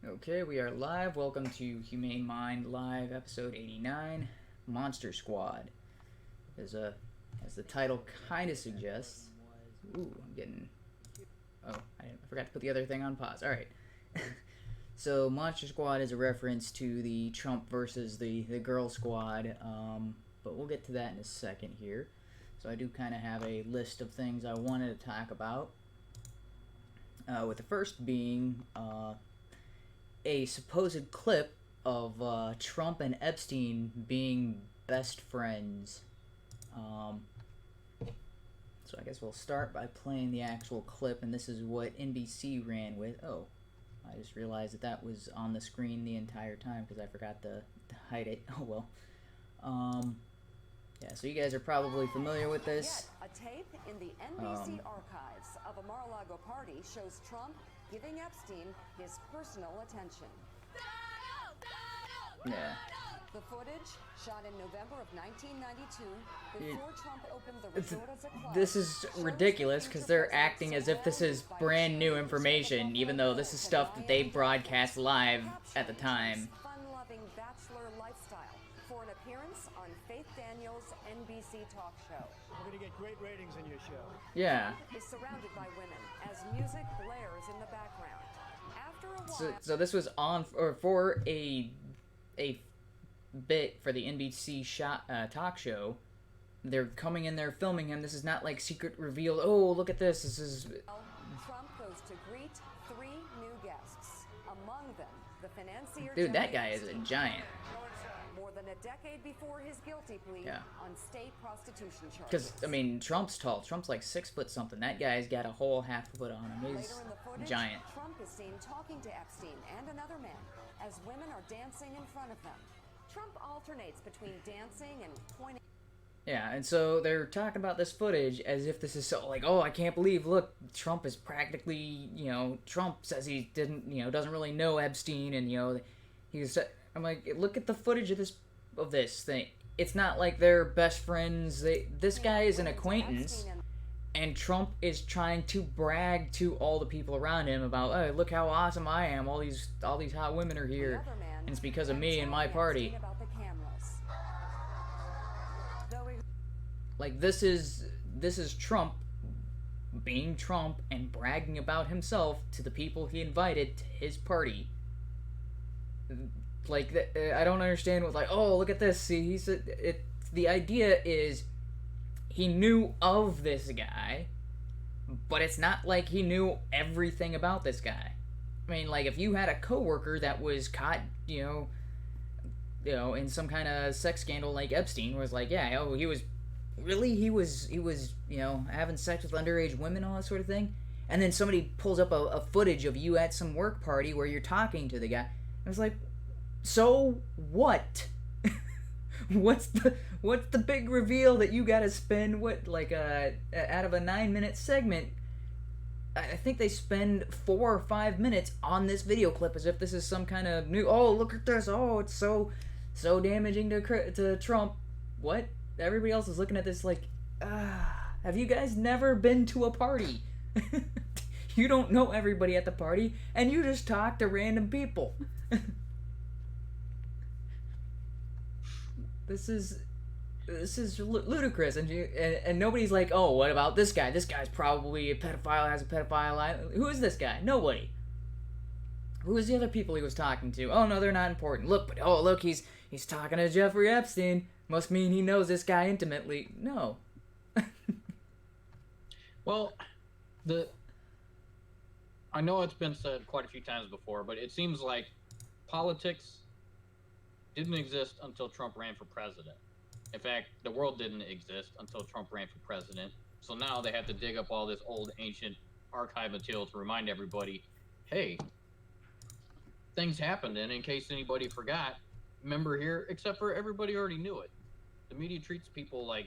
Okay, we are live. Welcome to Humane Mind Live, episode 89, Monster Squad. As the title kind of suggests. Ooh, I'm getting. Oh, I forgot to put the other thing on pause. All right. So, Monster Squad is a reference to the Trump versus the Girl Squad. But we'll get to that in a second here. So, I do kind of have a list of things I wanted to talk about. With the first being a supposed clip of Trump and Epstein being best friends. So I guess we'll start by playing the actual clip, and this is what NBC ran with. Oh, I just realized that was on the screen the entire time because I forgot to hide it. Oh well. Yeah, so you guys are probably familiar with this. Yet, a tape in the NBC archives of a Mar-a-Lago party shows Trump giving Epstein his personal attention. Yeah. The footage, shot in November of 1992, before Trump opened the resort as a club. This is ridiculous because they're acting as if this is brand new information, even though this is stuff that they broadcast live at the time. Fun-loving bachelor lifestyle for an appearance on Faith Daniels' NBC talk show. We're going to get great ratings in your show. Yeah. Is surrounded by women as music blares in the background. After a while, So this was on for a bit for the NBC talk show. They're coming in there filming him. This is not like secret reveal. Oh, look at this. This is. Trump goes to greet 3 new guests. Among them, the financier. Dude, that guy is a giant. More than a decade before his guilty plea on state prostitution charges. Because, I mean, Trump's tall. Trump's like 6 foot something. That guy's got a whole half foot on him. He's Later in the footage, giant. Trump is seen talking to Epstein and another man as women are dancing in front of them. Trump alternates between dancing and pointing. Yeah, and so they're talking about this footage as if this is so, like, oh, I can't believe, look, Trump is practically, Trump says he didn't, doesn't really know Epstein, and, I'm like, look at the footage of this thing. It's not like they're best friends. This guy is an acquaintance, and Trump is trying to brag to all the people around him about, oh, look how awesome I am. All these hot women are here, and it's because of me and my party. Like, this is Trump being Trump and bragging about himself to the people he invited to his party. Like, I don't understand what, like, oh, look at this. See, the idea is he knew of this guy, but it's not like he knew everything about this guy. I mean, like, if you had a coworker that was caught, in some kind of sex scandal like Epstein, was like, yeah, oh, he was having sex with underage women, all that sort of thing, and then somebody pulls up a footage of you at some work party where you're talking to the guy. I was like, so what? What's the big reveal that you gotta spend out of a 9-minute segment? I think they spend 4 or 5 minutes on this video clip as if this is some kind of new. Oh, look at this! Oh, it's so damaging to Trump. What? Everybody else is looking at this like, have you guys never been to a party? You don't know everybody at the party, and you just talk to random people. This is ludicrous, and nobody's like, oh, what about this guy? This guy's probably a pedophile, has a pedophile eye. Who is this guy? Nobody. Who is the other people he was talking to? Oh no, they're not important. Look, he's talking to Jeffrey Epstein. Must mean he knows this guy intimately. No. Well, I know it's been said quite a few times before, but it seems like politics didn't exist until Trump ran for president. In fact, the world didn't exist until Trump ran for president. So now they have to dig up all this old, ancient archive material to remind everybody, hey, things happened, and in case anybody forgot, remember here, except for everybody already knew it. The media treats people like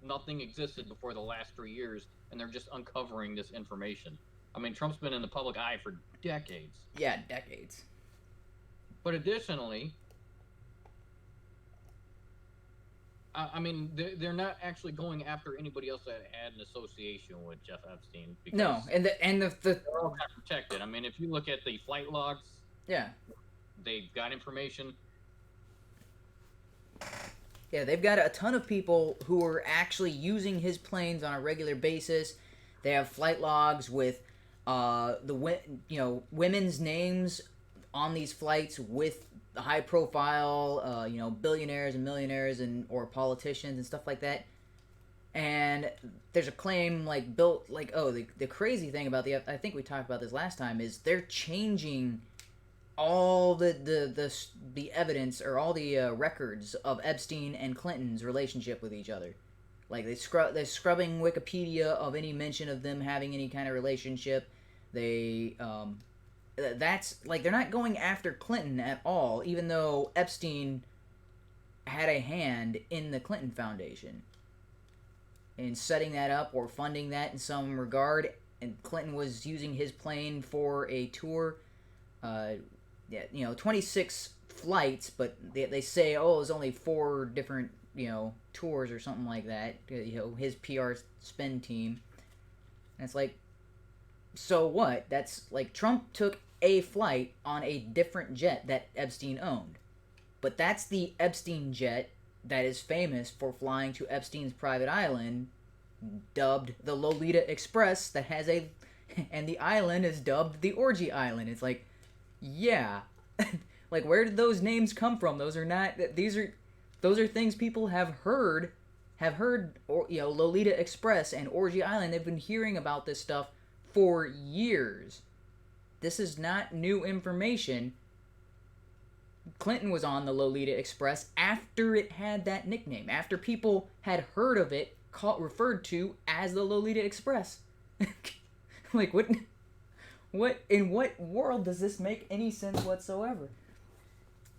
nothing existed before the last 3 years, and they're just uncovering this information. I mean, Trump's been in the public eye for decades. Yeah, decades. But additionally, I mean, they're not actually going after anybody else that had an association with Jeff Epstein because No, and the they're all kind of protected. I mean, if you look at the flight logs, yeah. they've got information. Yeah, they've got a ton of people who are actually using his planes on a regular basis. They have flight logs with women's names on these flights with high profile billionaires and millionaires and or politicians and stuff like that. And there's a claim the crazy thing about I think we talked about this last time is they're changing all the evidence or all the records of Epstein and Clinton's relationship with each other. Like they're scrubbing Wikipedia of any mention of them having any kind of relationship. That's like they're not going after Clinton at all, even though Epstein had a hand in the Clinton Foundation in setting that up or funding that in some regard. And Clinton was using his plane for a tour. 26 flights, but they say, it was only 4 different, tours or something like that. His PR spin team. And it's like, so what? That's like Trump took a flight on a different jet that Epstein owned. But that's the Epstein jet that is famous for flying to Epstein's private island, dubbed the Lolita Express, and the island is dubbed the Orgy Island. It's like, yeah. Like, where did those names come from? Those are things people have heard, Lolita Express and Orgy Island. They've been hearing about this stuff for years. This is not new information. Clinton was on the Lolita Express after it had that nickname, after people had heard of it referred to as the Lolita Express. Like, what in what world does this make any sense whatsoever?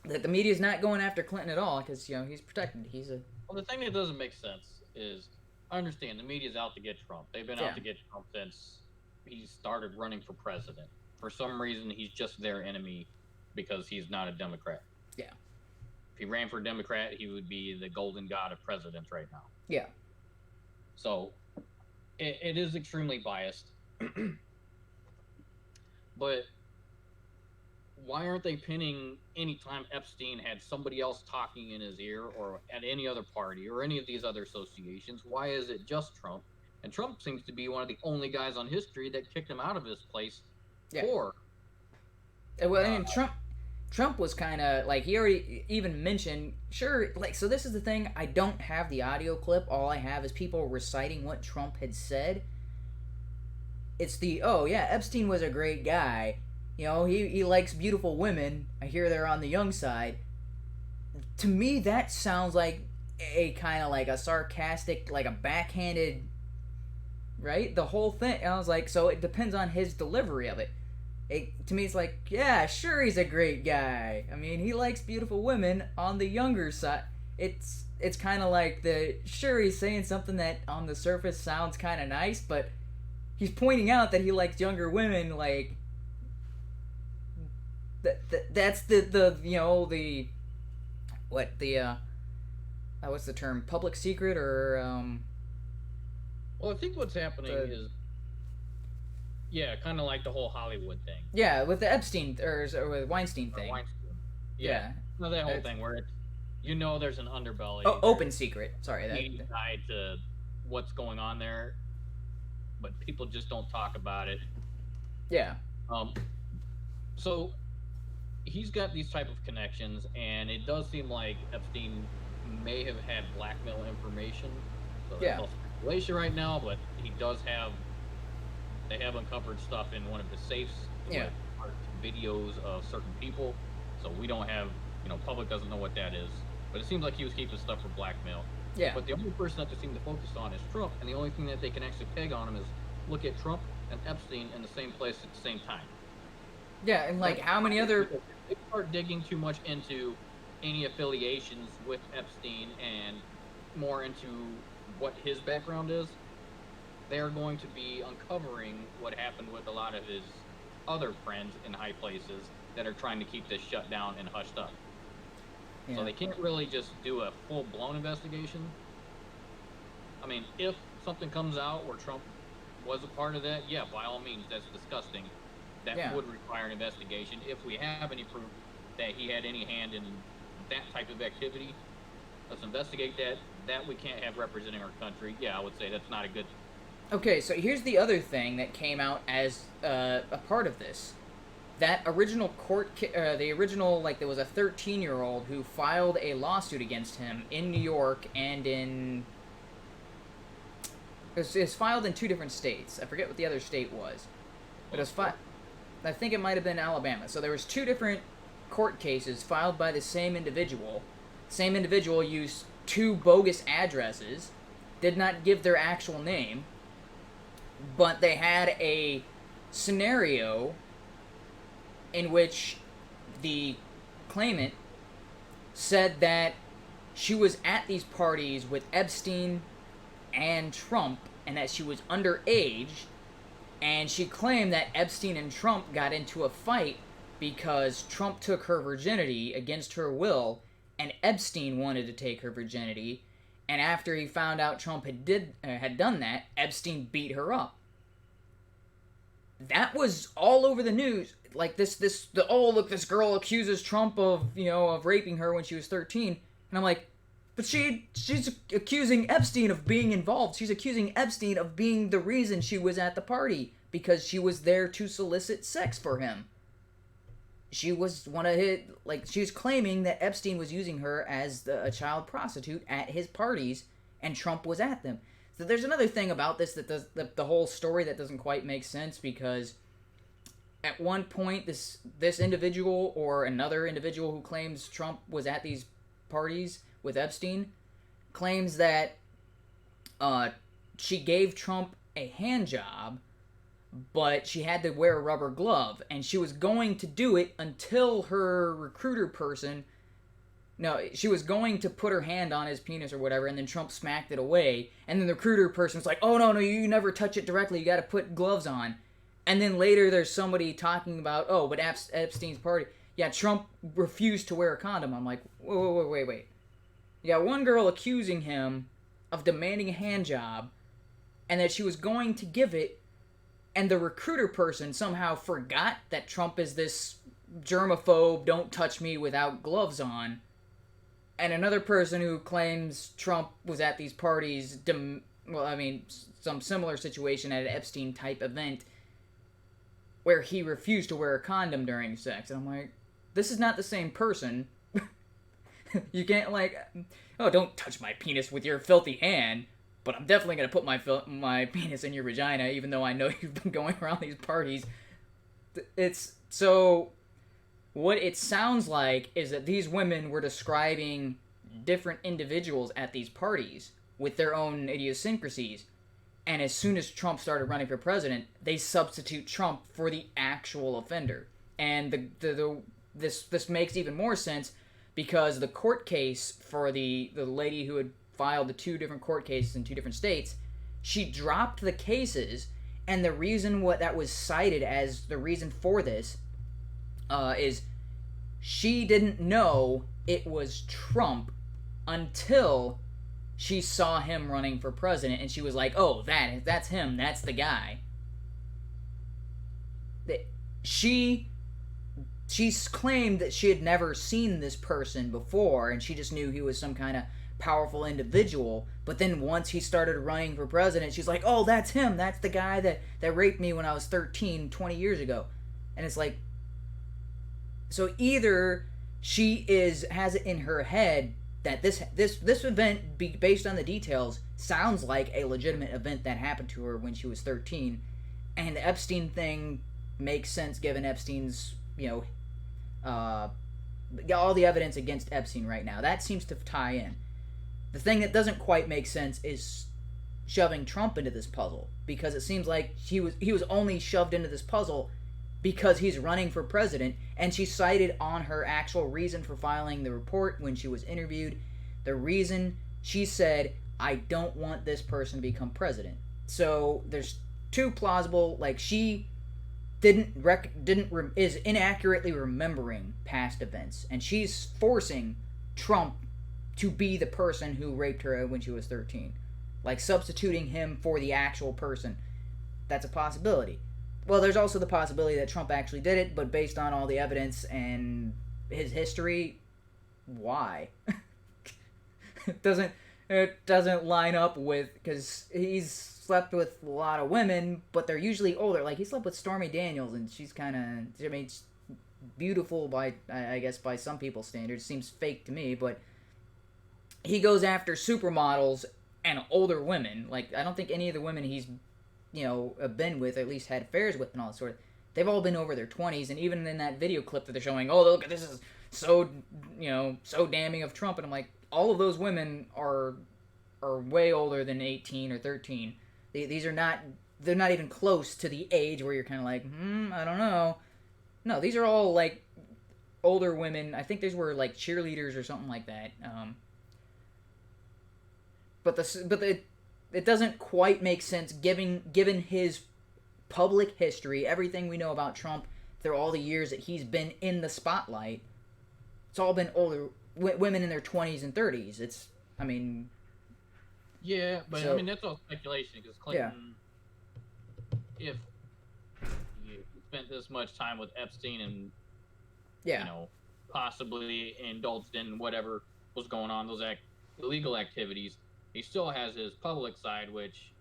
That the media's not going after Clinton at all because he's protected. Well, the thing that doesn't make sense is I understand the media's out to get Trump. They've been out to get Trump since he started running for president. For some reason, he's just their enemy because he's not a Democrat. Yeah. If he ran for Democrat, he would be the golden god of presidents right now. Yeah. So it is extremely biased. But why aren't they pinning anytime Epstein had somebody else talking in his ear or at any other party or any of these other associations? Why is it just Trump? And Trump seems to be one of the only guys on history that kicked him out of his place for. Well, I mean, Trump was kind of like, he already even mentioned, so this is the thing, I don't have the audio clip, all I have is people reciting what Trump had said. It's Epstein was a great guy, he likes beautiful women, I hear they're on the young side. To me, that sounds like a kind of like a sarcastic, like a backhanded, right? The whole thing, I was like, so it depends on his delivery of it. To me, it's like, yeah, sure, he's a great guy. I mean, he likes beautiful women on the younger side. It's kind of like he's saying something that on the surface sounds kind of nice, but he's pointing out that he likes younger women. Like that's what's the term? Public secret or Well, I think what's happening is. Yeah, kind of like the whole Hollywood thing. Yeah, with the Epstein or with Weinstein thing. Weinstein. Yeah. No, that whole thing where it's, there's an underbelly. Oh, open secret. Sorry. Tied to what's going on there, but people just don't talk about it. Yeah. So he's got these type of connections, and it does seem like Epstein may have had blackmail information. So that's all speculation right now, but he does have. They have uncovered stuff in one of the safes with videos of certain people. So we don't have, public doesn't know what that is. But it seems like he was keeping stuff for blackmail. Yeah. But the only person that they seem to focus on is Trump. And the only thing that they can actually peg on him is look at Trump and Epstein in the same place at the same time. Yeah, and like how many other... If they start digging too much into any affiliations with Epstein and more into what his background is, they are going to be uncovering what happened with a lot of his other friends in high places that are trying to keep this shut down and hushed up. Yeah. So they can't really just do a full-blown investigation. I mean, if something comes out where Trump was a part of that, yeah, by all means, that's disgusting. That Yeah. would require an investigation. If we have any proof that he had any hand in that type of activity, let's investigate that. That we can't have representing our country. Yeah, I would say that's not a good. Okay, so here's the other thing that came out as a part of this. That original the original, like, there was a 13-year-old who filed a lawsuit against him in New York and in... It's filed in 2 different states. I forget what the other state was. But it was I think it might have been Alabama. So there was 2 different court cases filed by the same individual. Same individual used 2 bogus addresses, did not give their actual name, but they had a scenario in which the claimant said that she was at these parties with Epstein and Trump, and that she was underage, and she claimed that Epstein and Trump got into a fight because Trump took her virginity against her will, and Epstein wanted to take her virginity, and after he found out Trump had done that, Epstein beat her up. That was all over the news. Like, look, this girl accuses Trump of raping her when she was 13. And I'm like, but she's accusing Epstein of being involved. She's accusing Epstein of being the reason she was at the party, because she was there to solicit sex for him. She was she's claiming that Epstein was using her as a child prostitute at his parties, and Trump was at them. So there's another thing about this that does the whole story that doesn't quite make sense, because at one point this individual or another individual who claims Trump was at these parties with Epstein claims that she gave Trump a hand job, but she had to wear a rubber glove, and she was going to do it until her recruiter person... No, she was going to put her hand on his penis or whatever, and then Trump smacked it away, and then the recruiter person was like, oh, no, you never touch it directly, you gotta put gloves on. And then later there's somebody talking about, oh, but Epstein's party... Yeah, Trump refused to wear a condom. I'm like, wait. You got one girl accusing him of demanding a hand job, and that she was going to give it, and the recruiter person somehow forgot that Trump is this germaphobe, don't touch me without gloves on. And another person who claims Trump was at these parties, some similar situation at an Epstein-type event, where he refused to wear a condom during sex. And I'm like, this is not the same person. You can't, don't touch my penis with your filthy hand, but I'm definitely going to put my penis in your vagina, even though I know you've been going around these parties. What it sounds like is that these women were describing different individuals at these parties with their own idiosyncrasies, and as soon as Trump started running for president, they substitute Trump for the actual offender. And this makes even more sense because the court case for the lady who had filed the 2 different court cases in 2 different states, she dropped the cases, and the reason what that was cited as the reason for this is she didn't know it was Trump until she saw him running for president, and she was like, oh, that's him, that's the guy. She claimed that she had never seen this person before, and she just knew he was some kind of powerful individual, but then once he started running for president, she's like, oh, that's him, that's the guy that raped me when I was 13, 20 years ago. And it's like, so either she has it in her head that this event, based on the details, sounds like a legitimate event that happened to her when she was 13, and the Epstein thing makes sense given Epstein's, all the evidence against Epstein right now. That seems to tie in. The thing that doesn't quite make sense is shoving Trump into this puzzle, because it seems like he was only shoved into this puzzle because he's running for president, and she cited on her actual reason for filing the report when she was interviewed, the reason she said, I don't want this person to become president. So there's 2 plausible, she is inaccurately remembering past events, and she's forcing Trump to be the person who raped her when she was 13. Like, substituting him for the actual person. That's a possibility. Well, there's also the possibility that Trump actually did it, but based on all the evidence and his history, why? it doesn't line up with, because he's slept with a lot of women, but they're usually older. Like, he slept with Stormy Daniels, and she's kind of, I mean, it's beautiful by, I guess, by some people's standards. Seems fake to me, but he goes after supermodels and older women. Like, I don't think any of the women he's, been with, or at least had affairs with and all that sort of, they've all been over their 20s, and even in that video clip that they're showing, oh, look, this is so, so damning of Trump, and I'm like, all of those women are way older than 18 or 13. These are not, they're not even close to the age where you're kind of like, I don't know. No, these are all, like, older women. I think these were, like, cheerleaders or something like that. But it doesn't quite make sense given his public history, everything we know about Trump through all the years that he's been in the spotlight. It's all been older women in their 20s and 30s. Yeah, but so, I mean, that's all speculation, because Clinton, if you spent this much time with Epstein and, possibly indulged in whatever was going on, those illegal activities, he still has his public side, which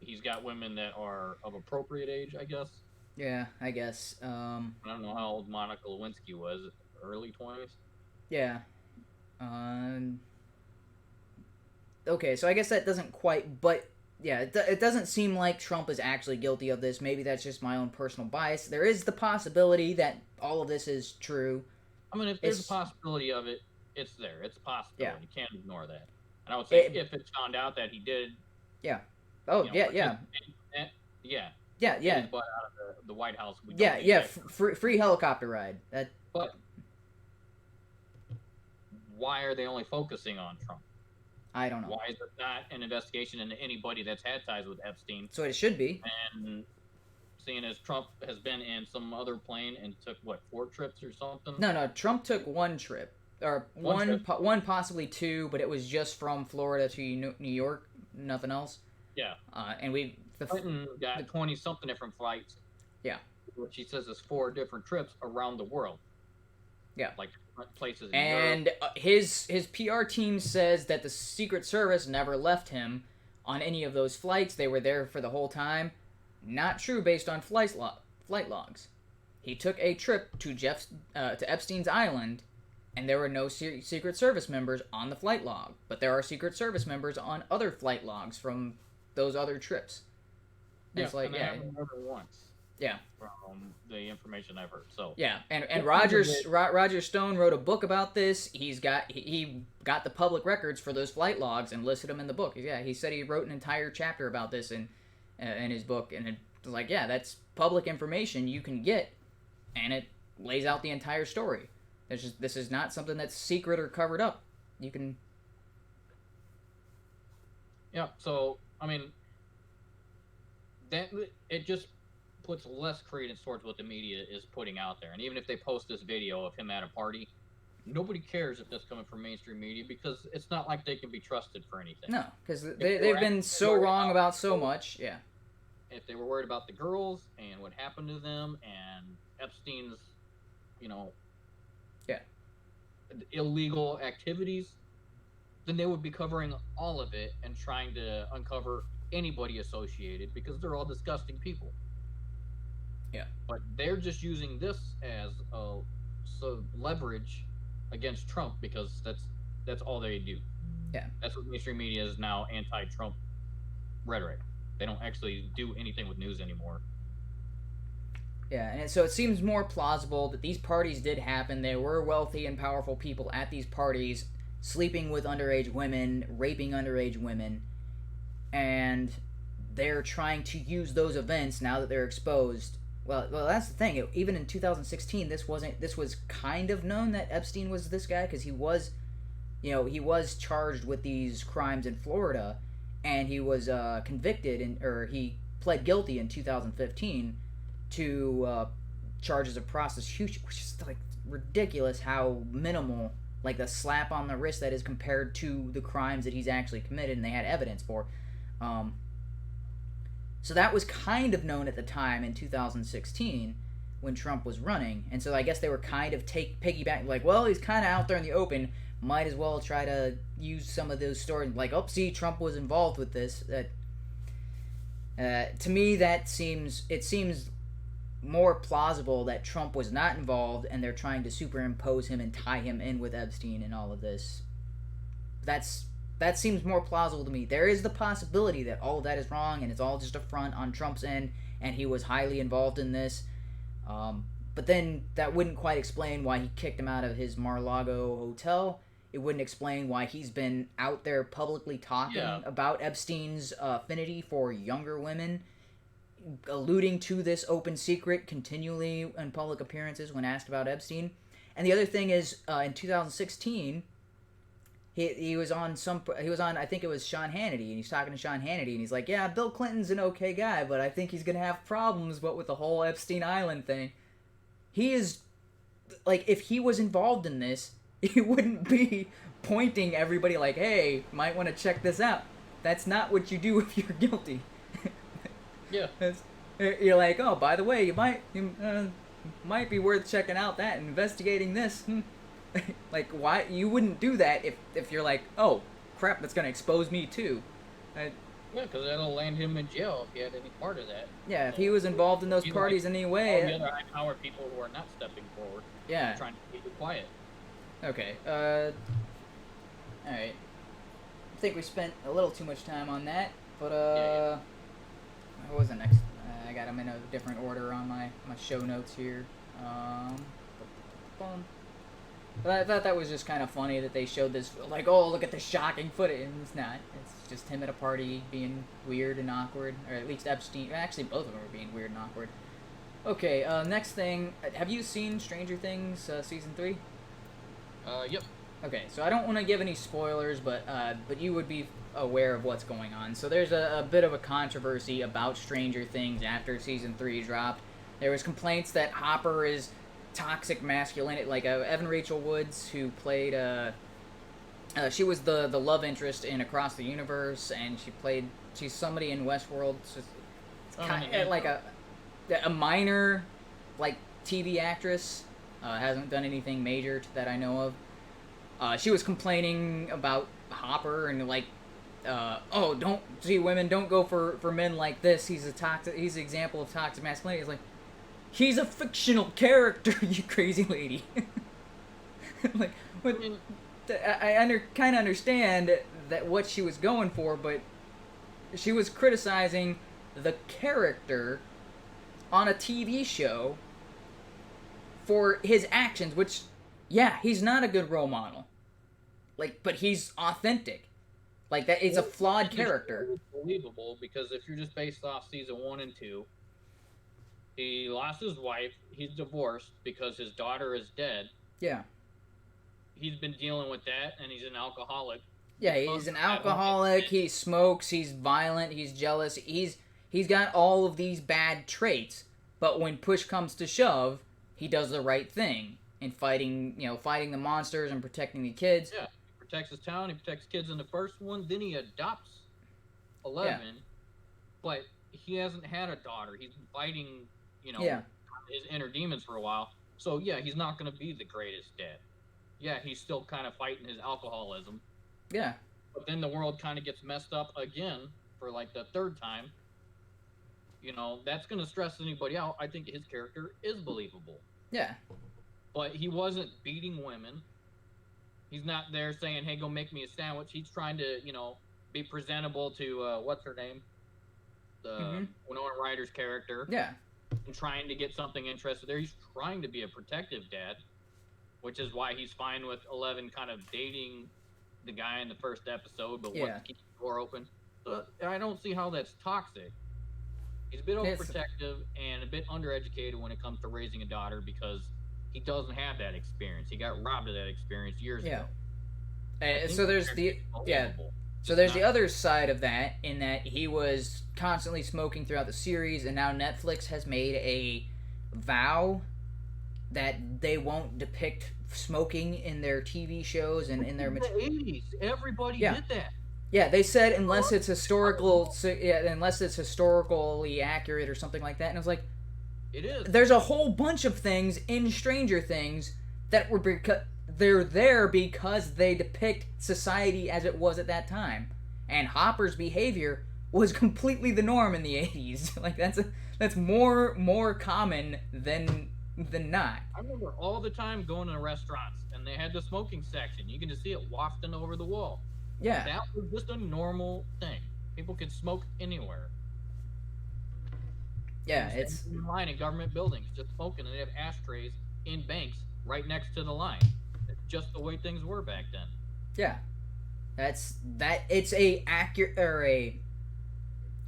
he's got women that are of appropriate age, I guess. Yeah, I guess. I don't know how old Monica Lewinsky was, early 20s? Yeah. Okay, so I guess that doesn't quite, but yeah, it doesn't seem like Trump is actually guilty of this. Maybe that's just my own personal bias. There is the possibility that all of this is true. I mean, if there's a possibility of it, it's there. It's a possibility. Yeah. You can't ignore that. And I would say if it's found out that he did... Yeah. Oh, yeah. But out of the White House. Free helicopter ride. But why are they only focusing on Trump? I don't know. Why is it not an investigation into anybody that's had ties with Epstein? So it should be. And seeing as Trump has been in some other plane and took, 4 trips or something? No. Trump took 1 trip. Or one, possibly 2, but it was just from Florida to New York, nothing else. Yeah. And Clinton got 20-something different flights. Yeah. Which he says is 4 different trips around the world. Yeah. Like different places in and Europe. His PR team says that the Secret Service never left him on any of those flights. They were there for the whole time. Not true based on flight logs. He took a trip to Epstein's Island, and there were no Secret Service members on the flight log. But there are Secret Service members on other flight logs from those other trips. Yeah, I haven't heard it once. Yeah. From the information I've heard. So yeah, and Roger Stone wrote a book about this. He got the public records for those flight logs and listed them in the book. Yeah, he said he wrote an entire chapter about this in his book, and it was like, yeah, that's public information you can get, and it lays out the entire story. This is not something that's secret or covered up. You can. Yeah. So I mean, that it just puts less credence towards what the media is putting out there. And even if they post this video of him at a party, nobody cares if that's coming from mainstream media, because it's not like they can be trusted for anything. No, because they've been so wrong about so much. Yeah. If they were worried about the girls and what happened to them and Epstein's, illegal activities, then they would be covering all of it and trying to uncover anybody associated, because they're all disgusting people. Yeah. But they're just using this as leverage against Trump, because that's all they do. Yeah. That's what mainstream media is now, anti-Trump rhetoric. They don't actually do anything with news anymore. Yeah, and so it seems more plausible that these parties did happen. There were wealthy and powerful people at these parties sleeping with underage women, raping underage women, and they're trying to use those events now that they're exposed. Well, that's the thing. Even in 2016, this was kind of known that Epstein was this guy, because he was charged with these crimes in Florida, and he was convicted or he pled guilty in 2015 to charges of prostitution, which is like ridiculous how minimal, like, the slap on the wrist that is compared to the crimes that he's actually committed and they had evidence for. So that was kind of known at the time in 2016 when Trump was running. And so I guess they were kind of piggyback, like, well, he's kind of out there in the open. Might as well try to use some of those stories. Like, oh, see, Trump was involved with this. To me, it seems more plausible that Trump was not involved and they're trying to superimpose him and tie him in with Epstein and all of this. That seems more plausible to me. There is the possibility that all of that is wrong and it's all just a front on Trump's end and he was highly involved in this. But then that wouldn't quite explain why he kicked him out of his Mar-a-Lago hotel. It wouldn't explain why he's been out there publicly talking about Epstein's affinity for younger women, alluding to this open secret continually in public appearances when asked about Epstein. And the other thing is, in 2016, he was on I think it was Sean Hannity, and he's talking to Sean Hannity, and he's like, yeah, Bill Clinton's an okay guy, but I think he's gonna have problems with the whole Epstein Island thing. He is, like, if he was involved in this, he wouldn't be pointing everybody like, hey, might want to check this out. That's not what you do if you're guilty. Yeah. You're like, oh, by the way, you might be worth checking out that, investigating this. Like, why? You wouldn't do that if you're like, oh, crap, that's going to expose me too. Yeah, because that'll land him in jail if he had any part of that. Yeah, if he was involved in those parties in any way. All the other high-powered people who are not stepping forward. Yeah. Trying to keep it quiet. Okay, alright. I think we spent a little too much time on that, but, what was the next? I got them in a different order on my show notes here. But I thought that was just kind of funny that they showed this, like, oh, look at the shocking footage, and it's not. It's just him at a party being weird and awkward, or at least Epstein. Actually, both of them were being weird and awkward. Okay, next thing. Have you seen Stranger Things, Season 3? Yep. Okay, so I don't want to give any spoilers, but you would be aware of what's going on. So there's a bit of a controversy about Stranger Things after Season 3 dropped. There was complaints that Hopper is toxic masculinity, like Evan Rachel Woods, who played, she was the love interest in Across the Universe, and she's somebody in Westworld. So it's kind of like a minor, like, TV actress. Hasn't done anything major that I know of. She was complaining about Hopper and like, oh, women don't go for men like this. He's an example of toxic masculinity. It's like, he's a fictional character, you crazy lady. Like, I kind of understand that what she was going for, but she was criticizing the character on a TV show for his actions, which, yeah, he's not a good role model. Like, but he's authentic. Like, that it's a flawed character. It's believable, because if you're just based off season 1 and 2, he lost his wife, he's divorced because his daughter is dead. Yeah. He's been dealing with that, and he's an alcoholic. Yeah, he's an alcoholic, he smokes, he's violent, he's jealous, he's got all of these bad traits, but when push comes to shove, he does the right thing in fighting the monsters and protecting the kids. Yeah, he protects his town, he protects kids in the first one, then he adopts 11, but he hasn't had a daughter. He's been fighting, his inner demons for a while. So, yeah, he's not going to be the greatest dad. Yeah, he's still kind of fighting his alcoholism. Yeah. But then the world kind of gets messed up again for, like, the third time. That's going to stress anybody out. I think his character is believable. Yeah. But he wasn't beating women. He's not there saying, hey, go make me a sandwich. He's trying to, be presentable to, what's her name? The Winona Ryder's character. Yeah. And trying to get something interested there. He's trying to be a protective dad, which is why he's fine with 11 kind of dating the guy in the first episode, but wants to keep the door open. So I don't see how that's toxic. He's a bit overprotective and a bit undereducated when it comes to raising a daughter, because he doesn't have that experience. He got robbed of that experience years ago. So there's the other side of that, in that he was constantly smoking throughout the series, and now Netflix has made a vow that they won't depict smoking in their TV shows and in their the 80s, everybody Yeah. did that. Yeah, they said unless it's unless it's historically accurate or something like that. And I was like, It is. there's a whole bunch of things in Stranger Things that were they're there because they depict society as it was at that time. And Hopper's behavior was completely the norm in the 80s. Like that's more common than not. I remember all the time going to restaurants and they had the smoking section. You can just see it wafting over the wall. Yeah. That was just a normal thing. People could smoke anywhere. Yeah, it's in line in government buildings, just smoking, and they have ashtrays in banks right next to the line. It's just the way things were back then. yeah. It's a accurate or a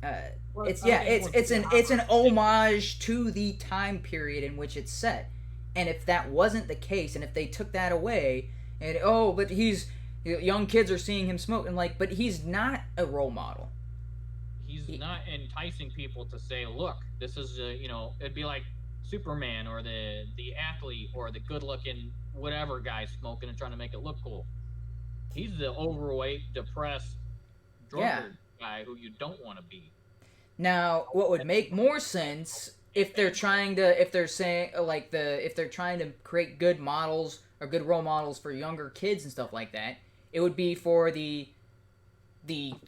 it's an homage to the time period in which it's set. And if that wasn't the case, and if they took that away, and but young kids are seeing him smoke, and like, but he's not a role model. He's not enticing people to say, look, this is it'd be like Superman or the athlete or the good-looking whatever guy smoking and trying to make it look cool. He's the overweight, depressed, drunkard guy who you don't want to be. Now, what would make more sense if they're trying to create good models or good role models for younger kids and stuff like that, it would be for the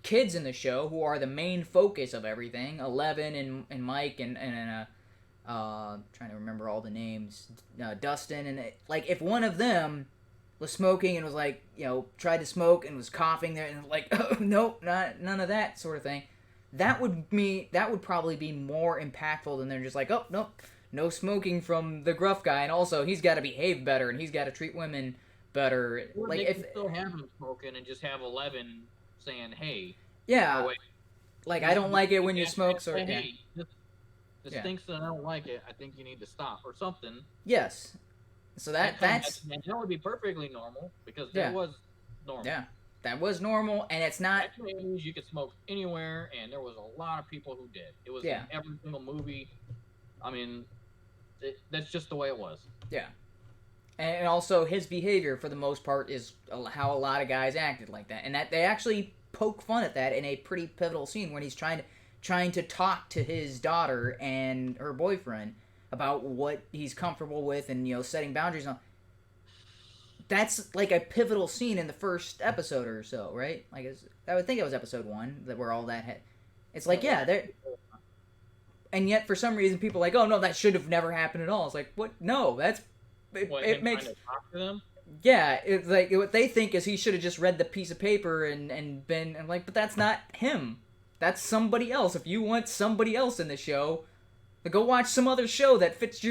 kids in the show who are the main focus of everything. 11 and Mike and trying to remember all the names, Dustin, and like if one of them was smoking and was like, tried to smoke and was coughing there and like, oh, nope, none of that sort of thing. That would probably be more impactful than they're just like, oh, nope, no smoking from the gruff guy, and also he's got to behave better and he's got to treat women better. Or like they if can still have him smoking and just have 11 saying, hey. Yeah. Oh, wait, like, I don't like it when you smoke, so hey, this stinks and I don't like it. I think you need to stop or something. Yes. So that would be perfectly normal because that was normal. Yeah, that was normal, and it's not. You could smoke anywhere, and there was a lot of people who did. It was in every single movie. I mean, that's just the way it was. Yeah, and also his behavior for the most part is how a lot of guys acted like that, and that they actually poke fun at that in a pretty pivotal scene when he's trying to talk to his daughter and her boyfriend about what he's comfortable with and setting boundaries on. That's like a pivotal scene in the first episode or so, right? Like I would think it was episode 1 where all that had. It's like and yet for some reason people are like, oh no, that should have never happened at all. It's like, what? No, that's it makes. Trying to talk to them? Yeah, it's like what they think is he should have just read the piece of paper and been and like, but that's not him. That's somebody else. If you want somebody else in the show, go watch some other show that fits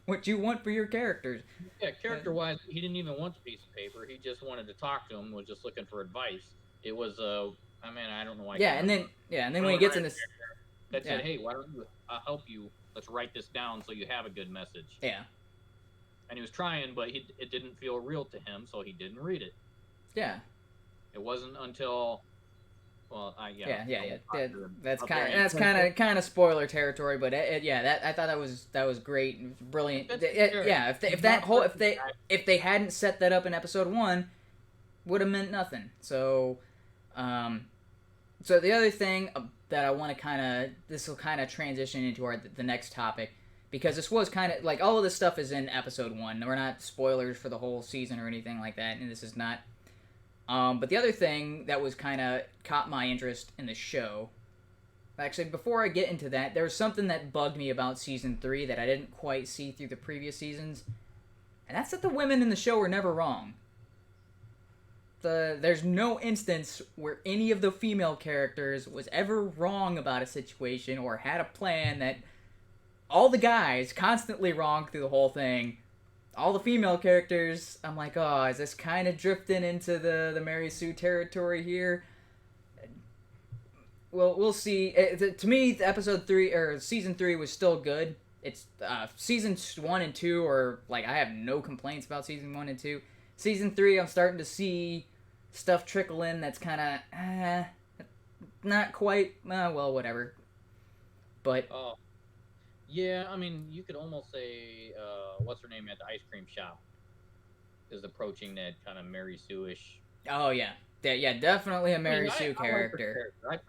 what you want for your characters. Yeah, character-wise, he didn't even want the piece of paper. He just wanted to talk to him. Was just looking for advice. It was I don't know why. And then when he gets in this, that said, hey, why don't you? I'll help you. Let's write this down so you have a good message. Yeah. And he was trying, but it didn't feel real to him, so he didn't read it. Yeah. It wasn't until. Well, That's kind of spoiler territory, but I thought that was great, brilliant. If they hadn't set that up in episode 1, would have meant nothing. So, so the other thing that I want to this will kind of transition into the next topic, because this was kind of like all of this stuff is in episode 1. We're not spoilers for the whole season or anything like that, and this is not. But the other thing that was kind of caught my interest in the show, actually, before I get into that, there was something that bugged me about season 3 that I didn't quite see through the previous seasons, and that's that the women in the show were never wrong. There's no instance where any of the female characters was ever wrong about a situation or had a plan. That all the guys constantly wrong through the whole thing. All the female characters, I'm like, oh, is this kind of drifting into the Mary Sue territory here? Well, we'll see. To me, episode 3 or season 3 was still good. It's seasons 1 and 2 are like, I have no complaints about season 1 and 2. Season 3, I'm starting to see stuff trickle in that's kind of not quite. Well, whatever. But Yeah, I mean, you could almost say, what's her name at the ice cream shop is approaching that kind of Mary Sue-ish. Oh yeah, yeah, definitely a I mean, Mary Sue I like her character. character.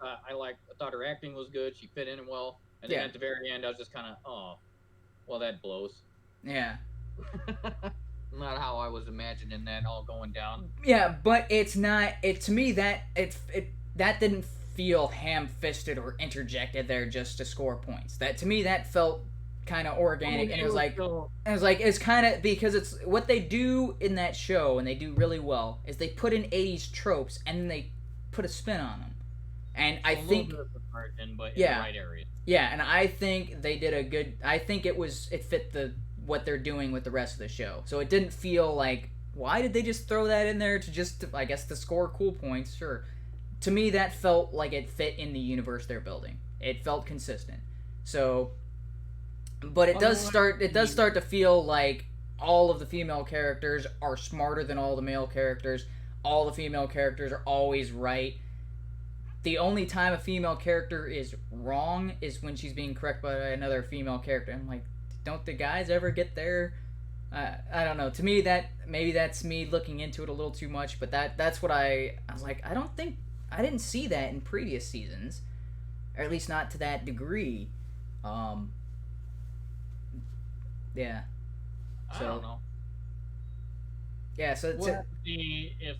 I thought her acting was good. She fit in well. And then Yeah, at the very end, I was just kind of, oh, well, that blows. yeah, Not how I was imagining that all going down. yeah. But it's not. It to me that that didn't feel ham-fisted or interjected there just to score points. That to me that felt kind of I organic, mean, and it was still, it's kind of because it's what they do in that show, and they do really well is they put in 80s tropes and then they put a spin on them, and I a little think bit of subversion, but in the yeah, right area. yeah, and I think they did a good. I think it fit the what they're doing with the rest of the show, so it didn't feel like why did they just throw that in there to just I guess to score cool points, sure. To me, that felt like it fit in the universe they're building. It felt consistent. So, but it does start to feel like all of the female characters are smarter than all the male characters. All the female characters are always right. The only time a female character is wrong is when she's being corrected by another female character. I'm like, don't the guys ever get there? I don't know. To me, that maybe that's me looking into it a little too much, but that's what I was like. I didn't see that in previous seasons, or at least not to that degree. Um, yeah. I So don't know. yeah. So it's We'll have to see if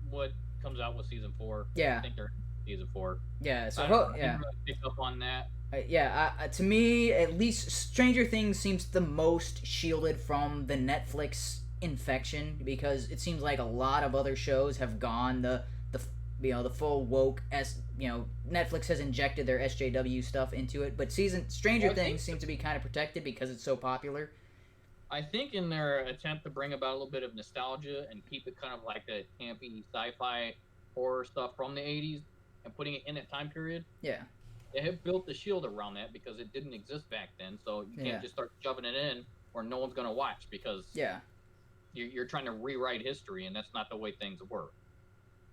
what comes out with season 4. I yeah, think they're in season 4. yeah. I So don't know. I yeah. didn't really pick up on that. Yeah, to me, at least Stranger Things seems the most shielded from the Netflix infection because it seems like a lot of other shows have gone the the full woke as Netflix has injected their SJW stuff into it, but Stranger Well, I think Things seems to be kind of protected because it's so popular. I think in their attempt to bring about a little bit of nostalgia and keep it kind of like that campy sci-fi horror stuff from the 80s and putting it in that time period, Yeah, they have built the shield around that because it didn't exist back then. So you Yeah. can't just start shoving it in or no one's going to watch because yeah, you're trying to rewrite history and that's not the way things work.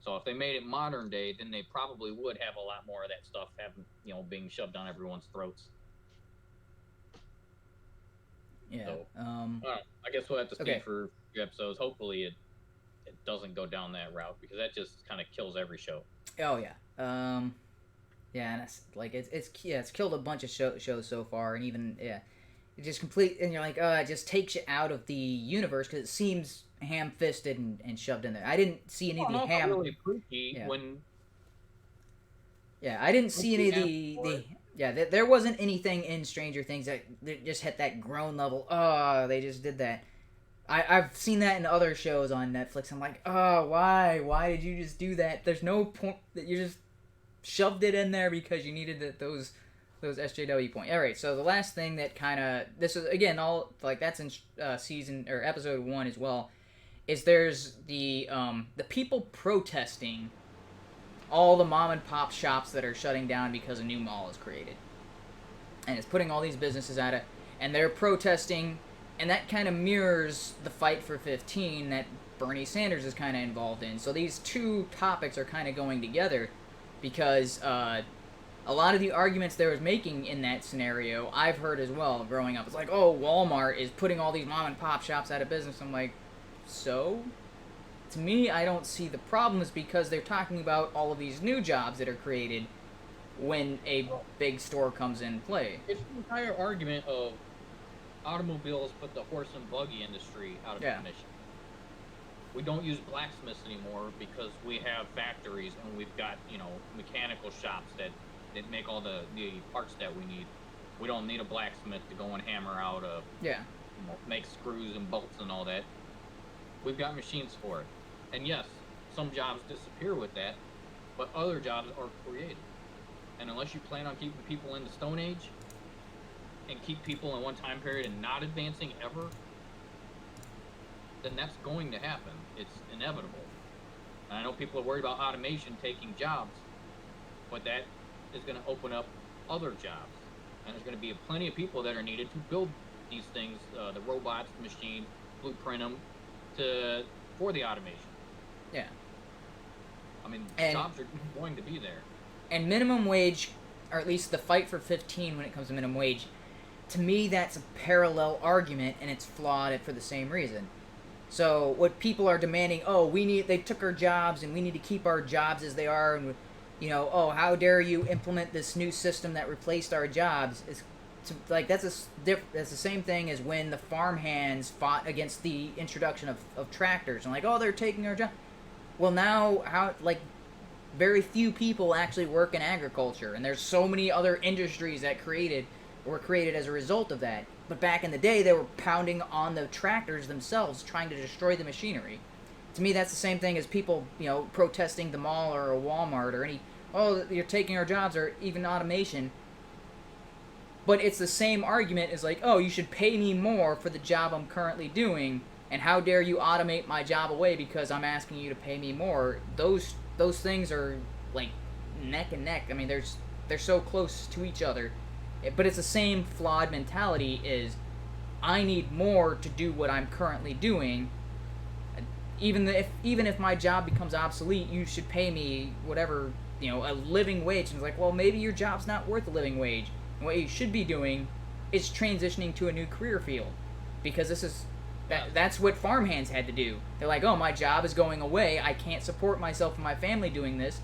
So if they made it modern day, then they probably would have a lot more of that stuff having, being shoved down everyone's throats. yeah. So, I guess we'll have to see Okay. for a few episodes. Hopefully it doesn't go down that route because that just kind of kills every show. Oh yeah. Yeah, and it's killed a bunch of shows so far, and even it just and you're like, it just takes you out of the universe because it seems ham-fisted and shoved in there. I didn't see any of the ham. Really freaky Yeah. when Yeah, I didn't see any of for there wasn't anything in Stranger Things that just hit that groan level. Oh, they just did that. I've seen that in other shows on Netflix. I'm like, oh, why did you just do that? There's no point that you just shoved it in there because you needed those SJW points. All right, so the last thing that kind of this is again all like that's in season or episode 1 as well is there's the people protesting all the mom and pop shops that are shutting down because a new mall is created, and it's putting all these businesses at it, and they're protesting, and that kind of mirrors the fight for 15 that Bernie Sanders is kind of involved in. So these two topics are kind of going together because a lot of the arguments they was making in that scenario I've heard as well growing up. It's like, oh, Walmart is putting all these mom and pop shops out of business. I'm like, so? To me, I don't see the problems because they're talking about all of these new jobs that are created when a big store comes in play. it's the entire argument of automobiles put the horse and buggy industry out of commission. We don't use blacksmiths anymore because we have factories and we've got mechanical shops that make all the parts that we need. We don't need a blacksmith to go and hammer out make screws and bolts and all that. We've got machines for it. And yes, some jobs disappear with that, but other jobs are created. And unless you plan on keeping people in the Stone Age and keep people in one time period and not advancing ever, then that's going to happen. It's inevitable. And I know people are worried about automation taking jobs, but that is going to open up other jobs. And there's going to be plenty of people that are needed to build these things, the robots, the machine, blueprint them for the automation. Yeah. I mean, jobs are going to be there. And minimum wage, or at least the fight for 15 when it comes to minimum wage, to me, that's a parallel argument, and it's flawed for the same reason. So what people are demanding, they took our jobs, and we need to keep our jobs as they are, and how dare you implement this new system that replaced our jobs? That's the same thing as when the farmhands fought against the introduction of tractors, and they're taking our job. Well, now very few people actually work in agriculture, and there's so many other industries that were created as a result of that. But back in the day, they were pounding on the tractors themselves, trying to destroy the machinery. To me, that's the same thing as people, protesting the mall or a Walmart or you're taking our jobs, or even automation. But it's the same argument as you should pay me more for the job I'm currently doing, and how dare you automate my job away because I'm asking you to pay me more. Those things are neck and neck. I mean, they're so close to each other. But it's the same flawed mentality is, I need more to do what I'm currently doing. Even if my job becomes obsolete, you should pay me whatever, a living wage. And it's maybe your job's not worth a living wage. And what you should be doing is transitioning to a new career field. Because that's what farmhands had to do. They're my job is going away. I can't support myself and my family doing this.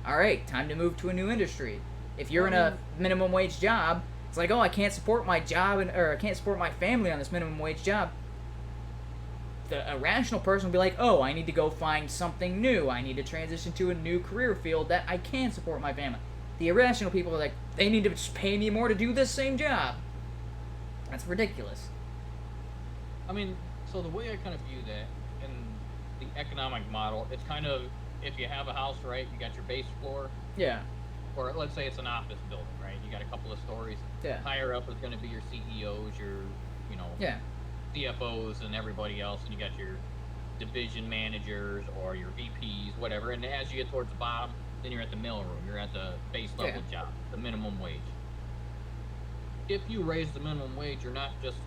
All right, time to move to a new industry. If you're in a minimum wage job, it's I can't support my job or I can't support my family on this minimum wage job. A rational person will be I need to go find something new. I need to transition to a new career field that I can support my family. The irrational people are they need to just pay me more to do this same job. That's ridiculous. I mean, so the way I kind of view that in the economic model, it's kind of, if you have a house, right, you got your base floor. Yeah. Or let's say it's an office building, right? You got a couple of stories. Yeah. Higher up is going to be your CEOs, your, yeah, CFOs and everybody else, and you got your division managers or your VPs, whatever. And as you get towards the bottom, then you're at the mailroom. You're at the base level job, the minimum wage. If you raise the minimum wage, you're not just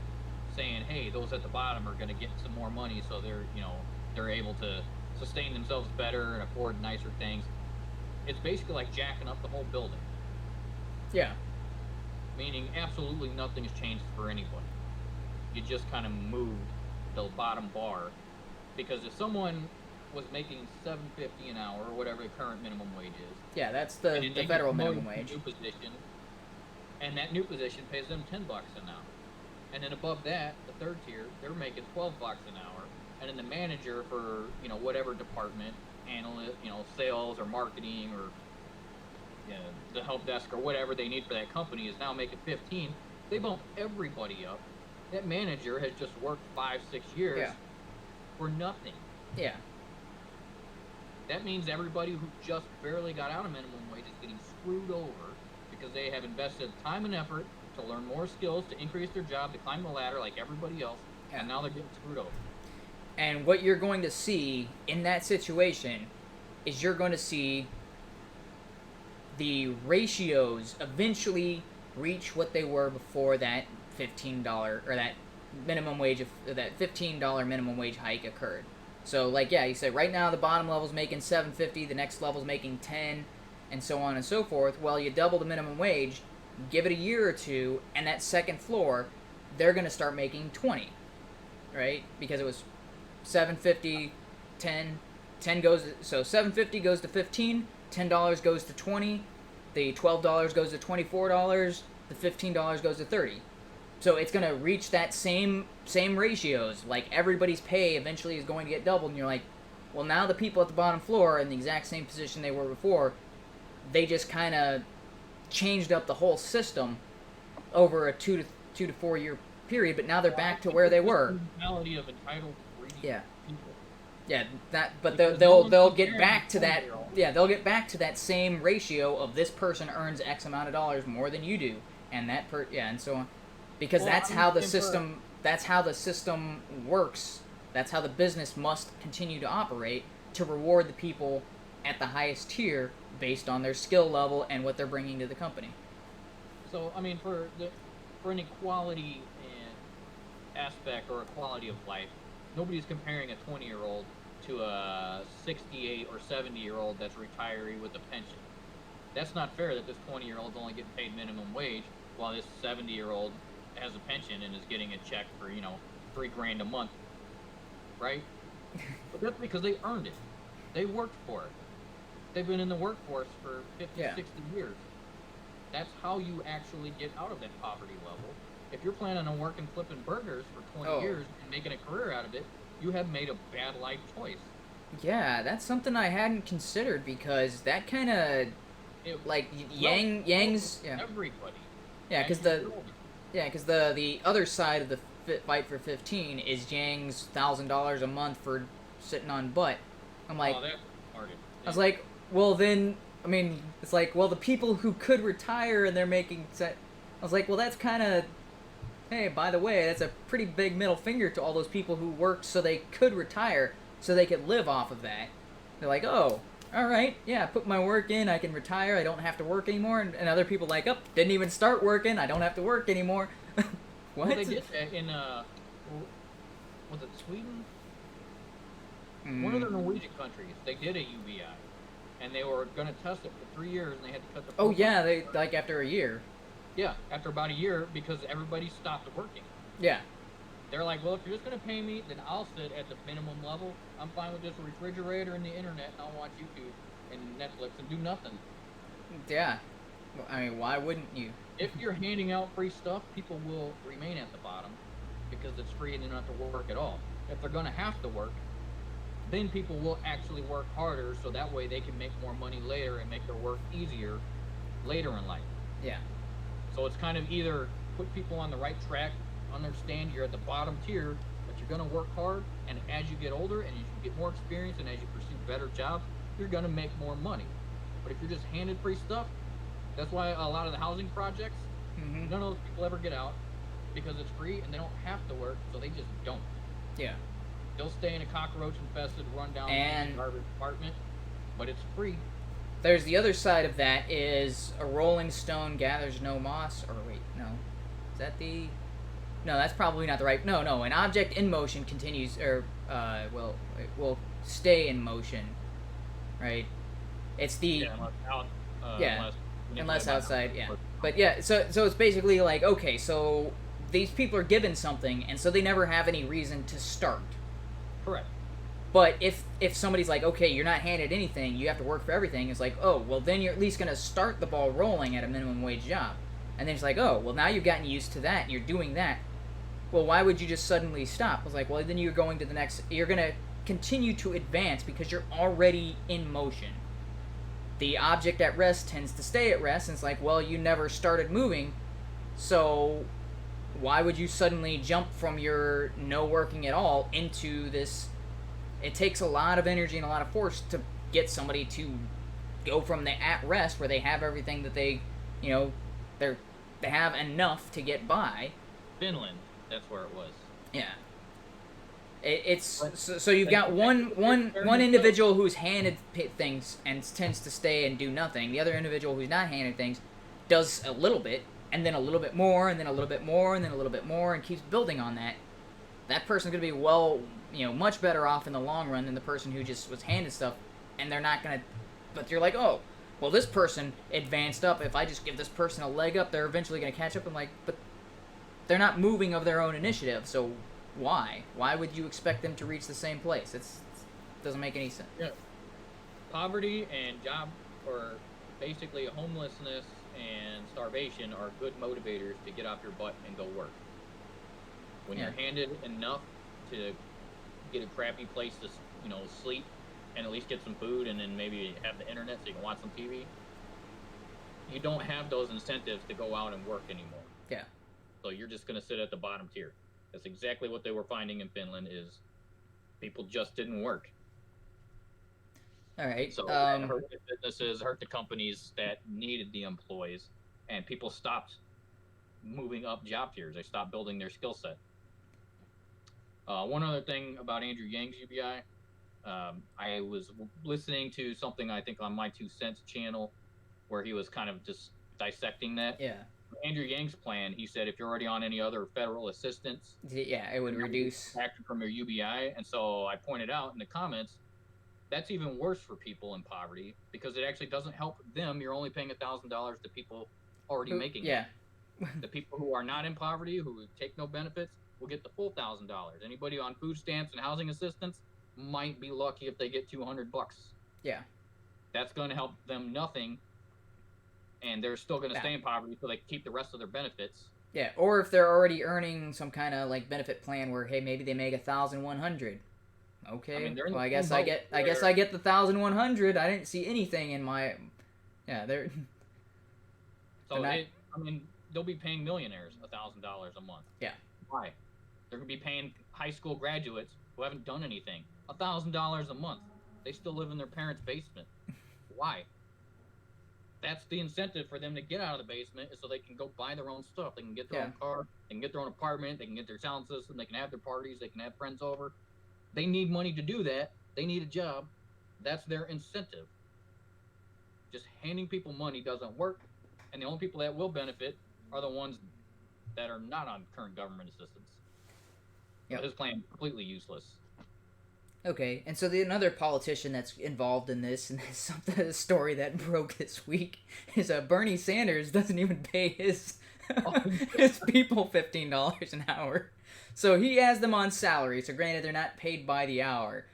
saying, hey, those at the bottom are going to get some more money so they're able to sustain themselves better and afford nicer things. It's basically jacking up the whole building. Yeah. Meaning absolutely nothing has changed for anybody. You just kind of moved the bottom bar. Because if someone was making $7.50 an hour, or whatever the current minimum wage is. Yeah, that's the federal minimum wage. New position, and that new position pays them $10 an hour. And then above that, the third tier, they're making $12 an hour. And then the manager for, whatever department, analyst, sales or marketing or the help desk or whatever they need for that company is now making 15. They bump everybody up. That manager has just worked 5-6 years for nothing. Yeah. That means everybody who just barely got out of minimum wage is getting screwed over because they have invested time and effort to learn more skills, to increase their job, to climb the ladder like everybody else, and now they're getting screwed over. And what you're going to see in that situation is you're going to see the ratios eventually reach what they were before that $15 or that minimum wage that $15 minimum wage hike occurred. So you said right now the bottom level's making $7.50, the next level's making $10, and so on and so forth. Well, you double the minimum wage, give it a year or two, and that second floor, they're going to start making $20, right? Because it was $7.50, $10 goes, so $7.50 goes to $15, $10 goes to $20, the $12 goes to $24, the $15 goes to $30. So it's going to reach that same ratios. Everybody's pay eventually is going to get doubled, and you're well, now the people at the bottom floor are in the exact same position they were before. They just kind of changed up the whole system over a 2 to 4 year period, but now they're back to where they were. The mentality of entitled greedy people. Yeah, but they'll get back to that. Yeah, they'll get back to that same ratio of this person earns X amount of dollars more than you do, and and so on, because that's how the system works. That's how the business must continue to operate to reward the people at the highest tier based on their skill level and what they're bringing to the company. So, I mean, for an equality aspect or equality of life, nobody's comparing a 20-year-old to a 68 or 70-year-old that's a retiree with a pension. That's not fair that this 20-year-old's only getting paid minimum wage while this 70-year-old has a pension and is getting a check for, you know, $3,000 a month, right? But that's because they earned it. They worked for it. They've been in the workforce for 50, 60 years. That's how you actually get out of that poverty level. If you're planning on working flipping burgers for 20 years and making a career out of it, you have made a bad life choice. Yeah, that's something I hadn't considered, because that kind of, like, Yang's, everybody. Yeah, because the other side of the fight for 15 is Yang's $1,000 a month for sitting on butt. I'm like, that's retarded. I was like, well then, I mean, it's like, well, the people who could retire and they're making I was like, well, that's kind of, hey, by the way, that's a pretty big middle finger to all those people who worked so they could retire, so they could live off of that. They're like, oh, all right, yeah, put my work in, I can retire, I don't have to work anymore. And other people like, oh, didn't even start working, I don't have to work anymore. What? Well, they did that in, was it Sweden? One of the Norwegian countries. They did a UBI, and they were going to test it for 3 years, and they had to cut the program. Oh, yeah, they, like, after a year. Yeah, after about a year, because everybody stopped working. Yeah. They're like, well, if you're just going to pay me, then I'll sit at the minimum level. I'm fine with just a refrigerator and the internet, and I'll watch YouTube and Netflix and do nothing. Yeah. Well, I mean, why wouldn't you? If you're handing out free stuff, people will remain at the bottom because it's free and they don't have to work at all. If they're going to have to work, then people will actually work harder, so that way they can make more money later and make their work easier later in life. Yeah. So it's kind of either put people on the right track, understand you're at the bottom tier, but you're going to work hard, and as you get older and as you get more experience and as you pursue better jobs, you're going to make more money. But if you're just handed free stuff, that's why a lot of the housing projects, none of those people ever get out because it's free and they don't have to work, so they just don't. Yeah. They'll stay in a cockroach-infested, run-down garbage apartment, but it's free. There's the other side of that is a rolling stone gathers no moss. Or wait, no. Is that the... No, that's probably not the right... No. An object in motion continues, or, well, it will stay in motion, right? It's the... Yeah, unless outside, yeah. But yeah, so it's basically like, okay, so these people are given something, and so they never have any reason to start. Correct. But if somebody's like, okay, you're not handed anything, you have to work for everything, it's like, oh, well, then you're at least going to start the ball rolling at a minimum wage job. And then it's like, oh, well, now you've gotten used to that, and you're doing that. Well, why would you just suddenly stop? I was like, well, then you're going to the next... You're going to continue to advance because you're already in motion. The object at rest tends to stay at rest, and it's like, well, you never started moving, so why would you suddenly jump from your no working at all into this... It takes a lot of energy and a lot of force to get somebody to go from the at rest where they have everything that they, you know, they have enough to get by. Finland, that's where it was. Yeah. It's so you've got one individual who's handed things and tends to stay and do nothing. The other individual who's not handed things does a little bit, and then a little bit more, and then a little bit more, and then a little bit more, and keeps building on that. That person's going to be, much better off in the long run than the person who just was handed stuff, and they're not going to... But you're like, oh, well, this person advanced up. If I just give this person a leg up, they're eventually going to catch up. I'm like, but they're not moving of their own initiative, so why? Why would you expect them to reach the same place? It doesn't make any sense. Yeah. Poverty and job, or basically homelessness and starvation, are good motivators to get off your butt and go work. When you're handed enough to get a crappy place to, sleep and at least get some food and then maybe have the internet so you can watch some TV, you don't have those incentives to go out and work anymore. Yeah. So you're just going to sit at the bottom tier. That's exactly what they were finding in Finland, is people just didn't work. All right. So it hurt the businesses, hurt the companies that needed the employees, and people stopped moving up job tiers. They stopped building their skill set. One other thing about Andrew Yang's UBI, I was listening to something, I think, on My 2 Cents channel, where he was kind of just dissecting that. Yeah. Andrew Yang's plan, he said, if you're already on any other federal assistance, it would reduce action from your UBI. And so I pointed out in the comments, that's even worse for people in poverty because it actually doesn't help them. You're only paying $1,000 to people already making it. The people who are not in poverty, who take no benefits, will get the full $1,000. Anybody on food stamps and housing assistance might be lucky if they get $200. Yeah. That's going to help them nothing, and they're still going to stay in poverty so they keep the rest of their benefits. Yeah, or if they're already earning some kind of like benefit plan where, hey, maybe they make 1,100. Okay, I mean, well, I guess I get the 1,100. I didn't see anything in my, they're. So they'll be paying millionaires $1,000 a month. Yeah. Why? They're going to be paying high school graduates who haven't done anything $1,000 a month. They still live in their parents' basement. Why? That's the incentive for them to get out of the basement, is so they can go buy their own stuff. They can get their own car, they can get their own apartment, they can get their sound system, they can have their parties, they can have friends over. They need money to do that. They need a job. That's their incentive. Just handing people money doesn't work, and the only people that will benefit are the ones that are not on current government assistance. Yep. So his plan completely useless. Okay, and so another politician that's involved in this, and a story that broke this week, is Bernie Sanders doesn't even pay his his people $15 an hour. So he has them on salary, so granted they're not paid by the hour,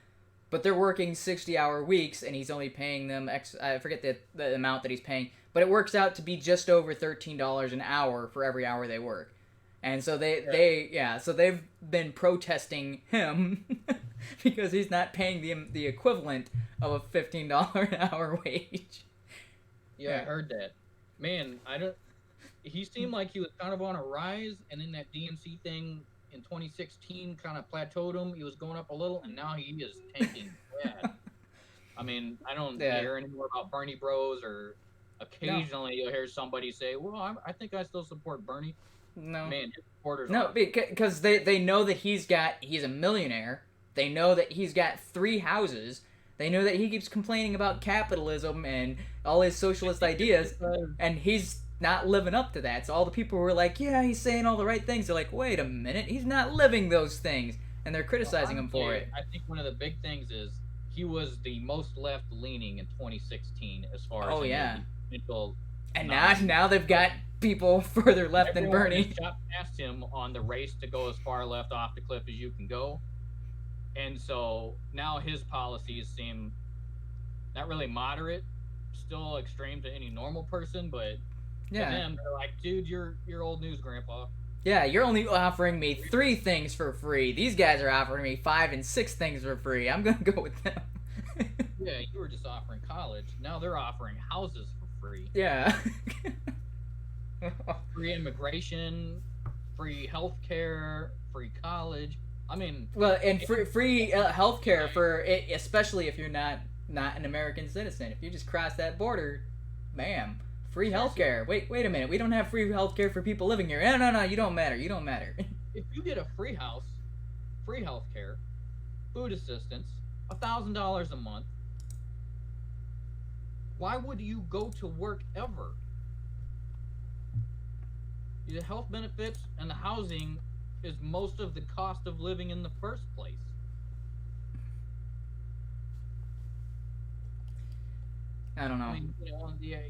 but they're working 60-hour weeks, and he's only paying them, I forget the amount that he's paying, but it works out to be just over $13 an hour for every hour they work. And so so they've been protesting him because he's not paying the equivalent of a $15 an hour wage. Yeah, I heard that. Man, he seemed like he was kind of on a rise, and then that DNC thing in 2016 kind of plateaued him. He was going up a little, and now he is tanking bad. I mean, I don't hear anymore about Bernie Bros, or occasionally you'll hear somebody say, well, I think I still support Bernie. No. Man, his supporters because they know that he's a millionaire. They know that he's got 3 houses. They know that he keeps complaining about capitalism and all his socialist ideas, and he's not living up to that. So all the people who are like, yeah, he's saying all the right things, they're like, wait a minute, he's not living those things, and they're criticizing him for it. I think one of the big things is he was the most left-leaning in 2016 as far as and now they've got people further left than Bernie. Shot past him on the race to go as far left off the cliff as you can go, and so now his policies seem not really moderate, still extreme to any normal person, but to them they're like, dude, you're old news, grandpa. Yeah, you're only offering me 3 things for free. These guys are offering me 5 and 6 things for free. I'm gonna go with them. Yeah, you were just offering college. Now they're offering houses for free. Yeah. Free immigration, free healthcare, free college. I mean, well, and free healthcare for it, especially if you're not an American citizen. If you just cross that border, bam, free healthcare. Wait a minute, we don't have free healthcare for people living here. No, you don't matter. You don't matter. If you get a free house, free healthcare, food assistance, $1,000 a month, why would you go to work ever? The health benefits and the housing is most of the cost of living in the first place. I don't know. I mean,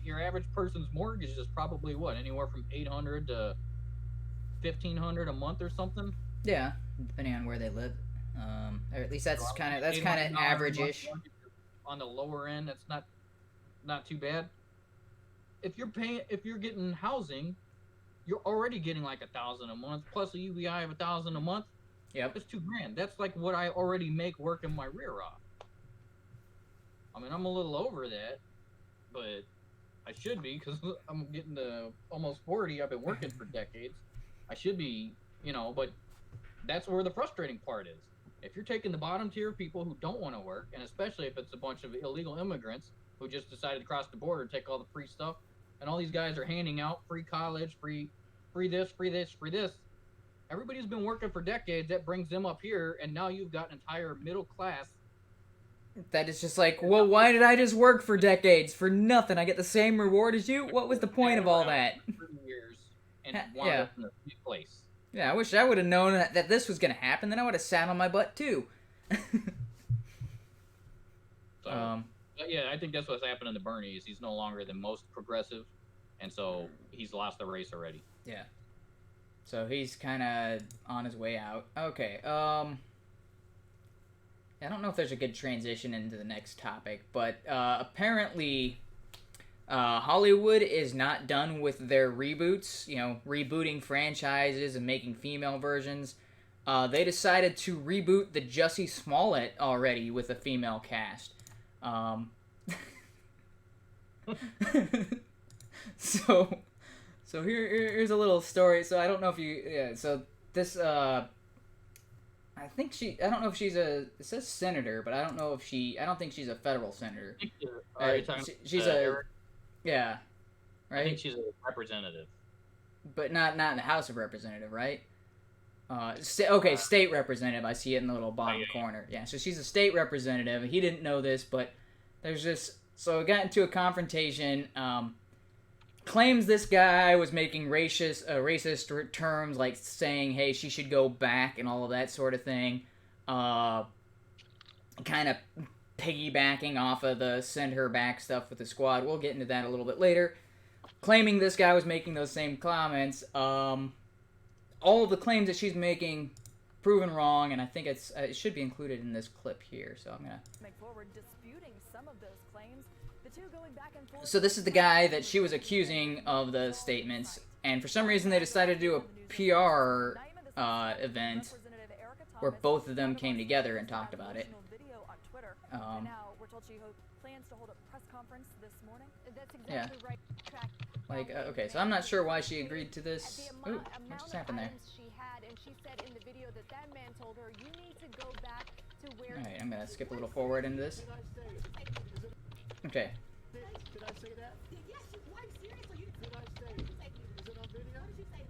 your average person's mortgage is probably anywhere from $800 to $1,500 a month or something. Yeah, depending on where they live. Or at least that's kind of average-ish. On the lower end, that's not too bad. If you're getting housing, you're already getting like $1,000 a month plus a UBI of $1,000 a month. Yep. That's $2,000. That's like what I already make working my rear off. I mean, I'm a little over that, but I should be, because I'm getting to almost 40. I've been working for decades. I should be, but that's where the frustrating part is. If you're taking the bottom tier people who don't want to work, and especially if it's a bunch of illegal immigrants who just decided to cross the border and take all the free stuff, and all these guys are handing out free college, free this, free this, free this. Everybody's been working for decades. That brings them up here, and now you've got an entire middle class. That is just like, well, why did I just work for decades for nothing? I get the same reward as you? What was the point of all that? 3 years and wound up in a new place. Yeah, I wish I would have known that this was going to happen. Then I would have sat on my butt, too. But yeah, I think that's what's happening to Bernie. Is he's no longer the most progressive, and so he's lost the race already. Yeah. So he's kind of on his way out. Okay. I don't know if there's a good transition into the next topic, but apparently Hollywood is not done with their reboots, rebooting franchises and making female versions. They decided to reboot the Jussie Smollett already with a female cast. So here's a little story. So I don't know if you... Yeah, so this... I don't know if she's it says senator, but I don't know if I don't think she's a federal senator. She's yeah, right? I think she's a representative. But not in the House of Representative, right? State representative. I see it in the little bottom corner. Yeah, so she's a state representative. He didn't know this, but there's this... So it got into a confrontation. Claims this guy was making racist terms, like saying, hey, she should go back and all of that sort of thing. Kind of piggybacking off of the send her back stuff with the squad. We'll get into that a little bit later. Claiming this guy was making those same comments. All of the claims that she's making proven wrong, and I think it should be included in this clip here. So I'm going to... Make forward disputing some of those claims. So this is the guy that she was accusing of the statements, and for some reason they decided to do a PR event where both of them came together and talked about it. Yeah. Like, okay, so I'm not sure why she agreed to this. Ooh, what just happened there? Alright, I'm gonna skip a little forward into this. Okay. Did I say that? Yes, why seriously? Did I say? Is it on video? What did you say?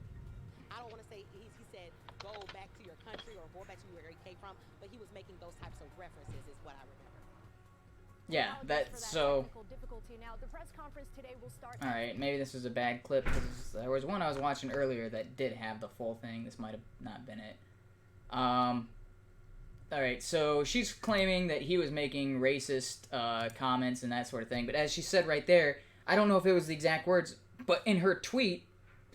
I don't want to say he said go back to your country or go back to where he came from, but he was making those types of references is what I remember. Yeah, so... Alright, maybe this was a bad clip, because there was one I was watching earlier that did have the full thing. This might have not been it. Alright, so she's claiming that he was making racist comments and that sort of thing, but as she said right there, I don't know if it was the exact words, but in her tweet,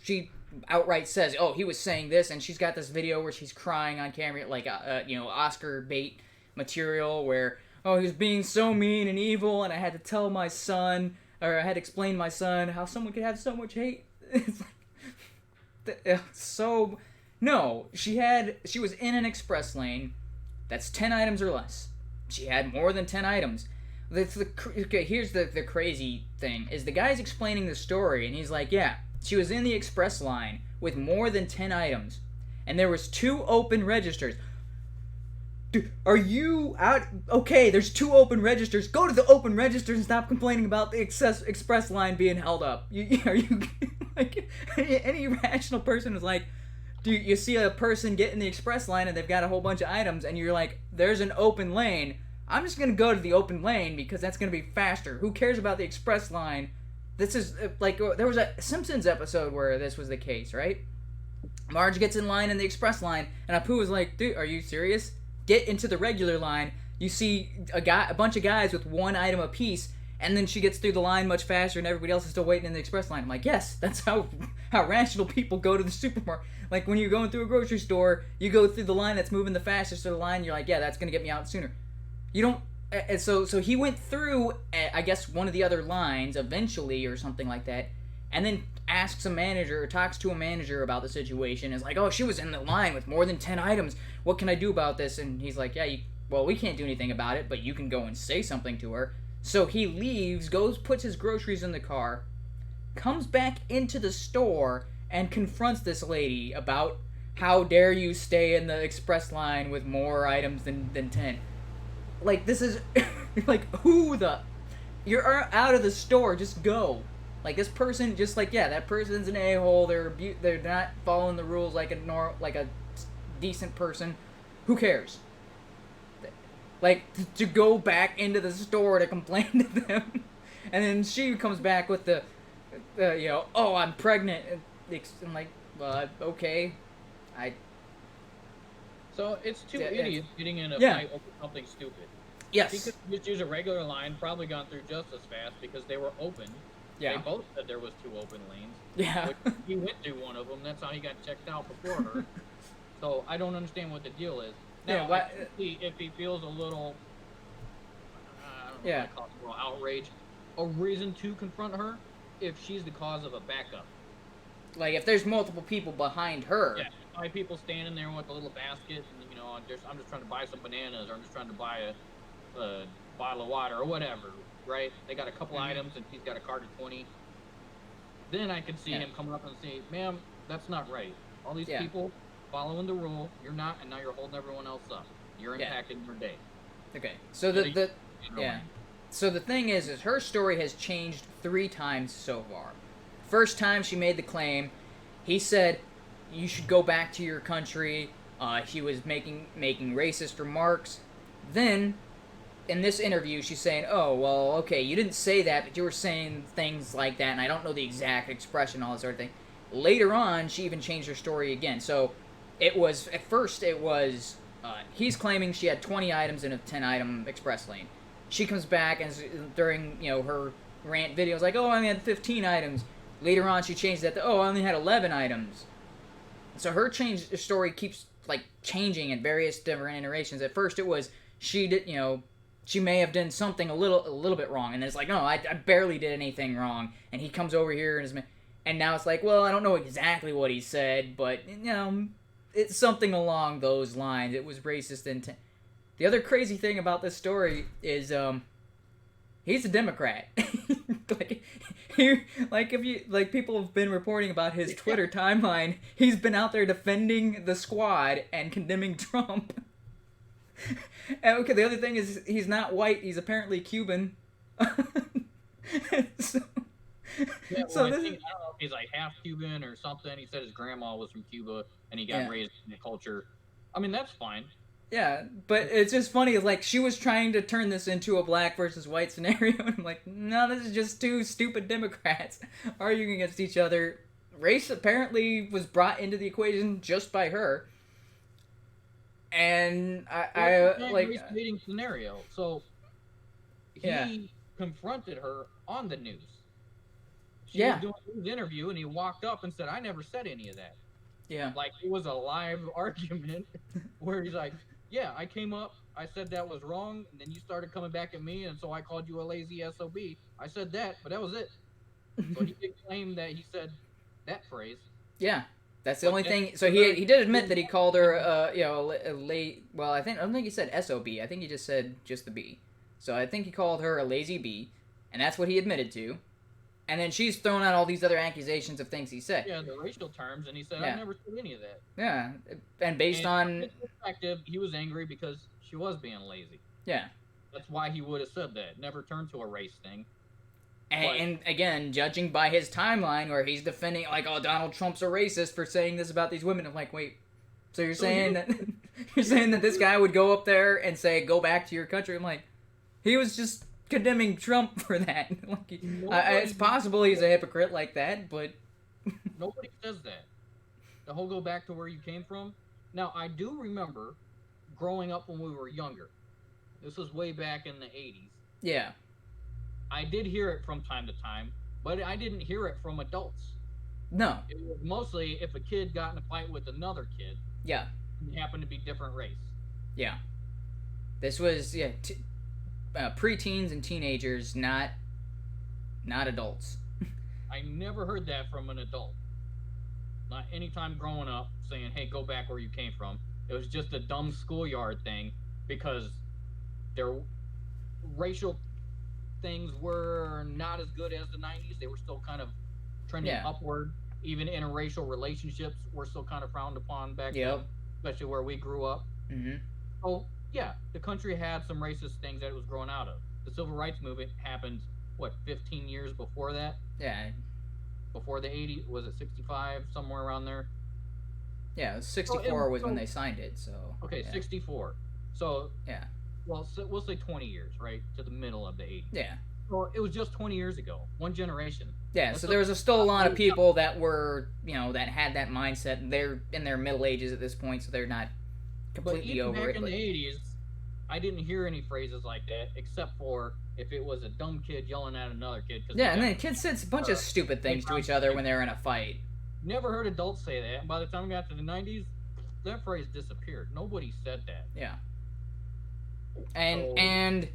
she outright says, oh, he was saying this, and she's got this video where she's crying on camera, like, Oscar bait material, where, oh, he was being so mean and evil, and I had to tell my son, or I had to explain to my son how someone could have so much hate. It's like, so, no, she was in an express lane. That's 10 items or less. She had more than 10 items. Okay, here's the crazy thing, is the guy's explaining the story, and he's like, yeah, she was in the express line with more than 10 items, and there was 2 open registers. Dude, are you out? Okay, there's 2 open registers. Go to the open registers and stop complaining about the express line being held up. Are you like, any rational person is like, dude, you see a person get in the express line and they've got a whole bunch of items, and you're like, there's an open lane. I'm just going to go to the open lane because that's going to be faster. Who cares about the express line? This is, like, there was a Simpsons episode where this was the case, right? Marge gets in line in the express line, and Apu was like, dude, are you serious? Get into the regular line. You see a bunch of guys with 1 item apiece, and then she gets through the line much faster, and everybody else is still waiting in the express line. I'm like, yes, that's how rational people go to the supermarket. Like, when you're going through a grocery store, you go through the line that's moving the fastest to the line, you're like, yeah, that's going to get me out sooner. You don't... So he went through, I guess, one of the other lines, eventually, or something like that, and then asks a manager, or talks to a manager about the situation, is like, oh, she was in the line with more than 10 items. What can I do about this? And he's like, yeah, well, we can't do anything about it, but you can go and say something to her. So he leaves, goes, puts his groceries in the car, comes back into the store, and confronts this lady about how dare you stay in the express line with more items than 10. Like, this is, like, who the, you're out of the store, just go. Like, this person, just like, yeah, that person's an a-hole, they're not following the rules like a decent person. Who cares? Like, to go back into the store to complain to them. And then she comes back with the, oh, I'm pregnant. I'm like, okay. So it's 2 idiots getting in a fight over something stupid. Yes. He could just use a regular line, probably gone through just as fast because they were open. Yeah. They both said there was 2 open lanes. Yeah. But he went through one of them. That's how he got checked out before her. So I don't understand what the deal is. Now, Yeah, I can see if he feels a little, I don't know what I call it, a little outrage, a reason to confront her if she's the cause of a backup. Like, if there's multiple people behind her. Yeah, 5 people standing there with a little basket, and, you know, I'm just trying to buy some bananas, or I'm just trying to buy a bottle of water, or whatever, right? They got a couple items, and he's got a cart of 20. Then I could see him come up and say, ma'am, that's not right. All these people following the rule, you're not, and now you're holding everyone else up. You're impacting your day. Okay, so so the thing is her story has changed 3 times so far. First time she made the claim, he said, you should go back to your country. He was making racist remarks. Then, in this interview, she's saying, oh, well, okay, you didn't say that, but you were saying things like that, and I don't know the exact expression, all this sort of thing. Later on, she even changed her story again. So, at first, he's claiming she had 20 items in a 10-item express lane. She comes back, and during, her rant video, is like, oh, I only had 15 items. Later on, she changed that to, oh, I only had 11 items. So her story keeps, changing at various different iterations. At first, it was, she may have done something a little bit wrong. And it's like, no, I barely did anything wrong. And he comes over here and now it's like, well, I don't know exactly what he said, but, it's something along those lines. It was racist intent. The other crazy thing about this story is, he's a Democrat. People have been reporting about his Twitter timeline. He's been out there defending the squad and condemning Trump. And okay, the other thing is he's not white. He's apparently Cuban. So I don't know if he's half Cuban or something. He said his grandma was from Cuba and he got raised in the culture. I mean, that's fine. Yeah, but it's just funny. It's she was trying to turn this into a black versus white scenario, and I'm like, no, this is just 2 stupid Democrats arguing against each other. Race apparently was brought into the equation just by her, and race baiting scenario. So he confronted her on the news. She was doing his interview, and he walked up and said, "I never said any of that." Yeah, it was a live argument where he's like, yeah, I came up, I said that was wrong, and then you started coming back at me, and so I called you a lazy SOB. I said that, but that was it. So he did claim that he said that phrase. Yeah, that's the only thing. So he did admit that he called her, well, I don't think he said SOB. I think he just said just the B. So I think he called her a lazy B, and that's what he admitted to. And then she's thrown out all these other accusations of things he said. Yeah, the racial terms, and he said, I never said any of that. Yeah, and based on his perspective, he was angry because she was being lazy. Yeah. That's why he would have said that. Never turned to a race thing. And again, judging by his timeline where he's defending, oh, Donald Trump's a racist for saying this about these women. I'm like, wait, so you're saying that this guy would go up there and say, go back to your country? I'm like, he was just condemning Trump for that. It's possible he's a hypocrite like that, but nobody says that. The whole go back to where you came from. Now, I do remember growing up when we were younger. This was way back in the 80s. Yeah. I did hear it from time to time, but I didn't hear it from adults. No. It was mostly if a kid got in a fight with another kid. Yeah. And happened to be different race. Yeah. This was, preteens and teenagers, not adults. I never heard that from an adult. Not any time growing up saying, hey, go back where you came from. It was just a dumb schoolyard thing because their racial things were not as good as the 90s. They were still kind of trending upward. Even interracial relationships were still kind of frowned upon back then, especially where we grew up. Mm-hmm. So, yeah, the country had some racist things that it was growing out of. The Civil Rights Movement happened, 15 years before that? Yeah. Before the 80s, was it 65, somewhere around there? Yeah, 64 was when they signed it, so... Okay, 64. So... Yeah. Well, we'll say 20 years, right? To the middle of the 80s. Yeah. Well, it was just 20 years ago. One generation. Yeah, so there was still a lot of people that were, that had that mindset. They're in their middle ages at this point, so they're not completely over it. Back in the 80s, I didn't hear any phrases like that, except for if it was a dumb kid yelling at another kid. Cause Yeah, and then kids said a bunch of stupid things to each other when they were in a fight. Never heard adults say that. And by the time we got to the 90s, that phrase disappeared. Nobody said that. Yeah. And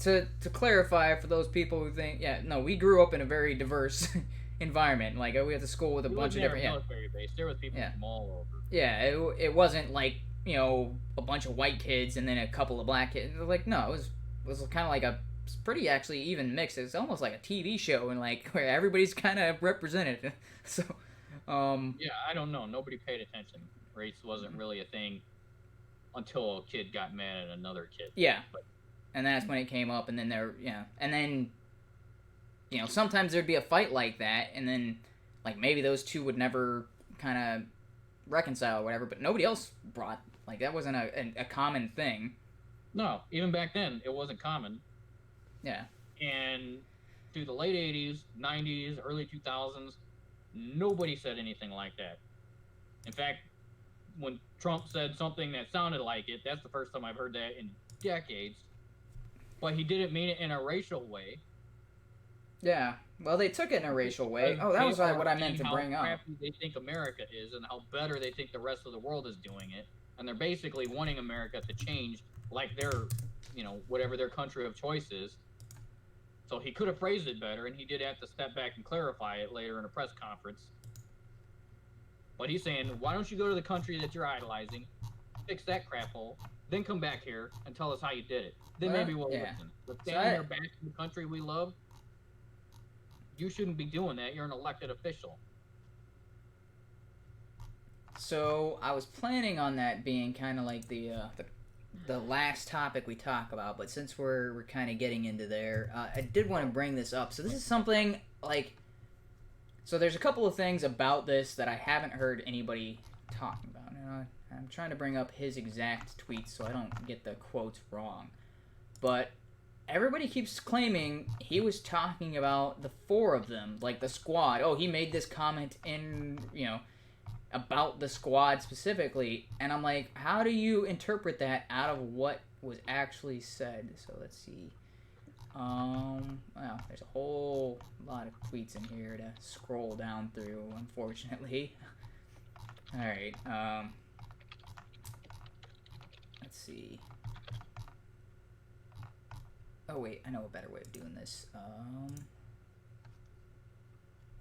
to clarify for those people who think, yeah, no, we grew up in a very diverse environment. Like, we went to school with a bunch of different... military base. There was people from all over. Yeah, it wasn't like, you know, a bunch of white kids and then a couple of black kids. Like, no, it was kind of like a pretty actually even mix. It's almost like a TV show, and like where everybody's kind of represented. So, yeah, I don't know. Nobody paid attention. Race wasn't really a thing until a kid got mad at another kid. Yeah, and that's when it came up, and then and then, you know, sometimes there'd be a fight like that, and then like maybe those two would never kind of reconcile or whatever, but nobody else brought, like, that wasn't a common thing. No, even back then it wasn't common. Yeah. And through the late 80s, 90s, early 2000s, nobody said anything like that. In fact, when Trump said something that sounded like it, that's the first time I've heard that in decades. But he didn't mean it in a racial way. Yeah. Well, they took it in a racial way. Oh, that was what I meant to bring up. How crappy they think America is and how better they think the rest of the world is doing it. And they're basically wanting America to change like their, you know, whatever their country of choice is. So he could have phrased it better, and he did have to step back and clarify it later in a press conference. But he's saying, why don't you go to the country that you're idolizing, fix that crap hole, then come back here and tell us how you did it. Then maybe we'll listen. But standing there back in the country we love, you shouldn't be doing that. You're an elected official. So I was planning on that being kind of like the last topic we talk about, but since we're kind of getting into there, I did want to bring this up. So this is something like, so there's a couple of things about this that I haven't heard anybody talking about. I'm trying to bring up his exact tweets so I don't get the quotes wrong, but everybody keeps claiming he was talking about the four of them, like the squad. Oh, he made this comment in, you know, about the squad specifically, and I'm like, how do you interpret that out of what was actually said? So let's see. Well, there's a whole lot of tweets in here to scroll down through, unfortunately. All right. Let's see. Oh wait, I know a better way of doing this.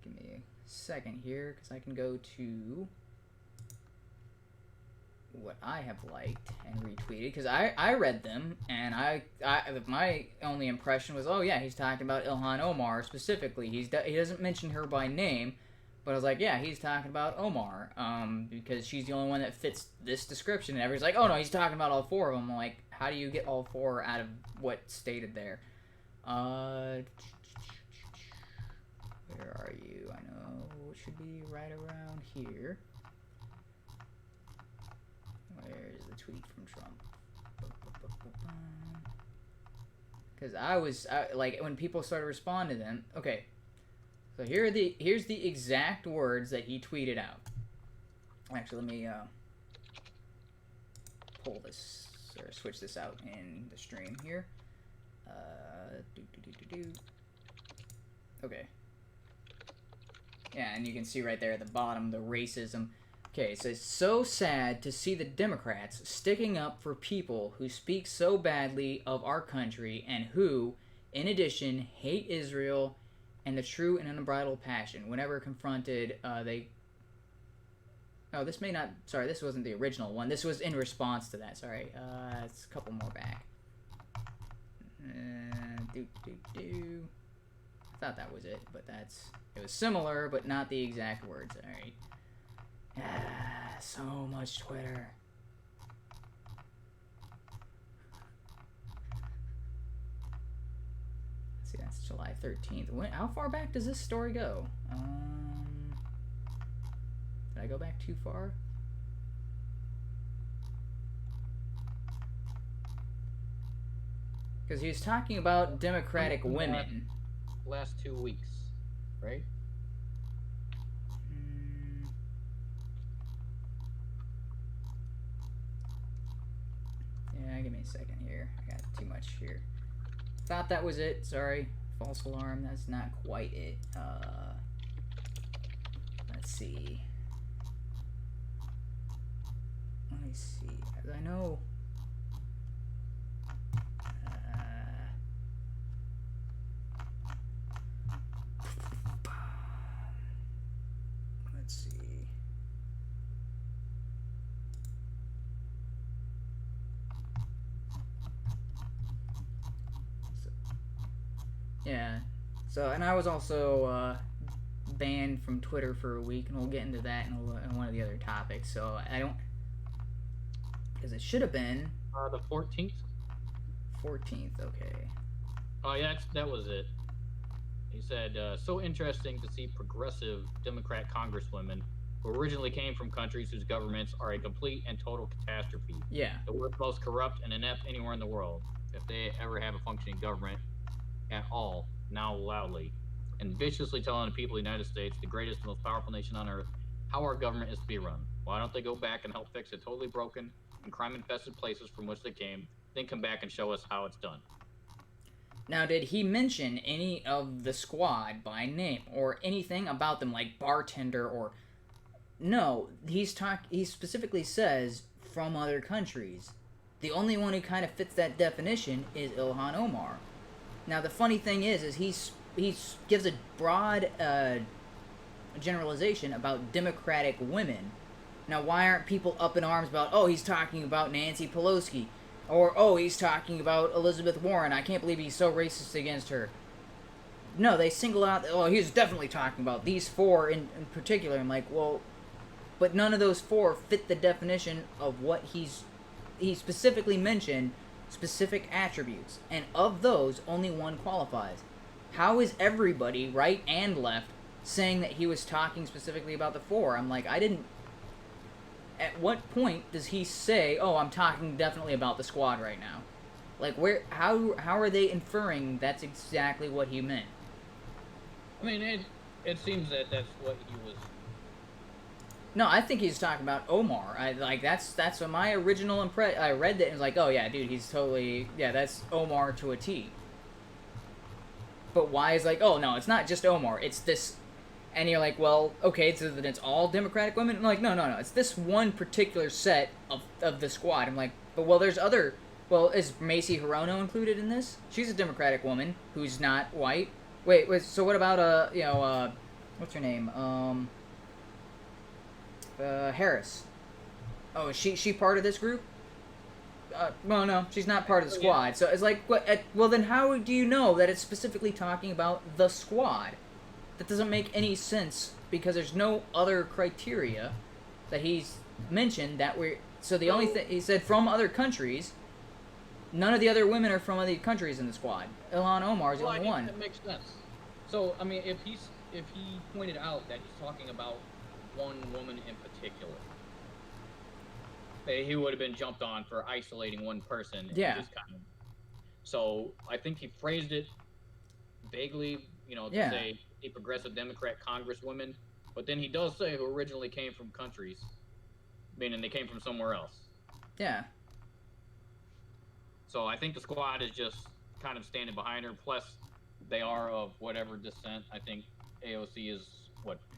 Give me a second here, because I can go to what I have liked and retweeted, because I read them, and my only impression was, oh yeah, he's talking about Ilhan Omar specifically. He doesn't mention her by name, but I was like, yeah, he's talking about Omar, because she's the only one that fits this description, and everybody's like, oh no, he's talking about all four of them. I'm like, how do you get all four out of what's stated there? Where are you? I know it should be right around here. Where's the tweet from Trump? Because I was like, when people started responding to them. Okay, so here's the exact words that he tweeted out. Actually, let me pull this or switch this out in the stream here. Okay. Yeah, and you can see right there at the bottom the racism. Okay, it says, so sad to see the Democrats sticking up for people who speak so badly of our country and who, in addition, hate Israel and the true and unbridled passion. Whenever confronted, they... Oh, this may not... Sorry, this wasn't the original one. This was in response to that. Sorry. It's a couple more back. I thought that was it, but it was similar, but not the exact words. Alright. So much Twitter. Let's see, that's July 13th. How far back does this story go? Did I go back too far? Because he was talking about Democratic women. Last 2 weeks, right? Yeah, give me a second here. I got too much here. thought that was it. Sorry. False alarm. That's not quite it. Let's see. Let me see. I know... let's see. Yeah. So, and I was also banned from Twitter for a week, and we'll get into that in one of the other topics. So I don't, because it should have been The 14th. 14th. Okay. Oh yeah, that was it. He said, "So interesting to see progressive Democrat congresswomen who originally came from countries whose governments are a complete and total catastrophe. Yeah. The worst, most corrupt and inept anywhere in the world, if they ever have a functioning government at all, now loudly and viciously telling the people of the United States, the greatest and most powerful nation on earth, how our government is to be run. Why don't they go back and help fix the totally broken and crime-infested places from which they came, then come back and show us how it's done?" Now, did he mention any of the squad by name or anything about them, like bartender or... No, he specifically says from other countries. The only one who kind of fits that definition is Ilhan Omar. Now, the funny thing is he gives a broad generalization about Democratic women. Now, why aren't people up in arms about, oh, he's talking about Nancy Pelosi, or, oh, he's talking about Elizabeth Warren, I can't believe he's so racist against her. No, they single out, oh, he's definitely talking about these four in particular. I'm like, well, but none of those four fit the definition of what he specifically mentioned specific attributes, and of those, only one qualifies. How is everybody, right and left, saying that he was talking specifically about the four? I'm like, at what point does he say, oh, I'm talking definitely about the squad right now? Like, how are they inferring that's exactly what he meant? I mean, it seems that that's what he was. No, I think he's talking about Omar. That's what my original impression. I read that and was like, oh yeah, dude, he's totally, yeah, that's Omar to a T. But why is like, oh no, it's not just Omar, it's this, and you're like, well, okay, so then it's all Democratic women? I'm like, no, it's this one particular set of the squad. I'm like, but well, there's other, well, is Macy Hirono included in this? She's a Democratic woman who's not white. Wait, so what about, what's her name? Harris. Oh, is she part of this group? Well, no, she's not part of the squad. Yeah. So it's like, well, then how do you know that it's specifically talking about the squad? That doesn't make any sense, because there's no other criteria that he's mentioned that we're... So the only thing... He said from other countries. None of the other women are from other countries in the squad. Ilhan Omar is the only one. That makes sense. So, I mean, if he pointed out that he's talking about one woman in particular, he would have been jumped on for isolating one person. Yeah. So I think he phrased it vaguely, to say a progressive Democrat congresswoman, but then he does say who originally came from countries, meaning they came from somewhere else. Yeah. So I think the squad is just kind of standing behind her, plus they are of whatever descent. I think AOC is,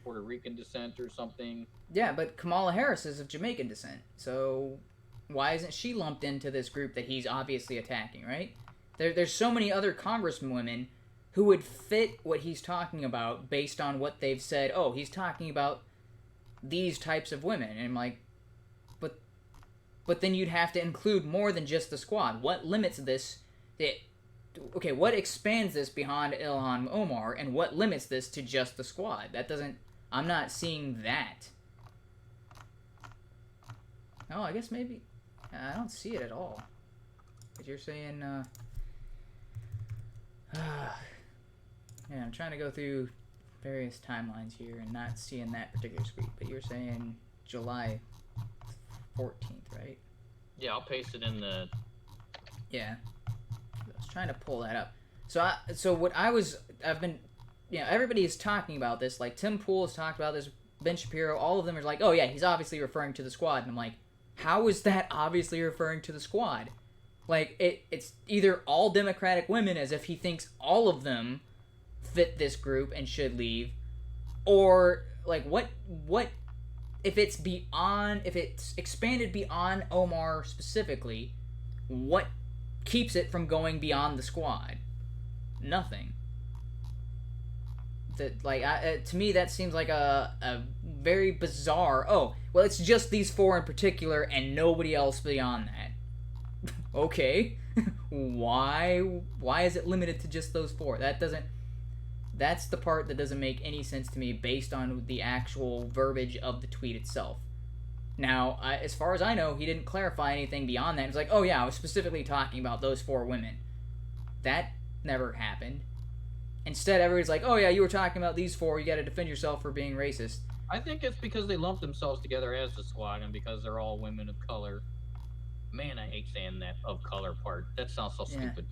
Puerto Rican descent or something? Yeah, but Kamala Harris is of Jamaican descent, so why isn't she lumped into this group that he's obviously attacking, right? There's so many other congresswomen who would fit what he's talking about based on what they've said. Oh, he's talking about these types of women. And I'm like, but then you'd have to include more than just the squad. What limits this? Okay, what expands this beyond Ilhan Omar, and what limits this to just the squad? That doesn't... I'm not seeing that. Oh, I guess maybe... I don't see it at all. But you're saying, yeah, I'm trying to go through various timelines here and not seeing that particular tweet. But you're saying July 14th, right? Yeah, I'll paste it in the... Yeah. I was trying to pull that up. I've been, everybody is talking about this. Like, Tim Pool has talked about this, Ben Shapiro, all of them are like, oh yeah, he's obviously referring to the squad. And I'm like, how is that obviously referring to the squad? Like, it's either all Democratic women, as if he thinks all of them fit this group and should leave, or, like, what if it's expanded beyond Omar specifically, what keeps it from going beyond the squad? Nothing. To me, that seems like a very bizarre. Oh, well, it's just these 4 in particular, and nobody else beyond that. Okay, why is it limited to just those 4? That's the part that doesn't make any sense to me based on the actual verbiage of the tweet itself. Now, as far as I know, he didn't clarify anything beyond that. It's like, oh yeah, I was specifically talking about those 4 women. That never happened. Instead, everybody's like, oh yeah, you were talking about these 4, you gotta defend yourself for being racist. I think it's because they lumped themselves together as the squad, and because they're all women of color. Man, I hate saying that "of color" part. That sounds so stupid.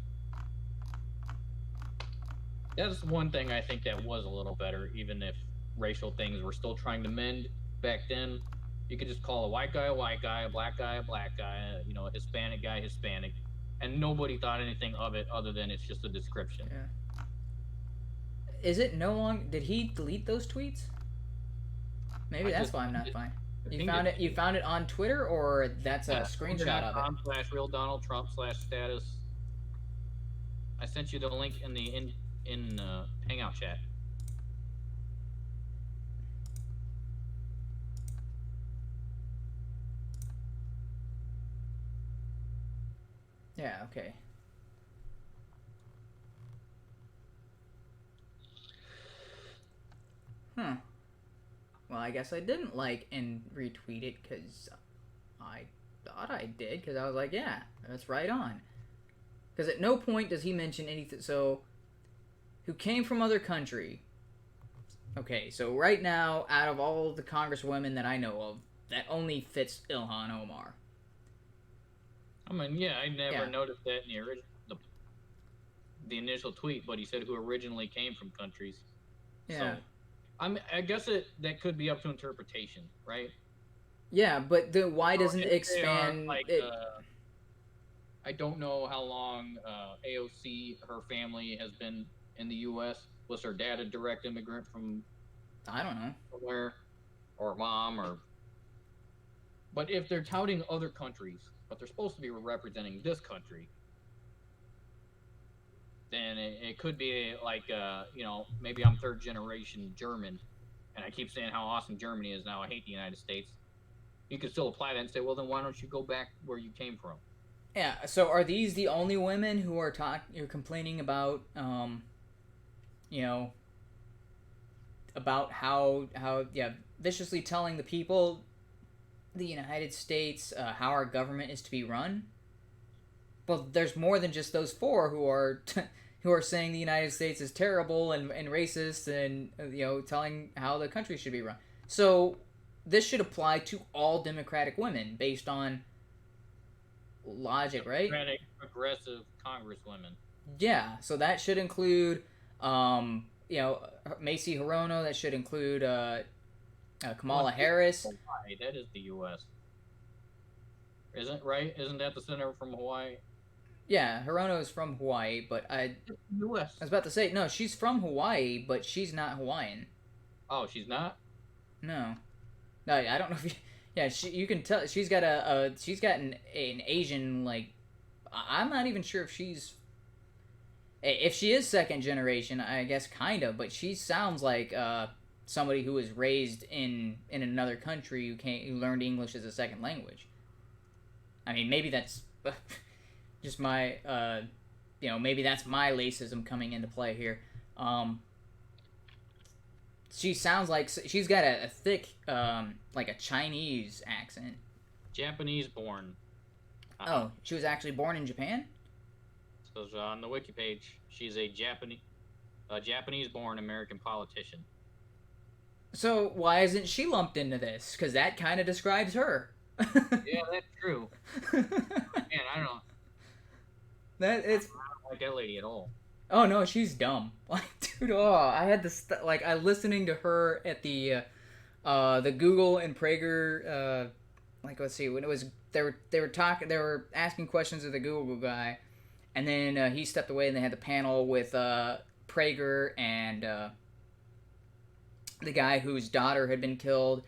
That's one thing I think that was a little better, even if racial things were still trying to mend back then. You could just call a white guy, a black guy, a black guy, a Hispanic guy, Hispanic, and nobody thought anything of it other than it's just a description. Yeah. Is it no longer? Did he delete those tweets? Maybe that's why I'm not fine. You found it on Twitter, or that's a screenshot of it? /real Donald Trump /status. I sent you the link in the Hangout chat. Yeah. Okay. Well, I guess I didn't like and retweet it because I thought I did, because I was like, yeah, that's right on. Because at no point does he mention anything. So, who came from other country? Okay, so right now, out of all the congresswomen that I know of, that only fits Ilhan Omar. I mean, yeah, I never noticed that in the initial tweet, but he said who originally came from countries. Yeah. So, I guess that could be up to interpretation, right? Yeah, but why doesn't it expand? I don't know how long AOC, her family, has been in the U.S. Was her dad a direct immigrant from? I don't know. Somewhere, or mom, or. But if they're touting other countries, but they're supposed to be representing this country, then it could be like, maybe I'm 3rd generation German, and I keep saying how awesome Germany is now. I hate the United States. You could still apply that and say, well, then why don't you go back where you came from? Yeah. So are these the only women who are complaining about, about how viciously telling the people, the United States, how our government is to be run? Well, there's more than just those 4 who are who are saying the United States is terrible and racist and telling how the country should be run. So this should apply to all Democratic women based on logic, right? Democratic progressive congresswomen. Yeah, so that should include Macy Hirono. That should include Kamala Harris. Hawaii, that is the U.S. Isn't right? Isn't that the senator from Hawaii? Yeah, Hirono is from Hawaii, but U.S. I was about to say, no, she's from Hawaii, but she's not Hawaiian. Oh, she's not? No, I don't know if you can tell she's got an Asian, like, I'm not even sure if she is 2nd generation, I guess, kind of, but she sounds like somebody who was raised in another country who learned English as a second language. I mean, maybe that's just my, maybe that's my racism coming into play here. She sounds like she's got a thick, like a Chinese accent. Japanese born. Oh, she was actually born in Japan? So on the wiki page, she's a Japanese born American politician. So why isn't she lumped into this? Because that kind of describes her. Yeah, that's true. Man, I don't know. I don't like that lady at all. Oh no, she's dumb. Like, dude, I had to I listening to her at the Google and Prager like, let's see, when it was, they were asking questions of the Google guy, and then he stepped away, and they had the panel with Prager and the guy whose daughter had been killed,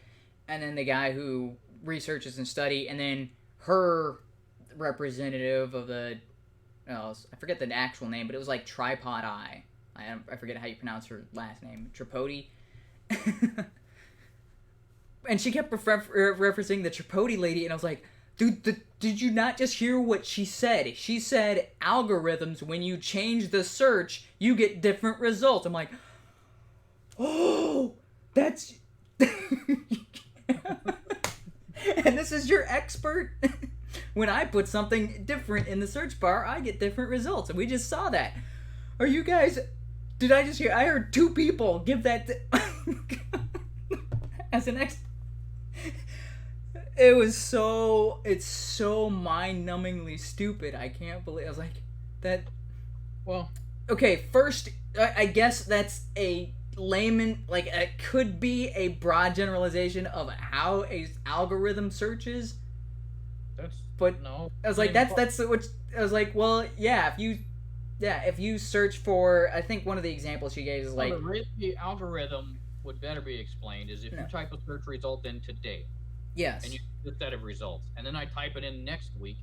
and then the guy who researches and study, and then her representative of the, I forget the actual name, but it was like Tripod Eye. I forget how you pronounce her last name. Tripodi? And she kept referencing the Tripodi lady, and I was like, dude, did you not just hear what she said? She said algorithms, when you change the search, you get different results. I'm like, oh, that's... And this is your expert? When I put something different in the search bar, I get different results. And we just saw that. Are you guys... Did I just hear... I heard 2 people give that... as an It was so... It's so mind-numbingly stupid. I can't believe... I was like, that... Well... Okay, first, I guess that's a layman... Like, it could be a broad generalization of how a algorithm searches. That's... But no. I was like, that's what... I was like, well, yeah, if you search for... I think one of the examples she gave is like... The algorithm would better be explained is if you type a search result in today. Yes. And you get a set of results. And then I type it in next week.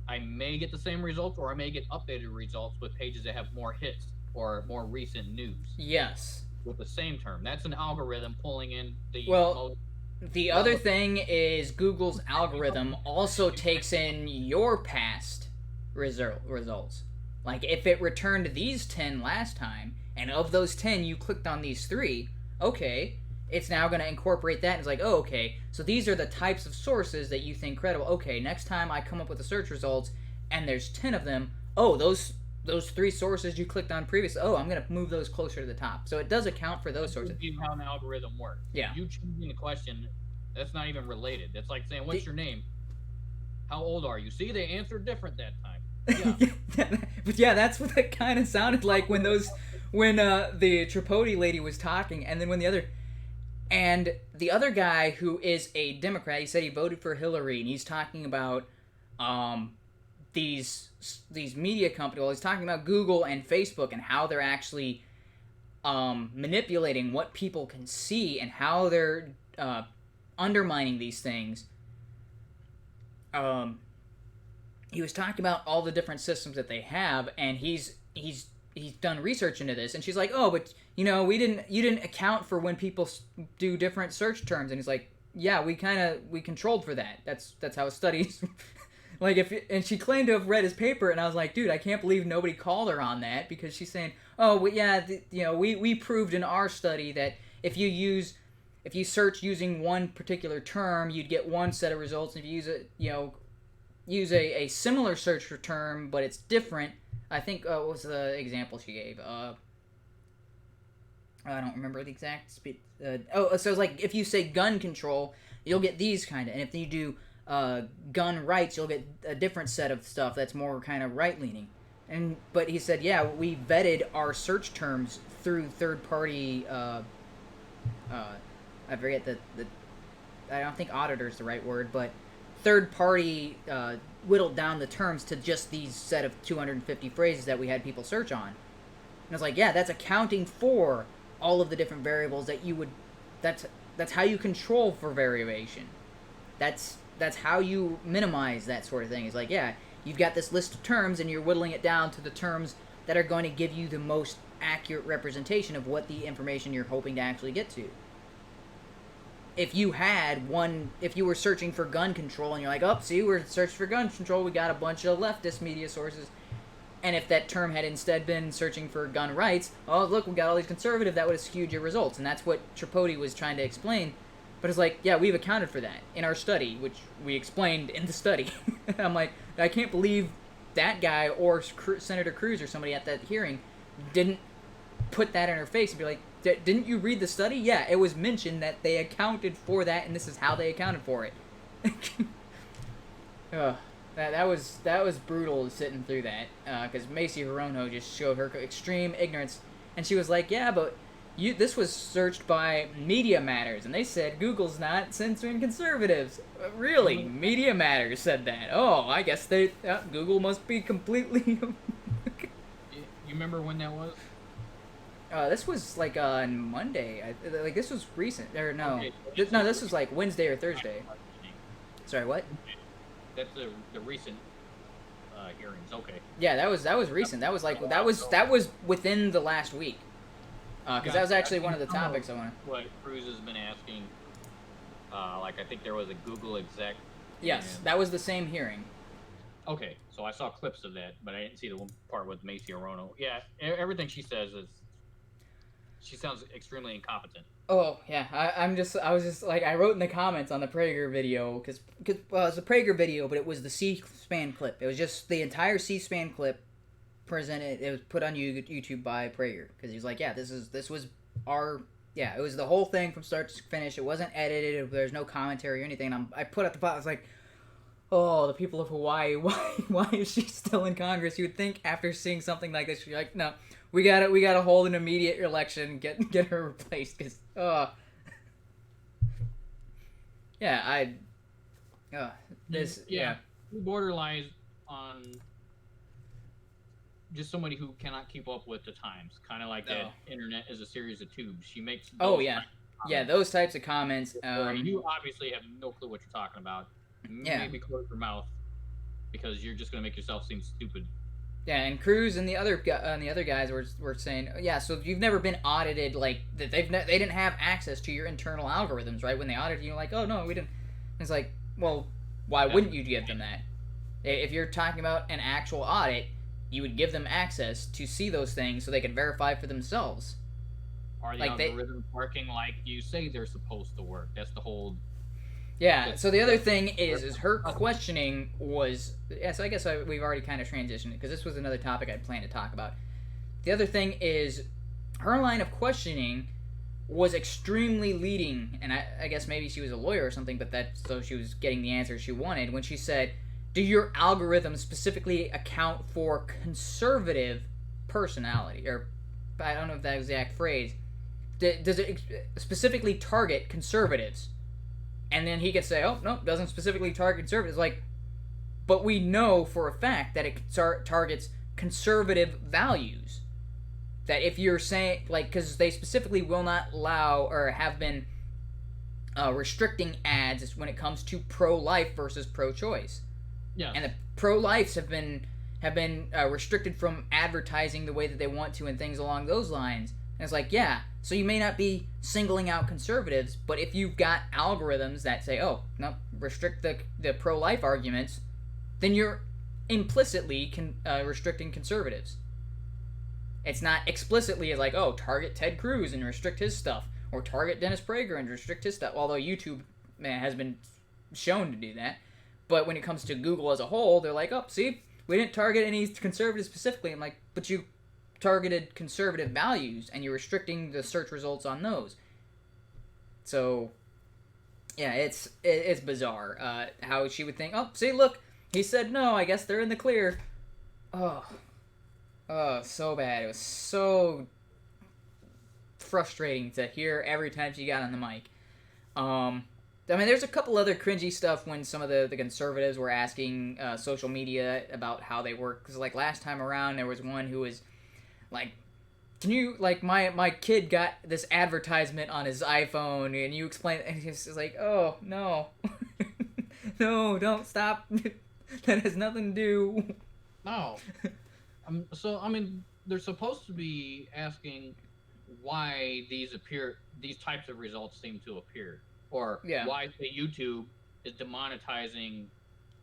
I may get the same results, or I may get updated results with pages that have more hits or more recent news. Yes. With the same term. That's an algorithm pulling in the... Well, the other thing is Google's algorithm also takes in your past results. Like, if it returned these 10 last time, and of those 10 you clicked on these 3, okay, it's now going to incorporate that, and it's like, oh, okay, so these are the types of sources that you think credible. Okay, next time I come up with the search results, and there's 10 of them, oh, those 3 sources you clicked on previously, oh, I'm going to move those closer to the top. So it does account for those sources. That's how an algorithm works. Yeah. You choosing the question, that's not even related. That's like saying, what's your name? How old are you? See, they answered different that time. Yeah. But yeah, that's what it kind of sounded like when the Tripodi lady was talking, and then when the other guy who is a Democrat, he said he voted for Hillary, and he's talking about these media companies. Well, he's talking about Google and Facebook and how they're actually manipulating what people can see and how they're undermining these things. He was talking about all the different systems that they have, and he's done research into this, and she's like, oh, but you didn't account for when people do different search terms, and he's like, yeah, we controlled for that. That's how studies. And she claimed to have read his paper, and I was like, dude, I can't believe nobody called her on that, because she's saying, oh, well, yeah, we proved in our study that if you search using one particular term, you'd get one set of results, and if you use a similar search term, but it's different. I think, what was the example she gave? I don't remember the exact speed. So it's like, if you say gun control, you'll get these kind of, and if you do gun rights, you'll get a different set of stuff that's more kind of right-leaning. But he said, yeah, we vetted our search terms through third-party, I forget I don't think auditor is the right word, but third-party whittled down the terms to just these set of 250 phrases that we had people search on. And I was like, yeah, that's accounting for all of the different variables that you would... That's how you control for variation. That's how you minimize that sort of thing. It's like, yeah, you've got this list of terms, and you're whittling it down to the terms that are going to give you the most accurate representation of what the information you're hoping to actually get to. If you were searching for gun control, and you're like, oh, see, we're searching for gun control, we got a bunch of leftist media sources, and if that term had instead been searching for gun rights, oh, look, we got all these conservative, that would have skewed your results, and that's what Tripodi was trying to explain. But it's like, yeah, we've accounted for that in our study, which we explained in the study. I'm like, I can't believe that guy or Senator Cruz or somebody at that hearing didn't put that in her face and be like, didn't you read the study? Yeah, it was mentioned that they accounted for that, and this is how they accounted for it. That was brutal sitting through that, because Macy Hirono just showed her extreme ignorance, and she was like, yeah, but This was searched by Media Matters, and they said Google's not censoring conservatives. Really? Media Matters said that. Oh, I guess Google must be completely... You remember when that was? This was like on Monday. This was recent. Or no. Okay. No, this was like Wednesday or Thursday. Sorry, what? That's the recent hearings. Okay. Yeah, that was recent. That was within the last week. Because that was actually one of the topics I wanted. What Cruz has been asking, I think there was a Google exec. Yes, that was the same hearing. Okay, so I saw clips of that, but I didn't see the one part with Macy Orono. Yeah, everything she says she sounds extremely incompetent. Oh yeah, I was just like, I wrote in the comments on the Prager video because it was a Prager video, but it was the C-SPAN clip. It was just the entire C-SPAN clip presented. It was put on YouTube by Prager because he's like, yeah, this was our, yeah, it was the whole thing from start to finish. It wasn't edited. There's no commentary or anything. And I put up the file. I was like, oh, the people of Hawaii, why is she still in Congress? You would think after seeing something like this, you're like, no, we gotta hold an immediate election, get her replaced, because borderlines on just somebody who cannot keep up with the times, kind of like that internet is a series of tubes. She makes those types of comments. You obviously have no clue what you're talking about. Maybe close your mouth because you're just gonna make yourself seem stupid. Yeah, and Cruz and the other guys were saying, yeah, so you've never been audited, like that they didn't have access to your internal algorithms, right? When they audited you, like, oh no, we didn't. And it's like, well, why wouldn't you give them that? If you're talking about an actual audit, you would give them access to see those things so they could verify for themselves. Are the algorithms working like you say they're supposed to work? That's the whole. Yeah, so the other thing is her questioning was... Yeah, so I guess we've already kind of transitioned it, because this was another topic I'd planned to talk about. The other thing is, her line of questioning was extremely leading, and I guess maybe she was a lawyer or something, but so she was getting the answer she wanted, when she said, do your algorithms specifically account for conservative personality? Or, I don't know if that was the exact phrase. Does it specifically target conservatives? And then he could say, oh, no, doesn't specifically target conservatives. Like, but we know for a fact that it targets conservative values. That if you're saying, like, because they specifically will not allow or have been restricting ads when it comes to pro-life versus pro-choice. Yeah. And the pro-lifes have been restricted from advertising the way that they want to and things along those lines. And it's like, yeah, so you may not be singling out conservatives, but if you've got algorithms that say, oh, no, restrict the pro-life arguments, then you're implicitly restricting conservatives. It's not explicitly like, oh, target Ted Cruz and restrict his stuff, or target Dennis Prager and restrict his stuff, although YouTube has been shown to do that. But when it comes to Google as a whole, they're like, oh, see, we didn't target any conservatives specifically. I'm like, but you targeted conservative values, and you're restricting the search results on those. So, yeah, it's bizarre how she would think, oh, see, look, he said no, I guess they're in the clear. Oh, so bad. It was so frustrating to hear every time she got on the mic. I mean, there's a couple other cringy stuff when some of the conservatives were asking social media about how they work. Because, like, last time around, there was one who was like, can you, like, my kid got this advertisement on his iPhone, and you explain, and he's just like, oh, no. No, don't stop. That has nothing to do. No. So, I mean, they're supposed to be asking why these types of results seem to appear. Or why the YouTube is demonetizing.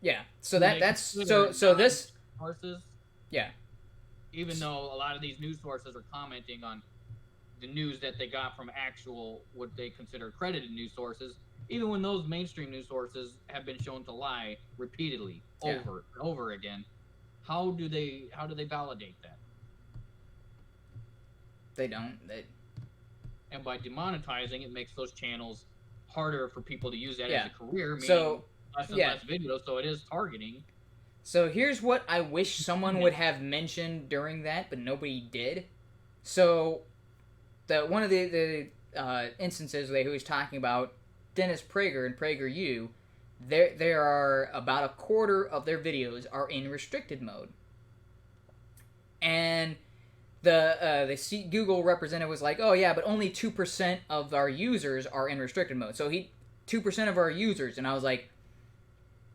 Yeah, so that's so this sources. Yeah. Even though a lot of these news sources are commenting on the news that they got from actual what they consider accredited news sources, even when those mainstream news sources have been shown to lie repeatedly over and over again, how do they validate that? They don't. And by demonetizing, it makes those channels harder for people to use that as a career, meaning less and less videos, so it is targeting. So here's what I wish someone would have mentioned during that, but nobody did. So one of the instances where he was talking about Dennis Prager and PragerU, there are about a quarter of their videos are in restricted mode, and the Google representative was like, oh yeah, but only 2% of our users are in restricted mode. So 2% of our users, and I was like,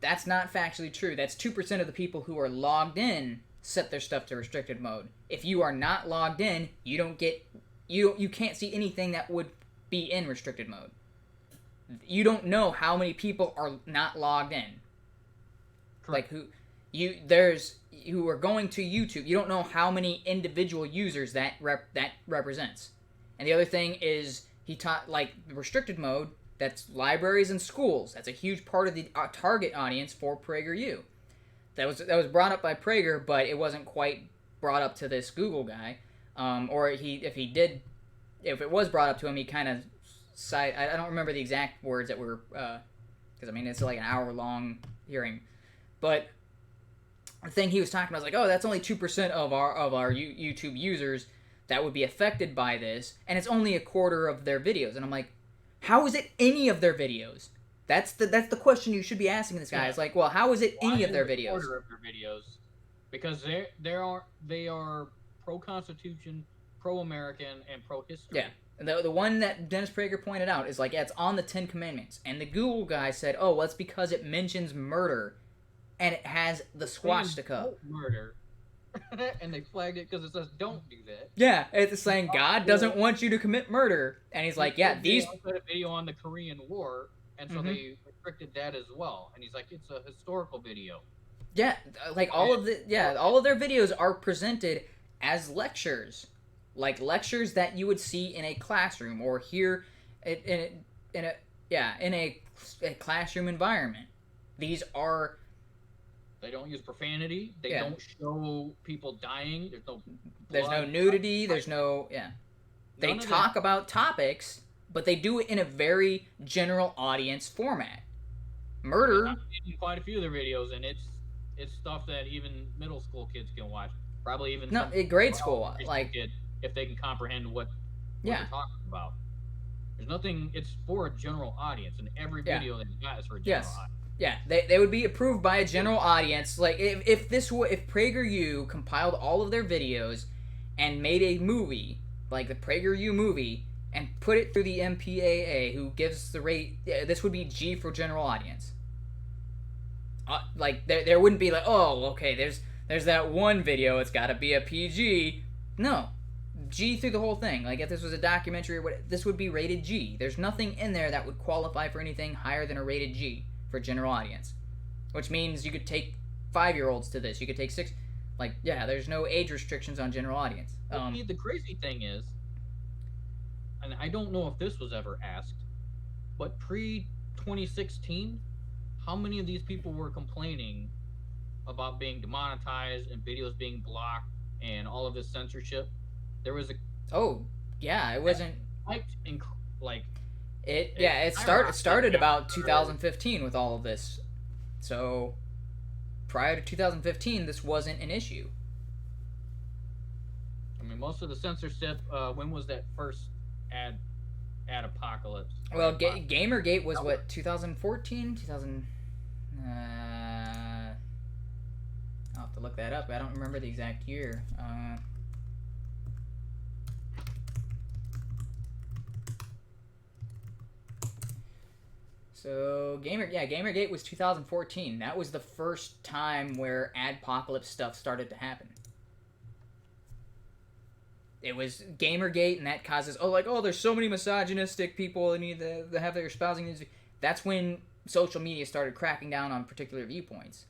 that's not factually true. That's 2% of the people who are logged in set their stuff to restricted mode. If you are not logged in, you can't see anything that would be in restricted mode. You don't know how many people are not logged in. Correct. Like who are going to YouTube. You don't know how many individual users that represents. And the other thing is he taught like restricted mode. That's libraries and schools. That's a huge part of the target audience for PragerU. That was brought up by Prager, but it wasn't quite brought up to this Google guy. Or if it was brought up to him, he kind of I don't remember the exact words that were, because I mean it's like an hour-long hearing, but the thing he was talking about was like, oh, that's only 2% of our YouTube users that would be affected by this, and it's only a quarter of their videos. And I'm like, how is it any of their videos? That's the question you should be asking this guy. Yeah. It's like, well, how is it any of their videos? Quarter of their videos, because they are pro-Constitution, pro-American, and pro-history. Yeah. The one that Dennis Prager pointed out is like, yeah, it's on the 10 Commandments. And the Google guy said, oh, well, it's because it mentions murder. And it has the swastika. Murder. And they flagged it because it says don't do that. Yeah, it's saying God doesn't want you to commit murder. And he's like, yeah, these... They put a video on the Korean War, and so they restricted that as well. And he's like, it's a historical video. Yeah, like all of their videos are presented as lectures. Like lectures that you would see in a classroom or here in a classroom environment. These are... They don't use profanity. They don't show people dying. There's no nudity. There's no... Yeah. They talk about topics, but they do it in a very general audience format. Murder... I've seen quite a few of their videos, and it's stuff that even middle school kids can watch. Probably even... grade school. Like... Kid, if they can comprehend what they're talking about. There's nothing... It's for a general audience, and every video they've got is for a general audience. Yeah, they would be approved by a general audience. Like if PragerU compiled all of their videos and made a movie, like the PragerU movie, and put it through the MPAA, who gives the rate, this would be G for general audience. Like there wouldn't be like, oh, okay, there's that one video, it's got to be a PG. No, G through the whole thing. Like if this was a documentary, this would be rated G. There's nothing in there that would qualify for anything higher than a rated G. For general audience, which means you could take 5-year-olds to this. You could take 6. Like, yeah, there's no age restrictions on general audience. The crazy thing is, and I don't know if this was ever asked, but pre-2016, how many of these people were complaining about being demonetized and videos being blocked and all of this censorship? There was a... Oh, yeah, it wasn't... It started about 2015 with all of this. So prior to 2015, this wasn't an issue. I mean, most of the censorship. When was that first ad apocalypse? Well, Gamergate was what, 2014, 2000. I'll have to look that up. I don't remember the exact year. So Gamergate was 2014. That was the first time where adpocalypse stuff started to happen. It was Gamergate, and that causes there's so many misogynistic people that need to have their espousing needs. That's when social media started cracking down on particular viewpoints.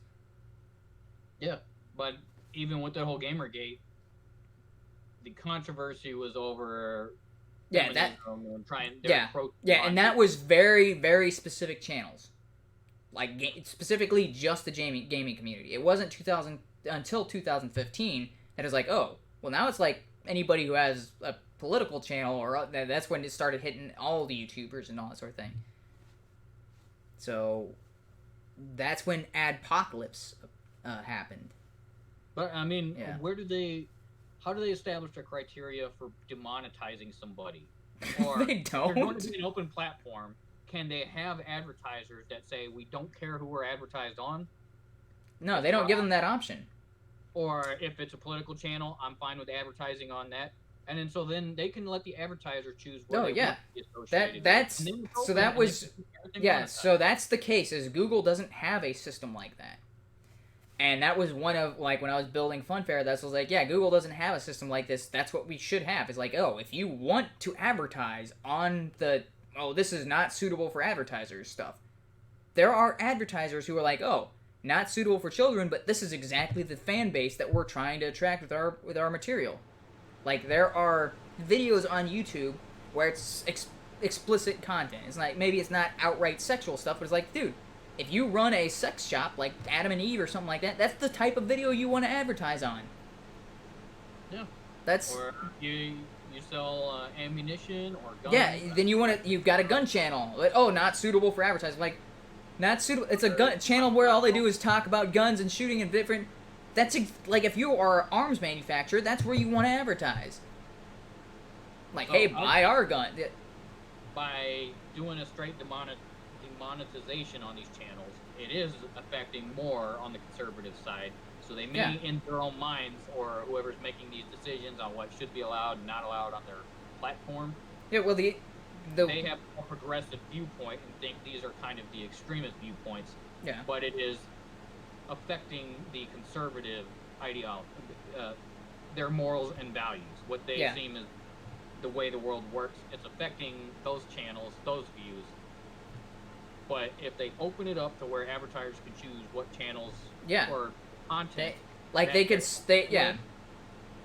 Yeah, but even with that whole Gamergate, the controversy was over. Yeah, and that was very, very specific channels, like specifically just the gaming community. It wasn't until 2015 that it was like, oh, well, now it's like anybody who has a political channel, or that's when it started hitting all the YouTubers and all that sort of thing. So that's when adpocalypse happened. But I mean, where do they? how do they establish a criteria for demonetizing somebody? Or They if they're going to don't. be an open platform, can they have advertisers that say we don't care who we're advertised on? No, If they we're don't give on, them that option. or if it's a political channel, I'm fine with advertising on that. And then so then they can let the advertiser choose where Oh they yeah, want to be associated with. that's And then it's so open that and they was can keep everything yeah. monetized. So that's the case. Is Google doesn't have a system like that. And that was one of, like, when I was building Funfair, that was like, yeah, Google doesn't have a system like this. That's what we should have. It's like, oh, if you want to advertise on the, oh, this is not suitable for advertisers stuff. There are advertisers who are like, oh, not suitable for children, but this is exactly the fan base that we're trying to attract with our material. Like, there are videos on YouTube where it's explicit content. It's like, maybe it's not outright sexual stuff, but it's like, dude, if you run a sex shop like Adam and Eve or something like that, that's the type of video you want to advertise on. Yeah. That's Or you sell ammunition or guns. yeah. Then you've got a gun channel. Like, oh, not suitable for advertising. Like, not suitable. It's a gun channel where all they do is talk about guns and shooting and different. That's like, if you are an arms manufacturer, that's where you want to advertise. Like, So hey, buy our gun. By doing a straight demonetization on these channels, it is affecting more on the conservative side. So they may, Yeah. in their own minds, or whoever's making these decisions on what should be allowed and not allowed on their platform, Yeah, well, they have a progressive viewpoint and think these are kind of the extremist viewpoints. yeah. But it is affecting the conservative ideology, their morals and values, what they Yeah. seem as the way the world works. It's affecting those channels, those views. But if they open it up to where advertisers can choose what channels Yeah. or content, They could stay. Yeah.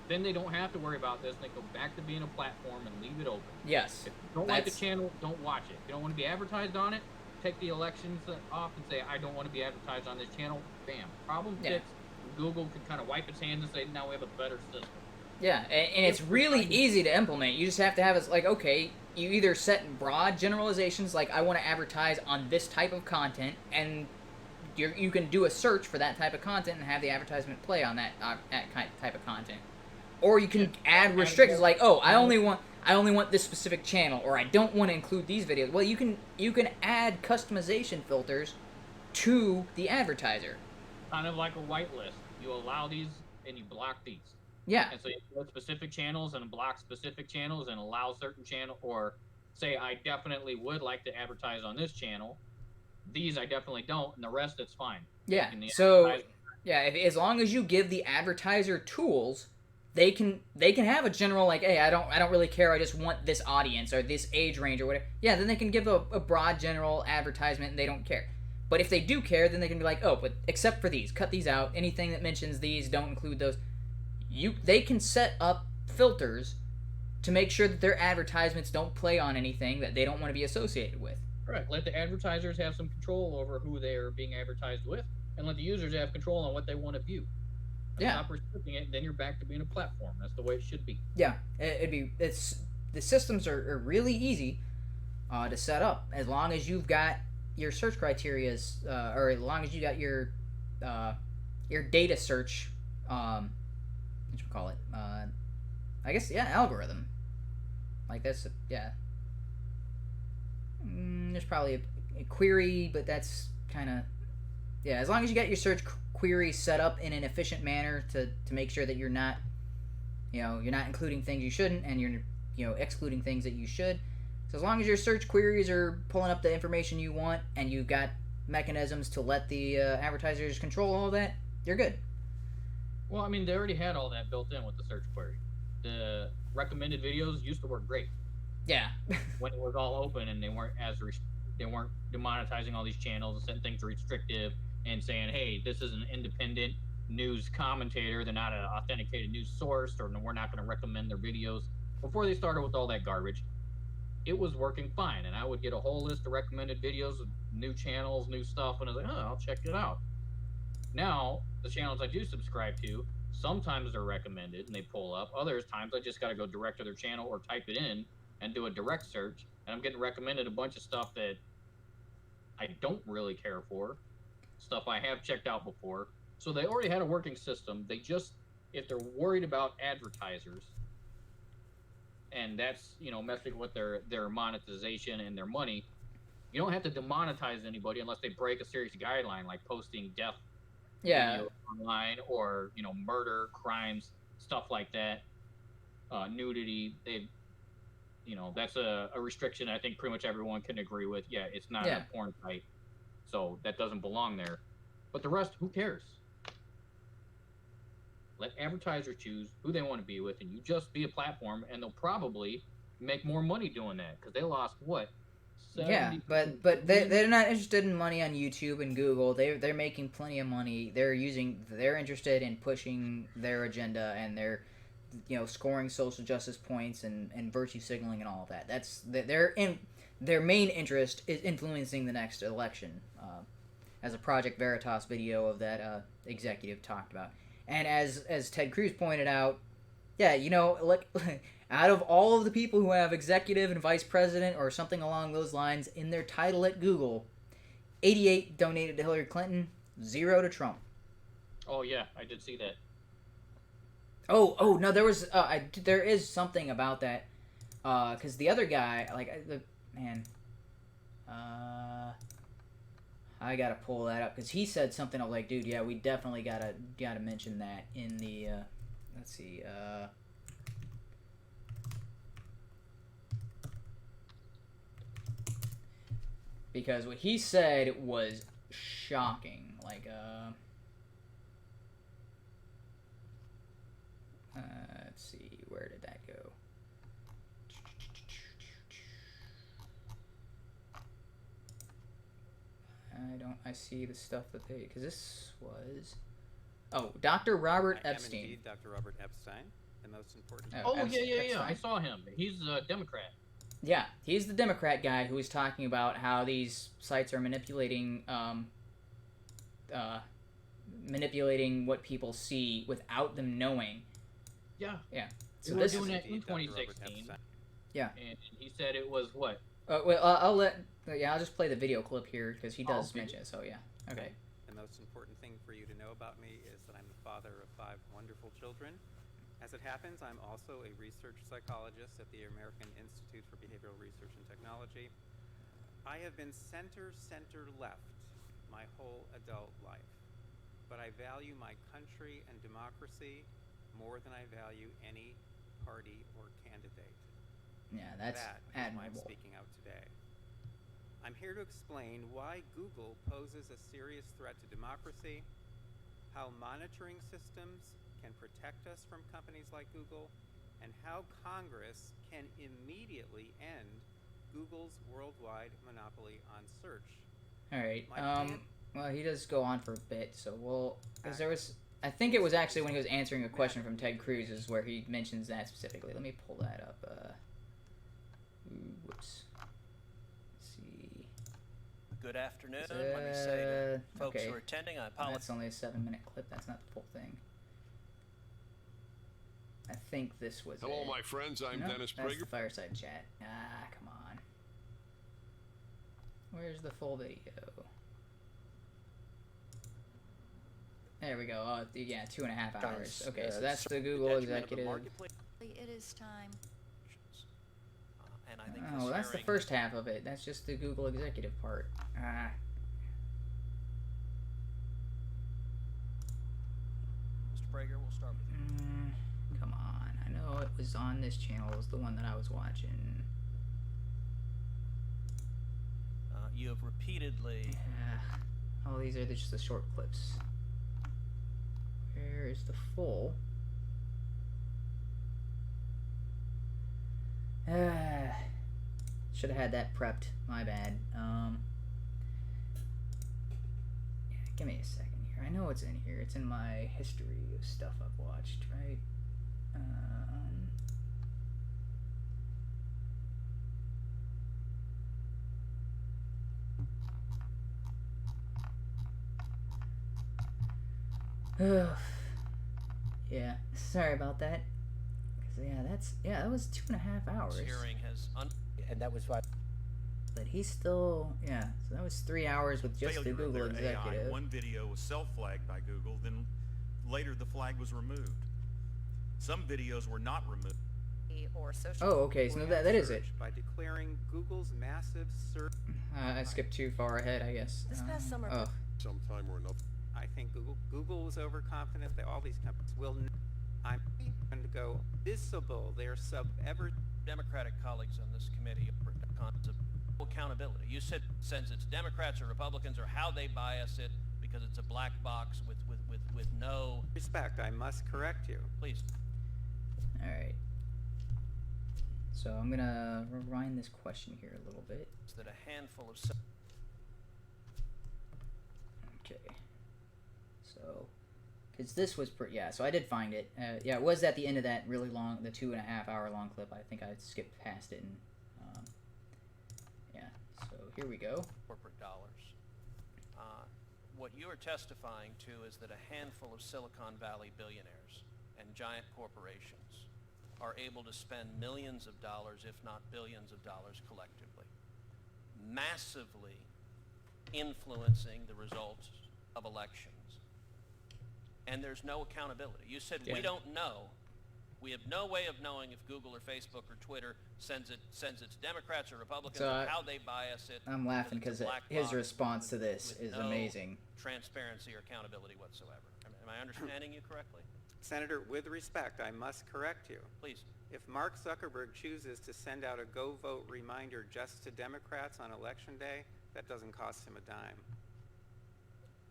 then they don't have to worry about this. They go back to being a platform and leave it open. Yes. If you don't like the That's- channel, don't watch it. If you don't want to be advertised on it, take the elections off and say, I don't want to be advertised on this channel. Bam. Problem Yeah. fixed. Google could kind of wipe its hands and say, now we have a better system. Yeah, and it's really easy to implement. You just have to have it like, okay, you either set broad generalizations, like I want to advertise on this type of content, and you can do a search for that type of content and have the advertisement play on that type of content. Or you can add restrictions like, oh, I only want this specific channel, or I don't want to include these videos. Well, you can add customization filters to the advertiser. Kind of like a whitelist. You allow these and you block these. Yeah. And so you put specific channels and block specific channels and allow certain channel, or say I definitely would like to advertise on this channel. These I definitely don't, and the rest it's fine. Yeah. And the So advertiser- yeah, as long as you give the advertiser tools, they can have a general like, hey, I don't really care. I just want this audience or this age range or whatever. Yeah, then they can give a broad general advertisement and they don't care. But if they do care, then they can be like, oh, but except for these, cut these out. Anything that mentions these, don't include those. They can set up filters to make sure that their advertisements don't play on anything that they don't want to be associated with. Right. Let the advertisers have some control over who they are being advertised with, and let the users have control on what they want to view. Yeah. Stop restricting it, then you're back to being a platform. That's the way it should be. Yeah, the systems are really easy to set up as long as you've got your search criterias, or as long as you got your data search, what you call it? I guess algorithm. Like that's yeah. There's probably a query, but that's kind of yeah. As long as you got your search query set up in an efficient manner to make sure that you're not including things you shouldn't, and you're excluding things that you should. So as long as your search queries are pulling up the information you want, and you've got mechanisms to let the advertisers control all that, you're good. Well, I mean, they already had all that built in with the search query. The recommended videos used to work great Yeah. when it was all open and they weren't demonetizing all these channels and setting things restrictive and saying, hey, this is an independent news commentator. They're not an authenticated news source, or we're not going to recommend their videos. Before they started with all that garbage, it was working fine. And I would get a whole list of recommended videos of new channels, new stuff, and I was like, oh, I'll check it out. Now, the channels I do subscribe to, sometimes they're recommended and they pull up. Other times I just got to go direct to their channel or type it in and do a direct search. And I'm getting recommended a bunch of stuff that I don't really care for, stuff I have checked out before. So they already had a working system. They just if they're worried about advertisers, and that's, you know, messing with their monetization and their money, you don't have to demonetize anybody unless they break a serious guideline, like posting death Yeah. videos online, or, you know, murder, crimes, stuff like that, nudity. They, you know, that's a restriction I think pretty much everyone can agree with. Yeah, it's not Yeah. a porn site, so that doesn't belong there. But the rest, who cares? Let advertisers choose who they want to be with, and you just be a platform, and they'll probably make more money doing that, because they lost what? Yeah, but they're not interested in money on YouTube and Google. They're making plenty of money. They're interested in pushing their agenda, and they're, you know, scoring social justice points and virtue signaling and all of that. That's their main interest is influencing the next election, as a Project Veritas video of that executive talked about. And as Ted Cruz pointed out, yeah, you know, like, out of all of the people who have executive and vice president or something along those lines in their title at Google, 88 donated to Hillary Clinton, 0 to Trump. Oh yeah, I did see that. Oh no, there was there is something about that, because the other guy, like, I gotta pull that up, because he said something of like, dude, yeah, we definitely gotta mention that in the let's see, because what he said was shocking. Like, let's see, where did that go? I see the stuff that they, because this was, Dr. Robert Epstein. I am indeed Dr. Robert Epstein, the most important. Oh, yeah. I saw him. He's a Democrat. Yeah, he's the Democrat guy who was talking about how these sites are manipulating what people see without them knowing. Yeah. Yeah. So So they were this doing is, that in 2016. Yeah. And he said it was what? I'll just play the video clip here because he does mention it. So yeah. Okay. The most important thing for you to know about me is that I'm the father of 5 wonderful children. As it happens, I'm also a research psychologist at the American Institute for Behavioral Research and Technology. I have been center left my whole adult life, but I value my country and democracy more than I value any party or candidate. Yeah, that's that is why I'm admirable. speaking out today. I'm here to explain why Google poses a serious threat to democracy, how monitoring systems can protect us from companies like Google, and how Congress can immediately end Google's worldwide monopoly on search. All right. Well, he does go on for a bit, so because there was, I think it was actually when he was answering a question from Ted Cruz is where he mentions that specifically. Let me pull that up. Whoops. Let's see. Good afternoon. Let me say to folks okay. who are attending, I apologize. That's only a 7-minute clip. That's not the full thing. I think this was Hello, it. my friends. I'm No, Dennis that's Prager. the fireside chat. Come on. Where's the full video? There we go. Oh, yeah, 2.5 hours. Okay, so that's the Google executive. It is time. And I think Oh, that's the first half of it. That's just the Google executive part. Mr. Prager, we'll start with you. Come on. I know it was on this channel. It was the one that I was watching. You have repeatedly... Oh, these are just the short clips. Where is the full? Should have had that prepped. My bad. Yeah, give me a second here. I know it's in here. It's in my history of stuff I've watched, right? Yeah, sorry about that. 'Cause, that was 2.5 hours. This hearing has... And that was why. But he's still, so that was 3 hours with just the Google executive. One video was self-flagged by Google, then later the flag was removed. Some videos were not removed. Or social. Oh, okay, so that is it. By declaring Google's massive search. I skipped too far ahead, I guess. This past summer. Oh. Sometime or another. I think Google was overconfident that all these companies will. I'm going to go visible. They're ever. Democratic colleagues on this committee are concept of accountability. You said sends it to Democrats or Republicans or how they bias it because it's a black box with no respect. I must correct you. Please. All right. So I'm gonna rewind this question here a little bit. That a handful of. Okay. So, because this was pretty. Yeah. So I did find it. Yeah, it was at the end of that really long, the 2.5 hour long clip. I think I skipped past it. And yeah. So here we go. Corporate dollars. What you are testifying to is that a handful of Silicon Valley billionaires and giant corporations are able to spend millions of dollars, if not billions of dollars collectively, massively influencing the results of elections. And there's no accountability. You said we don't know. We have no way of knowing if Google or Facebook or Twitter sends it to Democrats or Republicans, So or how they bias it. I'm laughing because his response to this is no amazing. Transparency or accountability whatsoever. Am I understanding you correctly? Senator, with respect, I must correct you. Please. If Mark Zuckerberg chooses to send out a go vote reminder just to Democrats on election day, that doesn't cost him a dime.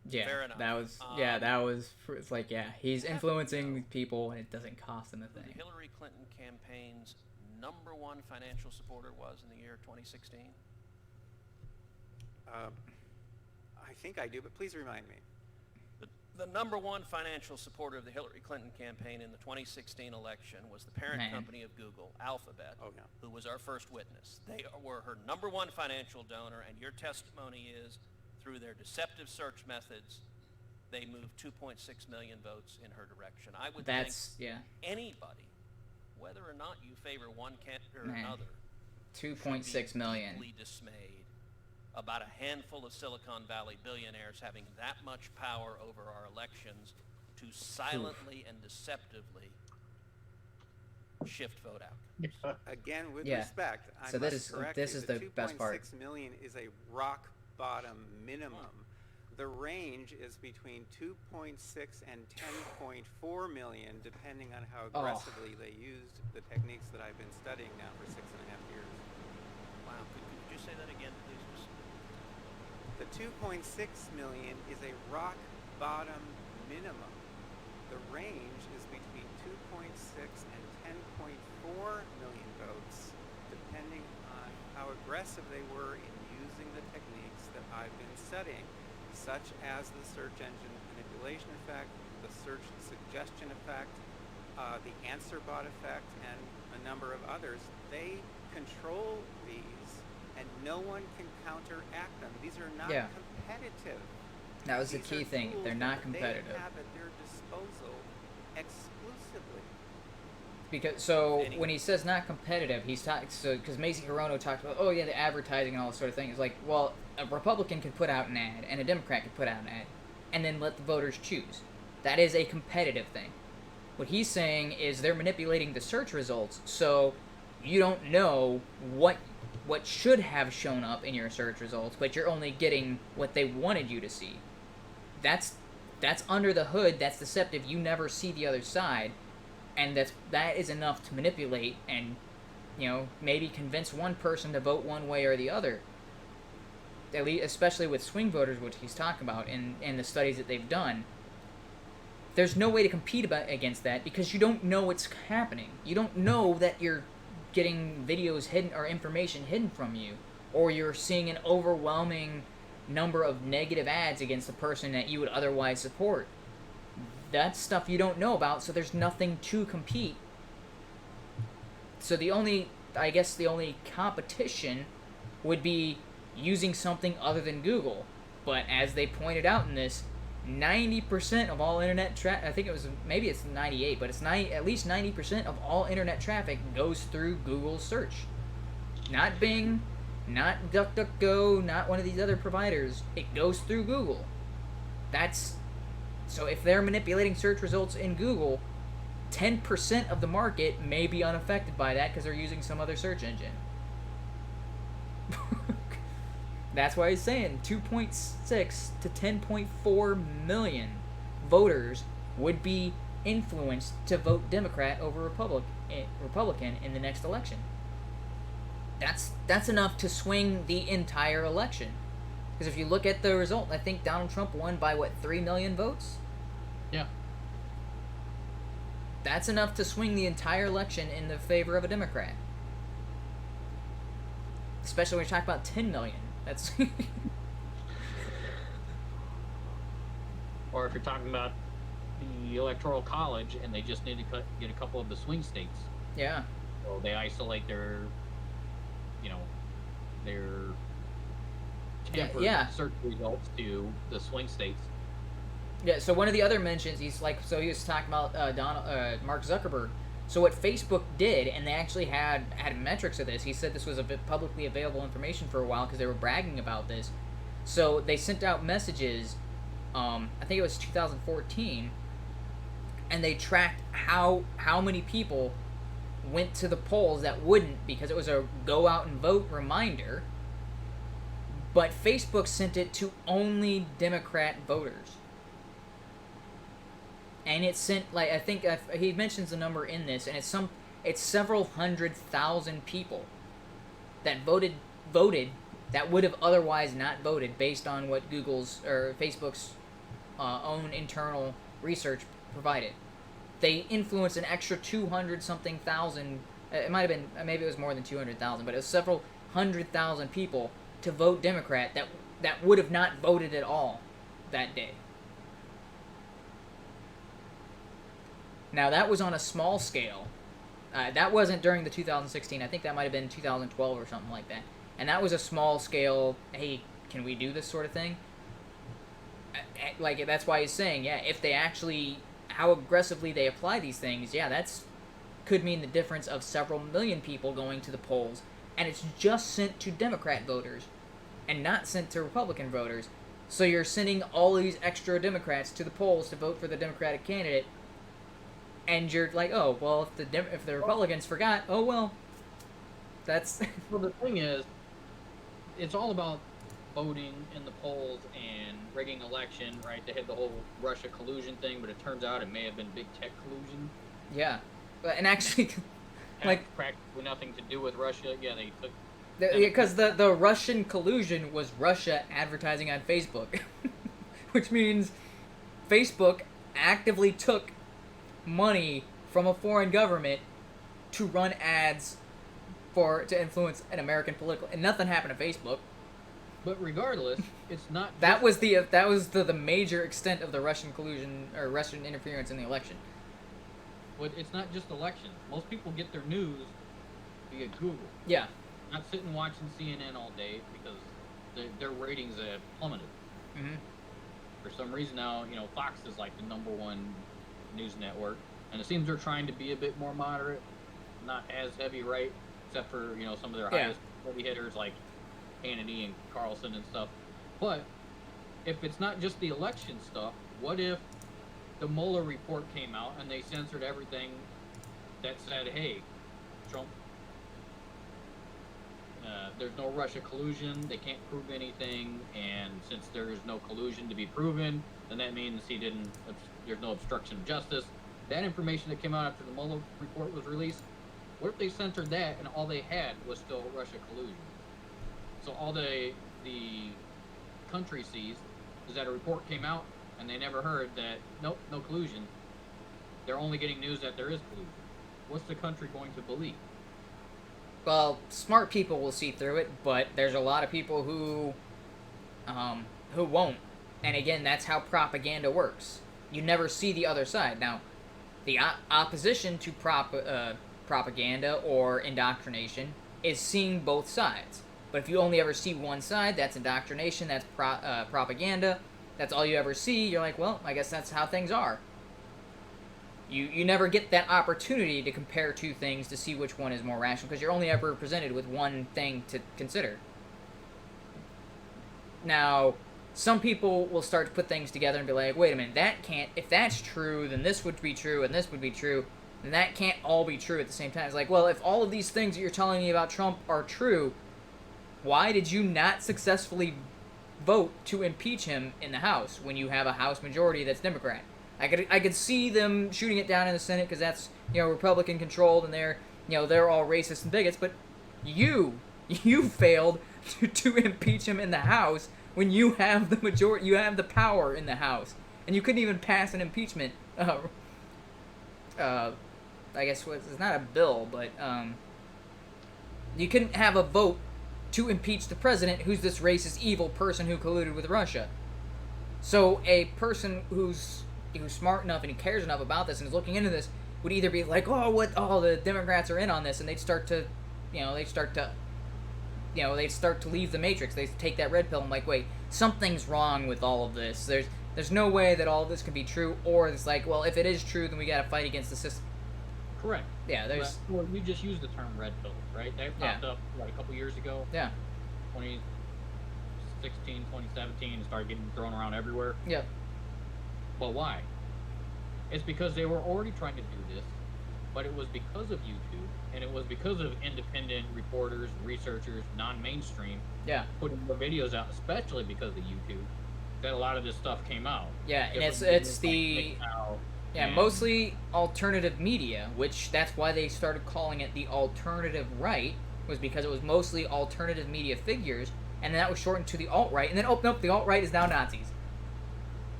Yeah, Fair enough. that was. It's like, yeah, he's influencing people, and it doesn't cost him a thing. The Hillary Clinton campaign's #1 financial supporter was in the year 2016. I think I do, but please remind me. The #1 financial supporter of the Hillary Clinton campaign in the 2016 election was the parent company of Google, Alphabet, who was our first witness. They were her #1 financial donor, and your testimony is, through their deceptive search methods, they moved 2.6 million votes in her direction. I would think anybody, whether or not you favor one candidate or another, 2.6 million. Deeply dismayed about a handful of Silicon Valley billionaires having that much power over our elections to silently and deceptively shift vote outcomes. Again, with respect, I must correct this you. is the best part. 2.6 million is a rock bottom minimum. The range is between 2.6 and 10.4 million, depending on how aggressively they used the techniques that I've been studying now for 6.5 years. Wow, could you say that again, please? The 2.6 million is a rock bottom minimum. The range is between 2.6 and 10.4 million votes, depending on how aggressive they were in using the techniques that I've been studying, such as the search engine manipulation effect, the search suggestion effect, the answer bot effect, and a number of others. They control these, and no one can counteract them. These are not competitive. That was the key thing. They're not competitive. They have at their disposal exclusively. Because when he says not competitive, he's talking because Macy Hirono talked about the advertising and all this sort of thing. It's like, well, a Republican could put out an ad and a Democrat could put out an ad, and then let the voters choose. That is a competitive thing. What he's saying is they're manipulating the search results, so you don't know what should have shown up in your search results, but you're only getting what they wanted you to see. That's under the hood. That's deceptive. You never see the other side. And that is enough to manipulate and, maybe convince one person to vote one way or the other. At least, especially with swing voters, which he's talking about in the studies that they've done. There's no way to compete against that because you don't know what's happening. You don't know that you're getting videos hidden or information hidden from you, or you're seeing an overwhelming number of negative ads against the person that you would otherwise support. That's stuff you don't know about, so there's nothing to compete. So the only competition would be using something other than Google. But as they pointed out in this, 90% of all internet traffic, I think maybe it's 98, but it's at least 90% of all internet traffic goes through Google search. Not Bing, not DuckDuckGo, not one of these other providers. It goes through Google. So if they're manipulating search results in Google, 10% of the market may be unaffected by that because they're using some other search engine. That's why he's saying 2.6 to 10.4 million voters would be influenced to vote Democrat over Republican in the next election. That's enough to swing the entire election. Because if you look at the result, I think Donald Trump won by, 3 million votes? Yeah. That's enough to swing the entire election in the favor of a Democrat. Especially when you talk about 10 million. That's... Or if you're talking about the Electoral College and they just need to get a couple of the swing states. Yeah. So they isolate their tampered search results to the swing states. Yeah, so one of the other mentions, he was talking about Mark Zuckerberg. So what Facebook did, and they actually had metrics of this, he said this was a bit publicly available information for a while because they were bragging about this. So they sent out messages, I think it was 2014, and they tracked how many people went to the polls that wouldn't, because it was a go out and vote reminder. But Facebook sent it to only Democrat voters. And it sent, I think he mentions the number in this, and it's several 100,000 people that voted that would have otherwise not voted based on what Google's or Facebook's own internal research provided. They influenced an extra 200-something thousand. It might have been, maybe it was more than 200,000, but it was several 100,000 people to vote Democrat that would have not voted at all that day. Now, that was on a small scale. That wasn't during the 2016. I think that might have been 2012 or something like that. And that was a small scale, hey, can we do this sort of thing? That's why he's saying, yeah, if they actually, how aggressively they apply these things, yeah, that's could mean the difference of several million people going to the polls. And it's just sent to Democrat voters and not sent to Republican voters. So you're sending all these extra Democrats to the polls to vote for the Democratic candidate. And you're like, oh, well, if the Republicans forgot, oh, well, that's... Well, the thing is, it's all about voting in the polls and rigging election, right? They had the whole Russia collusion thing, but it turns out it may have been big tech collusion. Yeah. And actually, practically nothing to do with Russia. Yeah, they took... Because the Russian collusion was Russia advertising on Facebook. Which means Facebook actively took money from a foreign government to run ads to influence an American political, and nothing happened to Facebook. But regardless, it's not. That was the major extent of the Russian collusion or Russian interference in the election. But it's not just elections. Most people get their news via Google. Yeah. Not sitting watching CNN all day because their ratings have plummeted. Mm-hmm. For some reason now, Fox is like the #1 news network, and it seems they're trying to be a bit more moderate, not as heavy right, except for some of their highest heavy hitters like Hannity and Carlson and stuff. But if it's not just the election stuff, what if the Mueller report came out and they censored everything that said, hey, Trump, there's no Russia collusion, they can't prove anything, and since there is no collusion to be proven, then that means there's no obstruction of justice. That information that came out after the Mueller report was released, what if they censored that and all they had was still Russia collusion? So all the country sees is that a report came out and they never heard that, nope, no collusion. They're only getting news that there is collusion. What's the country going to believe? Well, smart people will see through it, but there's a lot of people who won't. And again, that's how propaganda works. You never see the other side. Now, the opposition to propaganda or indoctrination is seeing both sides. But if you only ever see one side, that's indoctrination, that's propaganda, that's all you ever see, you're like, well, I guess that's how things are. You never get that opportunity to compare two things to see which one is more rational, because you're only ever presented with one thing to consider. Now, some people will start to put things together and be like, wait a minute, if that's true, then this would be true, and this would be true. then that can't all be true at the same time. It's like, well, if all of these things that you're telling me about Trump are true, why did you not successfully vote to impeach him in the House when you have a House majority that's Democrat? I could see them shooting it down in the Senate because that's, Republican controlled, and they're all racist and bigots, but you failed to impeach him in the House when you have the majority, you have the power in the House, and you couldn't even pass an impeachment. I guess it's not a bill, but you couldn't have a vote to impeach the president, who's this racist, evil person who colluded with Russia. So a person who's smart enough and he cares enough about this and is looking into this would either be like, the Democrats are in on this, and they'd start to leave the matrix. They take that red pill and like, wait, something's wrong with all of this. There's no way that all of this can be true, or it's like, well, if it is true, then we gotta fight against the system. Correct. Yeah, Well, you just used the term red pill, right? That popped up a couple years ago. Yeah. 2016, 2017, and started getting thrown around everywhere. Yep. Well, why? It's because they were already trying to do this, but it was because of YouTube, and it was because of independent reporters, researchers, non-mainstream, putting more videos out, especially because of YouTube, that a lot of this stuff came out. Yeah, and it's the mostly alternative media, which that's why they started calling it the alternative right, was because it was mostly alternative media figures, and then that was shortened to the alt-right, and then, the alt-right is now Nazis.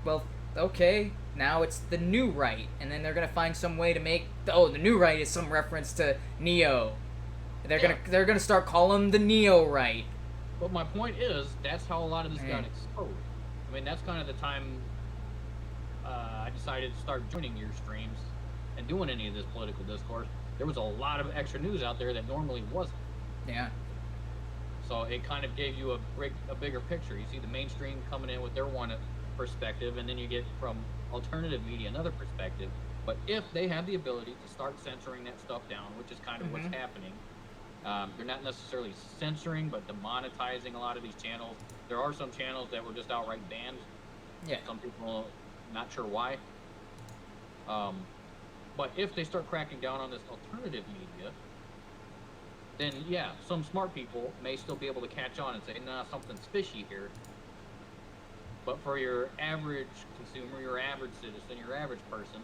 Well, okay, now it's the new right, and then they're gonna find some way to make, the new right is some reference to Neo. They're gonna start calling them the Neo-right. But my point is, that's how a lot of this got exposed. I mean, that's kind of the time I decided to start joining your streams and doing any of this political discourse. There was a lot of extra news out there that normally wasn't. Yeah. So it kind of gave you a bigger picture. You see the mainstream coming in with their one perspective, and then you get from alternative media another perspective. But if they have the ability to start censoring that stuff down, which is kind of what's happening, they're not necessarily censoring, but demonetizing a lot of these channels. There are some channels that were just outright banned. Yeah. Some people not sure why. But if they start cracking down on this alternative media, then some smart people may still be able to catch on and say, nah, something's fishy here. But for your average consumer, your average citizen, your average person,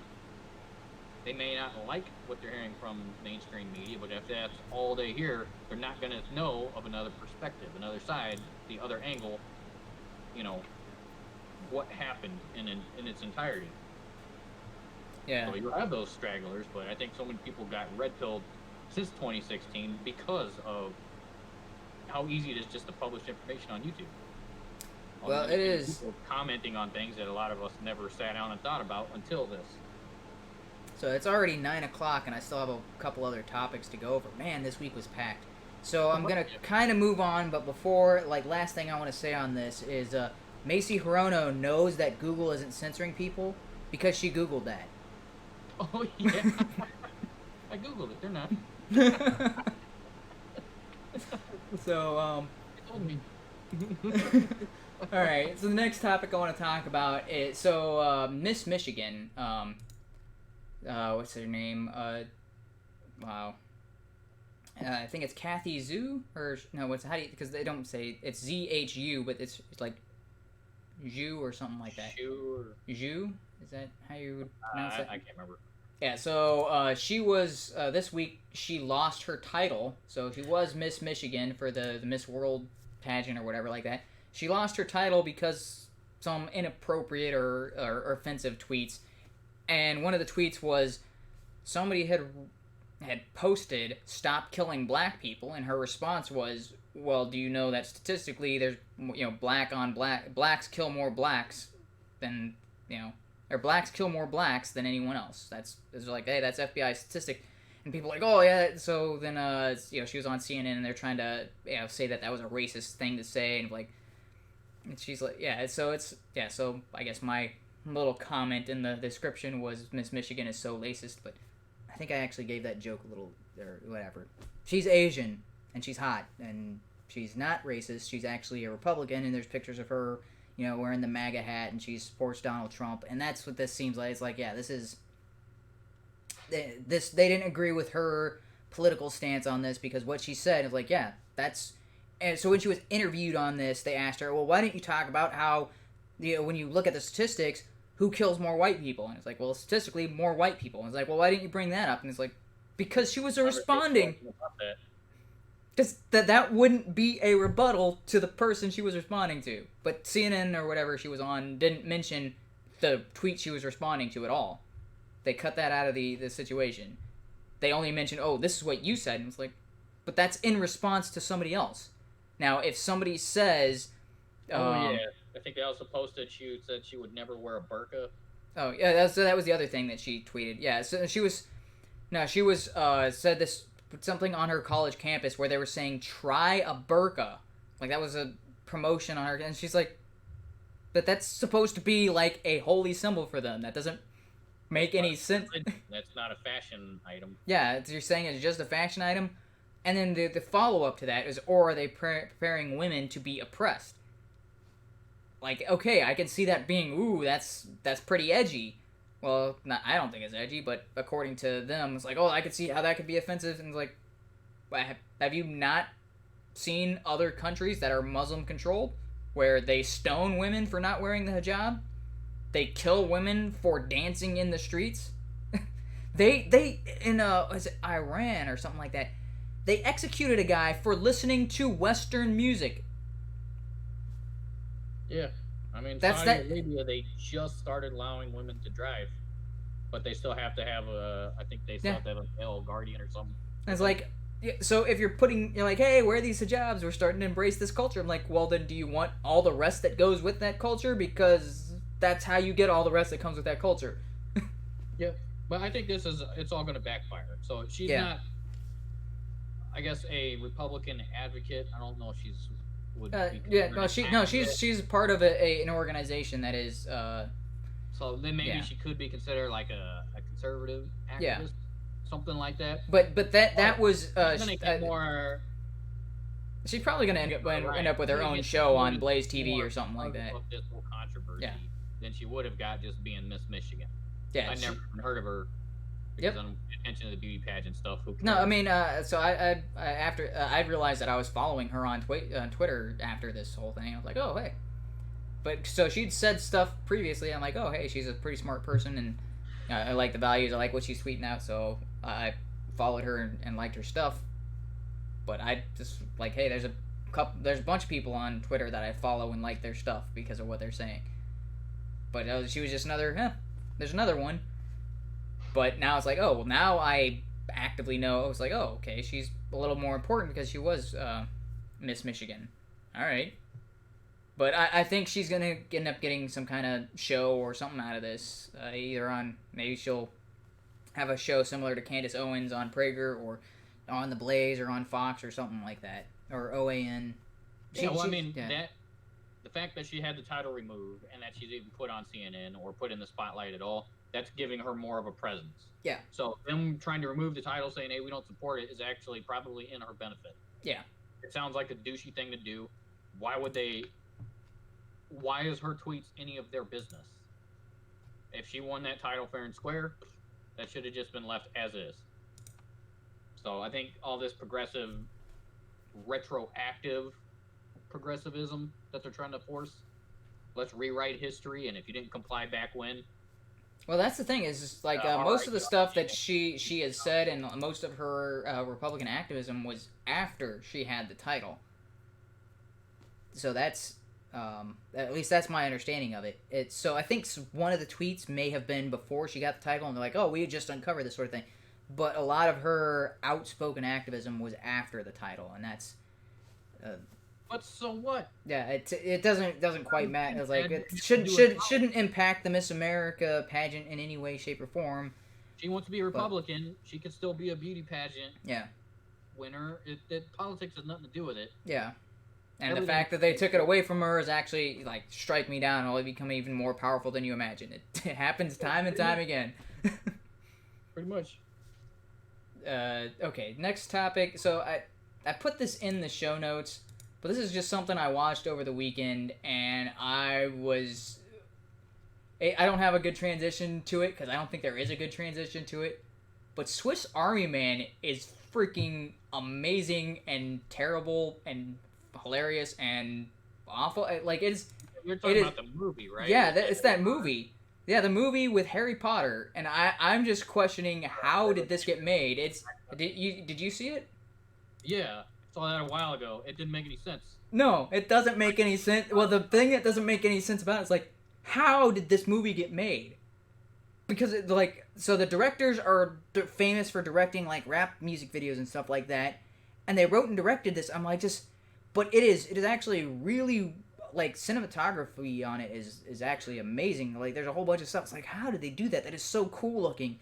they may not like what they're hearing from mainstream media, but if that's all they hear, they're not going to know of another perspective, another side, the other angle, what happened in its entirety. Yeah. So you have those stragglers, but I think so many people got red-pilled since 2016 because of how easy it is just to publish information on YouTube. Well, it is. People commenting on things that a lot of us never sat down and thought about until this. So it's already 9 o'clock, and I still have a couple other topics to go over. Man, this week was packed. So I'm going to kind of move on, but before, last thing I want to say on this is Macy Hirono knows that Google isn't censoring people because she Googled that. Oh, yeah. I Googled it. They're not. So, They told me. Alright, so the next topic I want to talk about is, Miss Michigan, what's her name? Wow. I think it's Kathy Zhu, because they don't say, it's ZHU, but it's like Zhu or something like that. Zhu? Is that how you would pronounce it? I can't remember. Yeah, so she was, this week, she lost her title. So she was Miss Michigan for the Miss World pageant or whatever like that. She lost her title because some inappropriate or offensive tweets. And one of the tweets was somebody had posted, "Stop killing black people," and her response was, well, do you know that statistically there's, blacks kill more blacks than, or blacks kill more blacks than anyone else. It's like, hey, that's FBI statistic. And people are like, oh, yeah, so then, she was on CNN, and they're trying to, say that was a racist thing to say, and, and she's like, so I guess my little comment in the description was Miss Michigan is so racist, but I think I actually gave that joke a little, or whatever. She's Asian, and she's hot, and she's not racist. She's actually a Republican, and there's pictures of her, wearing the MAGA hat, and she supports Donald Trump, and that's what this seems like. It's like, this is they didn't agree with her political stance on this because what she said is like, yeah, that's. And so when she was interviewed on this, they asked her, well, why didn't you talk about how, when you look at the statistics, who kills more white people? And it's like, well, statistically, more white people. And it's like, well, why didn't you bring that up? And it's like, because she was responding. Because that wouldn't be a rebuttal to the person she was responding to. But CNN or whatever she was on didn't mention the tweet she was responding to at all. They cut that out of the situation. They only mentioned, oh, this is what you said. And it's like, but that's in response to somebody else. Now, if somebody says... I think they also posted she said she would never wear a burqa. Oh, yeah, that was the other thing that she tweeted. Yeah, so she was said this, something on her college campus where they were saying, try a burqa. Like, that was a promotion on her, and she's like, but that's supposed to be, like, a holy symbol for them. That doesn't make any sense. That's not a fashion item. Yeah, you're saying it's just a fashion item? And then the follow-up to that is, or are they preparing women to be oppressed? Like, okay, I can see that being, ooh, that's pretty edgy. Well, I don't think it's edgy, but according to them, it's like, oh, I could see how that could be offensive. And it's like, have you not seen other countries that are Muslim-controlled, where they stone women for not wearing the hijab? They kill women for dancing in the streets? They in, is it Iran or something like that, they executed a guy for listening to Western music. Yeah. I mean, That's Saudi Arabia, they just started allowing women to drive, but they still have to have I think they still have to have a male guardian or something. And it's like, yeah, so if you're like, hey, wear these hijabs, we're starting to embrace this culture. I'm like, well, then do you want all the rest that goes with that culture? Because that's how you get all the rest that comes with that culture. Yeah. But I think it's all going to backfire. So she's not, I guess, a Republican advocate. I don't know if she's would be she's part of an organization that is so then maybe she could be considered like a conservative activist, something like that. But that was more. She's probably gonna end up with her own show on Blaze TV or something like that. This whole controversy than she would have got just being Miss Michigan. Yeah, I never even heard of her. Because I'm attention to the beauty pageant stuff. No, I mean, so I after I realized that I was following her on Twitter after this whole thing. I was like, oh hey, but so she'd said stuff previously. I'm like, oh hey, she's a pretty smart person, and I like the values. I like what she's tweeting out, so I followed her and liked her stuff. But I just like, hey, there's a bunch of people on Twitter that I follow and like their stuff because of what they're saying. But she was just another, there's another one. But now it's like, oh, well, now I actively know. I was like, oh, okay, she's a little more important because she was Miss Michigan. All right. But I think she's going to end up getting some kind of show or something out of this. Either on, maybe she'll have a show similar to Candace Owens on Prager or on The Blaze or on Fox or something like that. Or OAN. The fact that she had the title removed and that she's even put on CNN or put in the spotlight at all, that's giving her more of a presence. Yeah. So them trying to remove the title, saying, hey, we don't support it, is actually probably in her benefit. Yeah. It sounds like a douchey thing to do. Why is her tweets any of their business? If she won that title fair and square, that should have just been left as is. So I think all this progressive, retroactive progressivism that they're trying to force, let's rewrite history, and if you didn't comply back when. Well, that's the thing is like most of the stuff that she has said and most of her Republican activism was after she had the title. So that's at least that's my understanding of it. So I think one of the tweets may have been before she got the title, and they're like, "Oh, we just uncovered this sort of thing." But a lot of her outspoken activism was after the title, and that's. But so what? Yeah, it doesn't quite matter. It's like it shouldn't impact the Miss America pageant in any way, shape, or form. She wants to be a Republican. She could still be a beauty pageant. Yeah. Winner. Politics has nothing to do with it. Yeah. And the fact that they took it away from her is actually like strike me down. It'll become even more powerful than you imagine. It happens time and time again. Pretty much. Okay, next topic. So I put this in the show notes. But this is just something I watched over the weekend, and I don't have a good transition to it, because I don't think there is a good transition to it. but Swiss Army Man is freaking amazing and terrible and hilarious and awful. Like You're it talking is. about the movie, right? Yeah, it's that movie. Yeah, the movie with Harry Potter, and I'm just questioning how did this get made? Did you see it? Yeah, saw that a while ago. It didn't make any sense. No, it doesn't make any sense. Well, the thing that doesn't make any sense about it is like, how did this movie get made? Because so the directors are famous for directing like rap music videos and stuff like that, and they wrote and directed this. I'm like, but it is actually really, like, cinematography on it is actually amazing. Like, there's a whole bunch of stuff. It's like, how did they do that? That is so cool looking.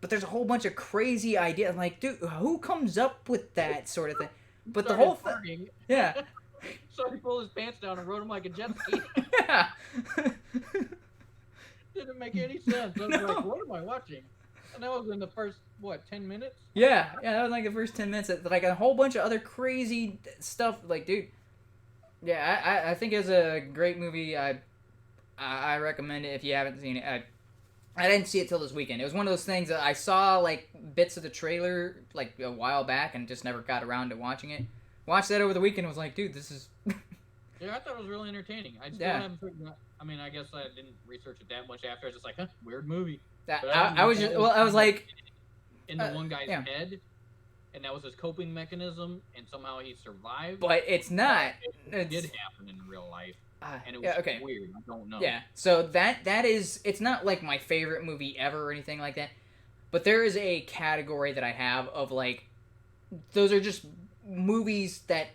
But there's a whole bunch of crazy ideas. I'm like, dude, who comes up with that sort of thing? But the whole thing, yeah. So he pulled his pants down and rode him like a jet ski. Yeah. Didn't make any sense. I was No. like, what am I watching? And that was in the first, 10 minutes? Yeah, that was like the first 10 minutes. Like a whole bunch of other crazy stuff. Like, dude, yeah, I think it's a great movie. I recommend it if you haven't seen it. I didn't see it till this weekend. It was one of those things that I saw like bits of the trailer like a while back and just never got around to watching it. Watched that over the weekend and was like, dude, this is. Yeah, I thought it was really entertaining. I just Yeah. haven't figured out. I mean, I guess I didn't research it that much after. I was just like, weird movie. That, But I was like, in the one guy's yeah. head, and that was his coping mechanism, and somehow he survived. but it's not. It did It's, happen in real life, and it was yeah, okay. weird. I don't know. Yeah, so that is, it's not like my favorite movie ever or anything like that, but there is a category that I have of like, those are just movies that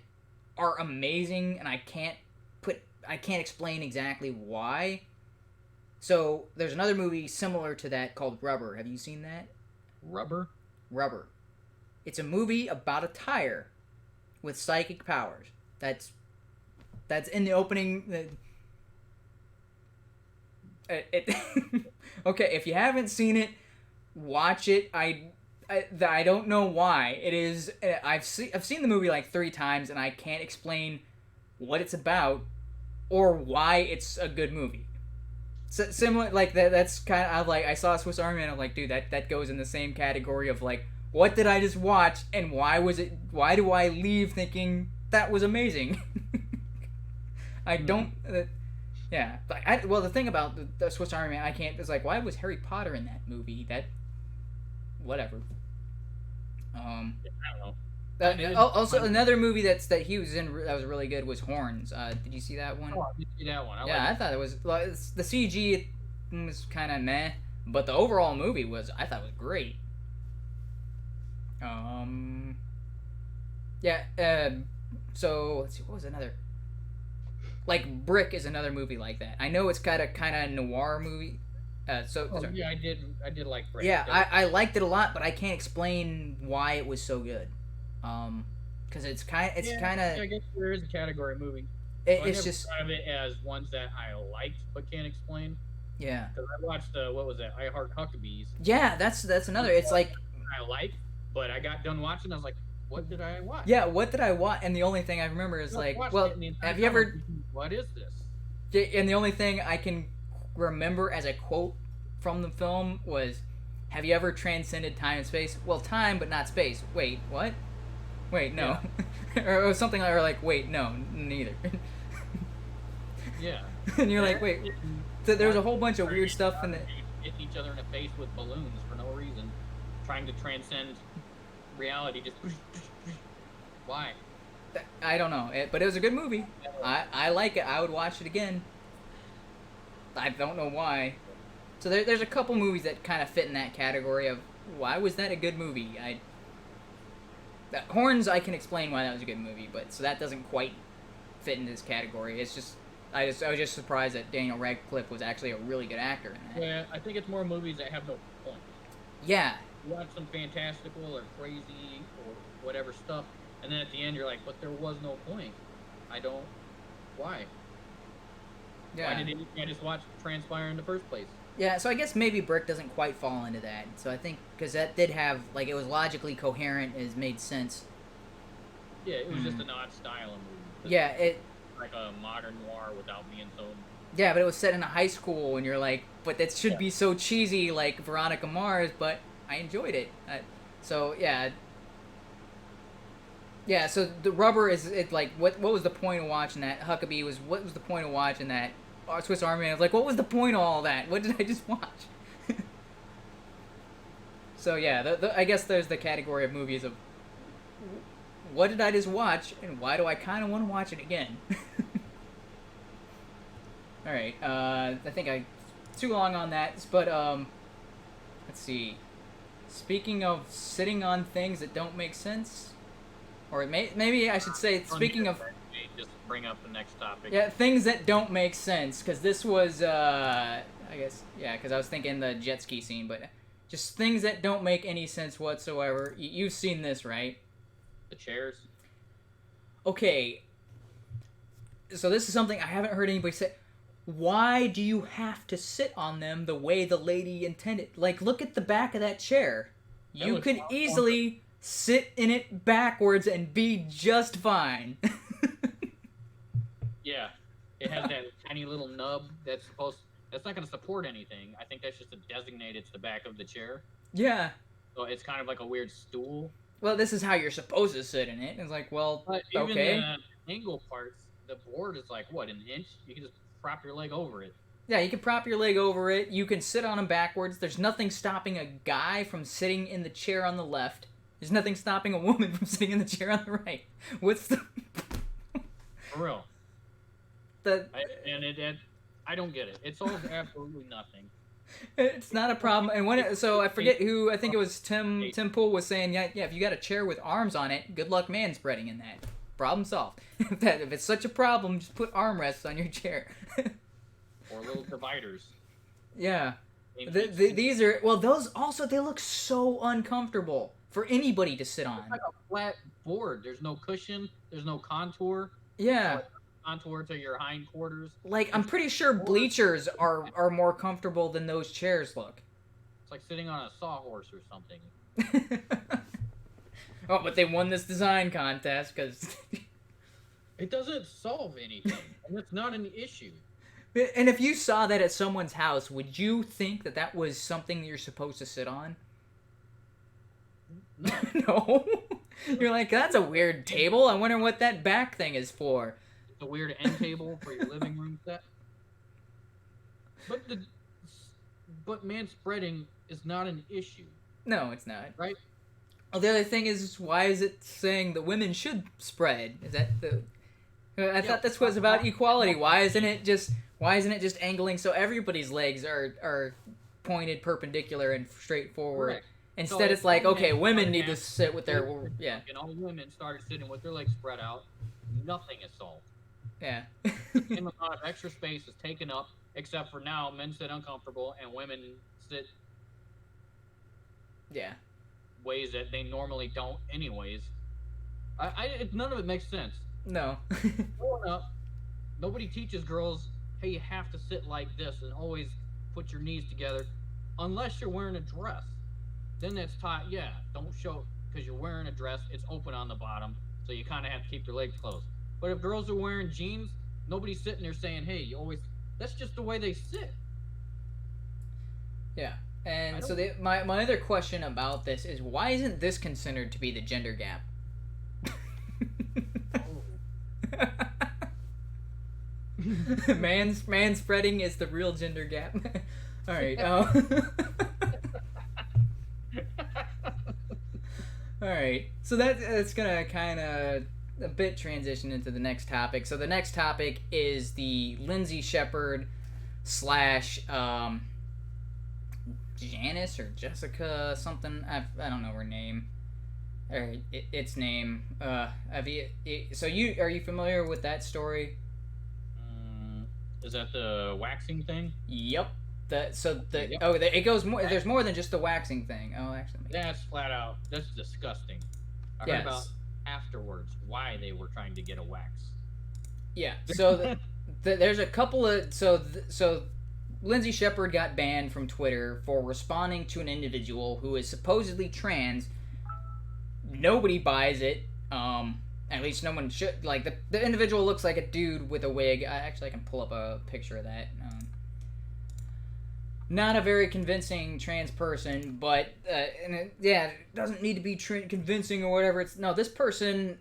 are amazing and I can't explain exactly why. So there's another movie similar to that called Rubber. Have you seen that? Rubber? Rubber. It's a movie about a tire with psychic powers. That's in the opening. Okay, if you haven't seen it, watch it. I don't know why. It is. I've seen the movie like 3 times, and I can't explain what it's about or why it's a good movie. So, similar, like that's kind of like, I saw Swiss Army Man. I'm like, dude, that goes in the same category of like, what did I just watch, and why do I leave thinking that was amazing? I don't. Yeah, but well, the thing about the Swiss Army Man, I can't. It's like, why was Harry Potter in that movie? Whatever. I don't know. Also, another movie that he was in that was really good was Horns. Did you see that one? Oh, I did see that one. I thought it was like, the CG was kind of meh, but the overall movie I thought was great. So let's see, what was another? Like Brick is another movie like that. I know it's kind of noir movie. Sorry. Yeah, I did like Brick. Yeah, I liked it a lot, but I can't explain why it was so good. Because it's kind of. I guess there is a category movie. It's just. Thought of it as ones that I liked but can't explain. Yeah. Because I watched what was that? I Heart Huckabees. Yeah, that's another. It's like. I liked, but I got done watching. I was like, what did I watch? Yeah, what did I watch? And the only thing I remember is like, well, have you ever? What is this? And the only thing I can remember as a quote from the film was, "Have you ever transcended time and space? Well, time, but not space. Wait, what? Wait, no." Yeah. or something like, wait, no, neither. Yeah. And you're like, wait. So there's a whole bunch of weird stuff in the. Hitting each other in the face with balloons for no reason, trying to transcend reality. Just why? I don't know, but it was a good movie. I like it. I would watch it again. I don't know why. So there's a couple movies that kind of fit in that category of why was that a good movie. Horns, I can explain why that was a good movie, but so that doesn't quite fit in this category. It's just I was just surprised that Daniel Radcliffe was actually a really good actor in that. Yeah, I think it's more movies that have no point. Yeah. You watch some fantastical or crazy or whatever stuff, and then at the end you're like, but there was no point. Why? Yeah. Why did I just watch transpire in the first place? Yeah, so I guess maybe Brick doesn't quite fall into that. So I think, because that did have, like, it was logically coherent, it made sense. Yeah, it was just an odd style of movie. Yeah, it... Like a modern noir without being so... Yeah, but it was set in a high school, and you're like, but that should be so cheesy, like Veronica Mars, but I enjoyed it. So yeah. Yeah, so the rubber is like what was the point of watching that? Huckabee was what was the point of watching that? Swiss Army Man was like, what was the point of all that? What did I just watch? So yeah, I guess there's the category of movies of what did I just watch and why do I kind of want to watch it again? All right, I think I too long on that, but let's see. Speaking of sitting on things that don't make sense, or maybe I should say, speaking of just bring up the next topic. yeah, things that don't make sense, because this was I guess yeah, because I was thinking the jet ski scene, but just things that don't make any sense whatsoever. You've seen this, right? The chairs. Okay. So this is something I haven't heard anybody say. Why do you have to sit on them the way the lady intended? Like, look at the back of that chair. You could easily sit in it backwards and be just fine. Yeah. It has that tiny little nub that's not going to support anything. I think that's just a designated to the back of the chair. Yeah. So it's kind of like a weird stool. Well, this is how you're supposed to sit in it. It's like, well, But even okay. the angle parts, the board is like, what, an inch? You can just prop your leg over it. Yeah, you can prop your leg over it. You can sit on them backwards. There's nothing stopping a guy from sitting in the chair on the left. There's nothing stopping a woman from sitting in the chair on the right. What's the... For real. I don't get it. It solves absolutely nothing. It's not a problem. And so I forget who, I think it was Tim Pool was saying, yeah, if you got a chair with arms on it, good luck man spreading in that. Problem solved. If it's such a problem, just put armrests on your chair. Or little dividers. Yeah. These are, well, those also, they look so uncomfortable for anybody to sit on. It's like a flat board. There's no cushion. There's no contour. Yeah. Contour to your hindquarters. Like, I'm pretty sure bleachers are more comfortable than those chairs look. It's like sitting on a sawhorse or something. Oh, but they won this design contest because... It doesn't solve anything, and it's not an issue. And if you saw that at someone's house, would you think that that was something that you're supposed to sit on? No. No? You're like, that's a weird table. I wonder what that back thing is for. It's a weird end table for your living room set. But man spreading is not an issue. No, it's not. Right? Oh, the other thing is, why is it saying that women should spread? Is that the... I thought this was about equality. Why isn't it just angling so everybody's legs are pointed perpendicular and straight forward? Correct. Instead, it's like, okay, women need to sit with their... Yeah. And all women started sitting with their legs spread out. Nothing is solved. Yeah. The same amount of extra space is taken up, except for now, men sit uncomfortable and women sit Yeah. ways that they normally don't anyways. None of it makes sense. No. Growing up, nobody teaches girls, hey, you have to sit like this and always put your knees together, unless you're wearing a dress. Then that's taught, yeah, don't show, because you're wearing a dress, it's open on the bottom, so you kind of have to keep your legs closed. But if girls are wearing jeans, nobody's sitting there saying, hey, you always, that's just the way they sit. Yeah. And so my other question about this is, why isn't this considered to be the gender gap? Man spreading is the real gender gap. All right. All right. So that's gonna kind of a bit transition into the next topic. So the next topic is the Lindsay Shepherd / Janice or Jessica something. I don't know her name. Or its name. Are you familiar with that story? Is that the waxing thing? Yep. Yep. It goes more. There's more than just the waxing thing. Oh, actually. That's flat out. That's disgusting. I heard about afterwards why they were trying to get a wax. Yeah. So there's a couple of so Lindsay Shepherd got banned from Twitter for responding to an individual who is supposedly trans. Nobody buys it. At least no one should. Like, the individual looks like a dude with a wig. I can pull up a picture of that. not a very convincing trans person, but it doesn't need to be convincing or whatever. This person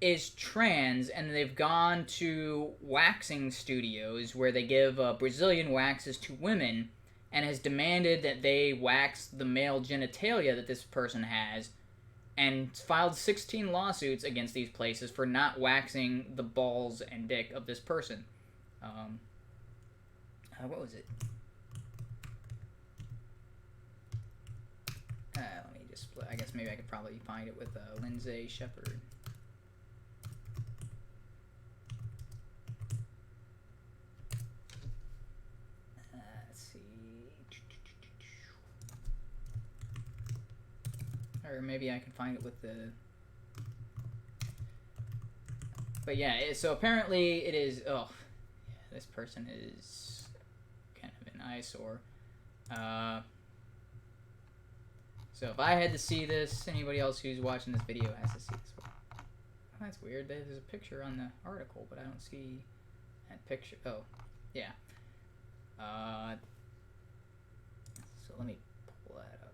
is trans, and they've gone to waxing studios where they give Brazilian waxes to women, and has demanded that they wax the male genitalia that this person has, and filed 16 lawsuits against these places for not waxing the balls and dick of this person. What was it? Let me just... I guess maybe I could probably find it with Lindsay Shepherd. Let's see. Or maybe I can find it with the... But yeah, so apparently it is... Oh, yeah, this person is kind of an eyesore. So if I had to see this, anybody else who's watching this video has to see this. Oh, that's weird. There's a picture on the article, but I don't see that picture. Oh, yeah. So let me pull that up.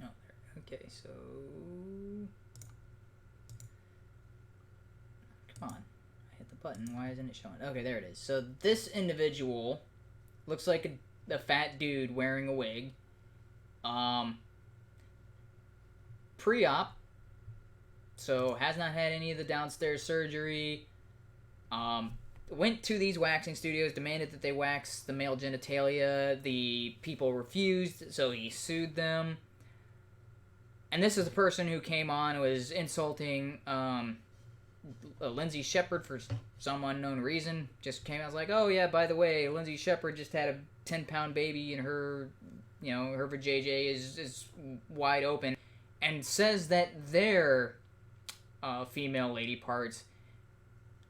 Oh, there. Okay, so... Come on. I hit the button. Why isn't it showing? Okay, there it is. So this individual looks like a fat dude wearing a wig. Pre-op. So has not had any of the downstairs surgery. Went to these waxing studios, demanded that they wax the male genitalia. The people refused, so he sued them. And this is the person who came on, was insulting Lindsay Shepherd for some unknown reason. Just came out, was like, oh yeah, by the way, Lindsay Shepherd just had a 10-pound baby and her, her vajayjay is wide open. And says that their female lady parts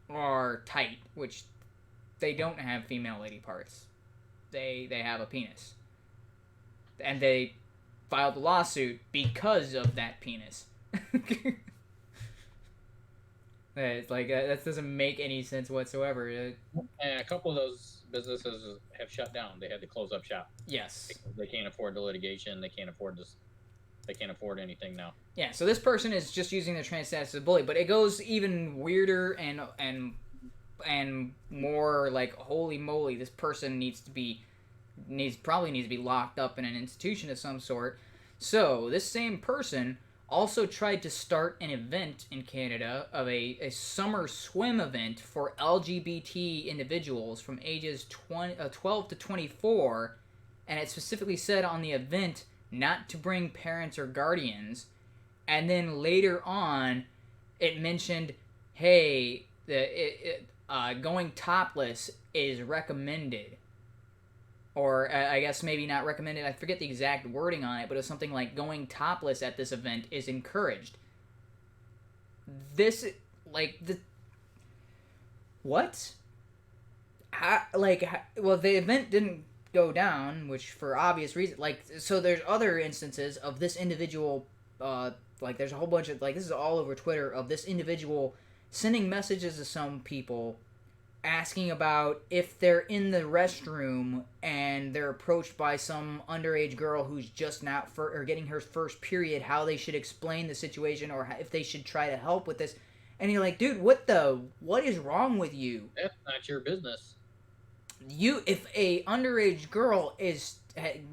are tight, which they don't have female lady parts. They have a penis. And they filed a lawsuit because of that penis. It's like, that doesn't make any sense whatsoever. And a couple of those businesses have shut down. They had to close up shop. Yes. Because they can't afford the litigation. They can't afford this. They can't afford anything now. Yeah, so this person is just using their trans status as a bully, but it goes even weirder and more like, holy moly, this person probably needs to be locked up in an institution of some sort. So this same person also tried to start an event in Canada of a summer swim event for LGBT individuals from ages 12 to 24, and it specifically said on the event not to bring parents or guardians. And then later on, it mentioned, hey, going topless is recommended. Or I guess maybe not recommended. I forget the exact wording on it, but it was something like going topless at this event is encouraged. This, what? Well, the event didn't go down, which for obvious reasons. So there's other instances of this individual, there's a whole bunch of, this is all over Twitter, of this individual sending messages to some people asking about if they're in the restroom and they're approached by some underage girl who's just now or getting her first period, how they should explain the situation or if they should try to help with this. And you're like, dude, what is wrong with you? That's not your business. If a underage girl is,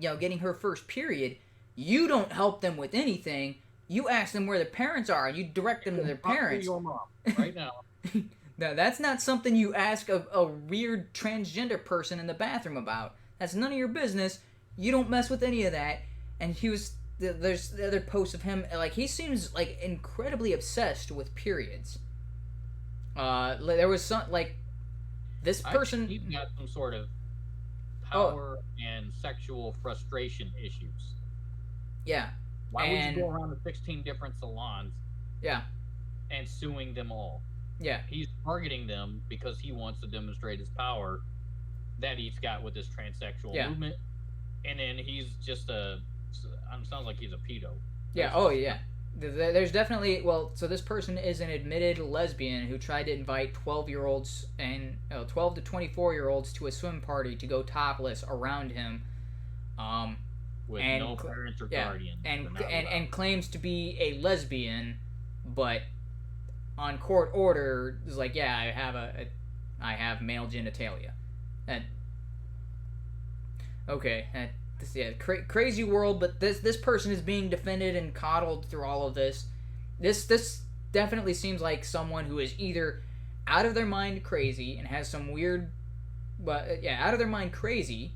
getting her first period, you don't help them with anything. You ask them where their parents are, and you direct them to their parents. Your mom right now. Now, that's not something you ask a weird transgender person in the bathroom about. That's none of your business. You don't mess with any of that. And there's the other posts of him, he seems, incredibly obsessed with periods. There was some, this person... He's got some sort of power and sexual frustration issues. Yeah. Why would you go around to 16 different salons? Yeah. And suing them all? Yeah. He's targeting them because he wants to demonstrate his power that he's got with this transsexual movement. And then he's just sounds like he's a pedo. Yeah, oh yeah. there's definitely, well, so this person is an admitted lesbian who tried to invite 12-year-olds and 12 to 24-year-olds to a swim party to go topless around him. With and no parents or guardians. And claims to be a lesbian, but on court order is like, yeah, I have male genitalia. And okay, crazy world, but this person is being defended and coddled through all of this. This definitely seems like someone who is either out of their mind crazy and has some weird, out of their mind crazy,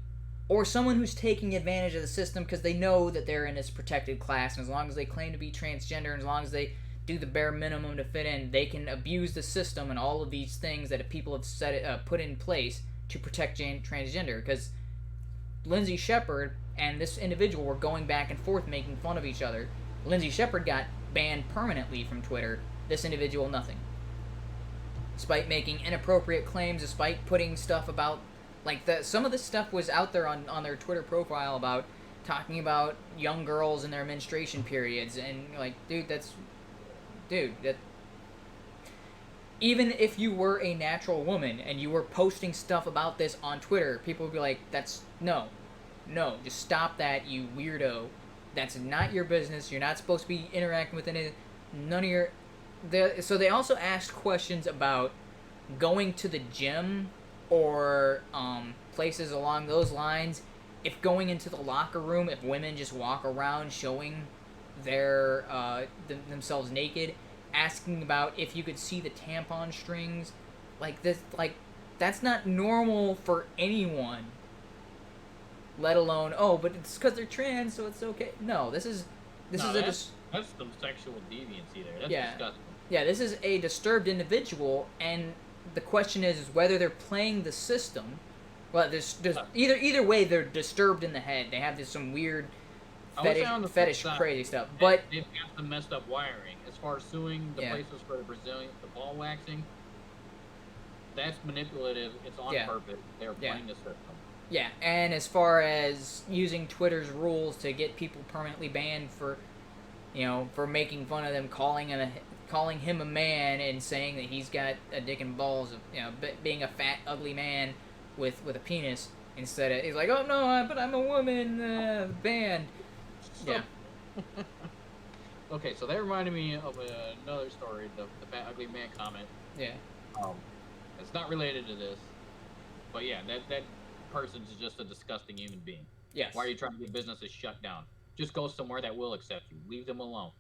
or someone who's taking advantage of the system because they know that they're in this protected class, and as long as they claim to be transgender, and as long as they do the bare minimum to fit in, they can abuse the system and all of these things that people have put in place to protect transgender. Because Lindsay Shepherd and this individual were going back and forth making fun of each other. Lindsay Shepherd got banned permanently from Twitter. This individual, nothing. Despite making inappropriate claims, despite putting stuff about, like, some of this stuff was out there on their Twitter profile about talking about young girls and their menstruation periods, and like, that even if you were a natural woman and you were posting stuff about this on Twitter, people would be like, no, just stop that, you weirdo. That's not your business. You're not supposed to be interacting with none of your... So they also asked questions about going to the gym or places along those lines. If going into the locker room, if women just walk around showing their themselves naked, asking about if you could see the tampon strings, that's not normal for anyone. Let alone, but it's because they're trans, so it's okay. No, that's some sexual deviancy there. That's disgusting. Yeah, this is a disturbed individual, and the question is whether they're playing the system. Well, there's either way, they're disturbed in the head. They have some weird fetish crazy stuff. But they've got some messed up wiring. As far as suing the places for the ball waxing, that's manipulative. It's on purpose. They're playing the system. Yeah, and as far as using Twitter's rules to get people permanently banned for making fun of them, calling him a man and saying that he's got a dick and balls, being a fat, ugly man with a penis, instead of, he's like, oh no, but I'm a woman, banned. Yeah. Okay, so that reminded me of another story, the fat, ugly man comment. Yeah. It's not related to this, but yeah, that person's just a disgusting human being. Yes. Why are you trying to get businesses shut down? Just go somewhere that will accept you. Leave them alone.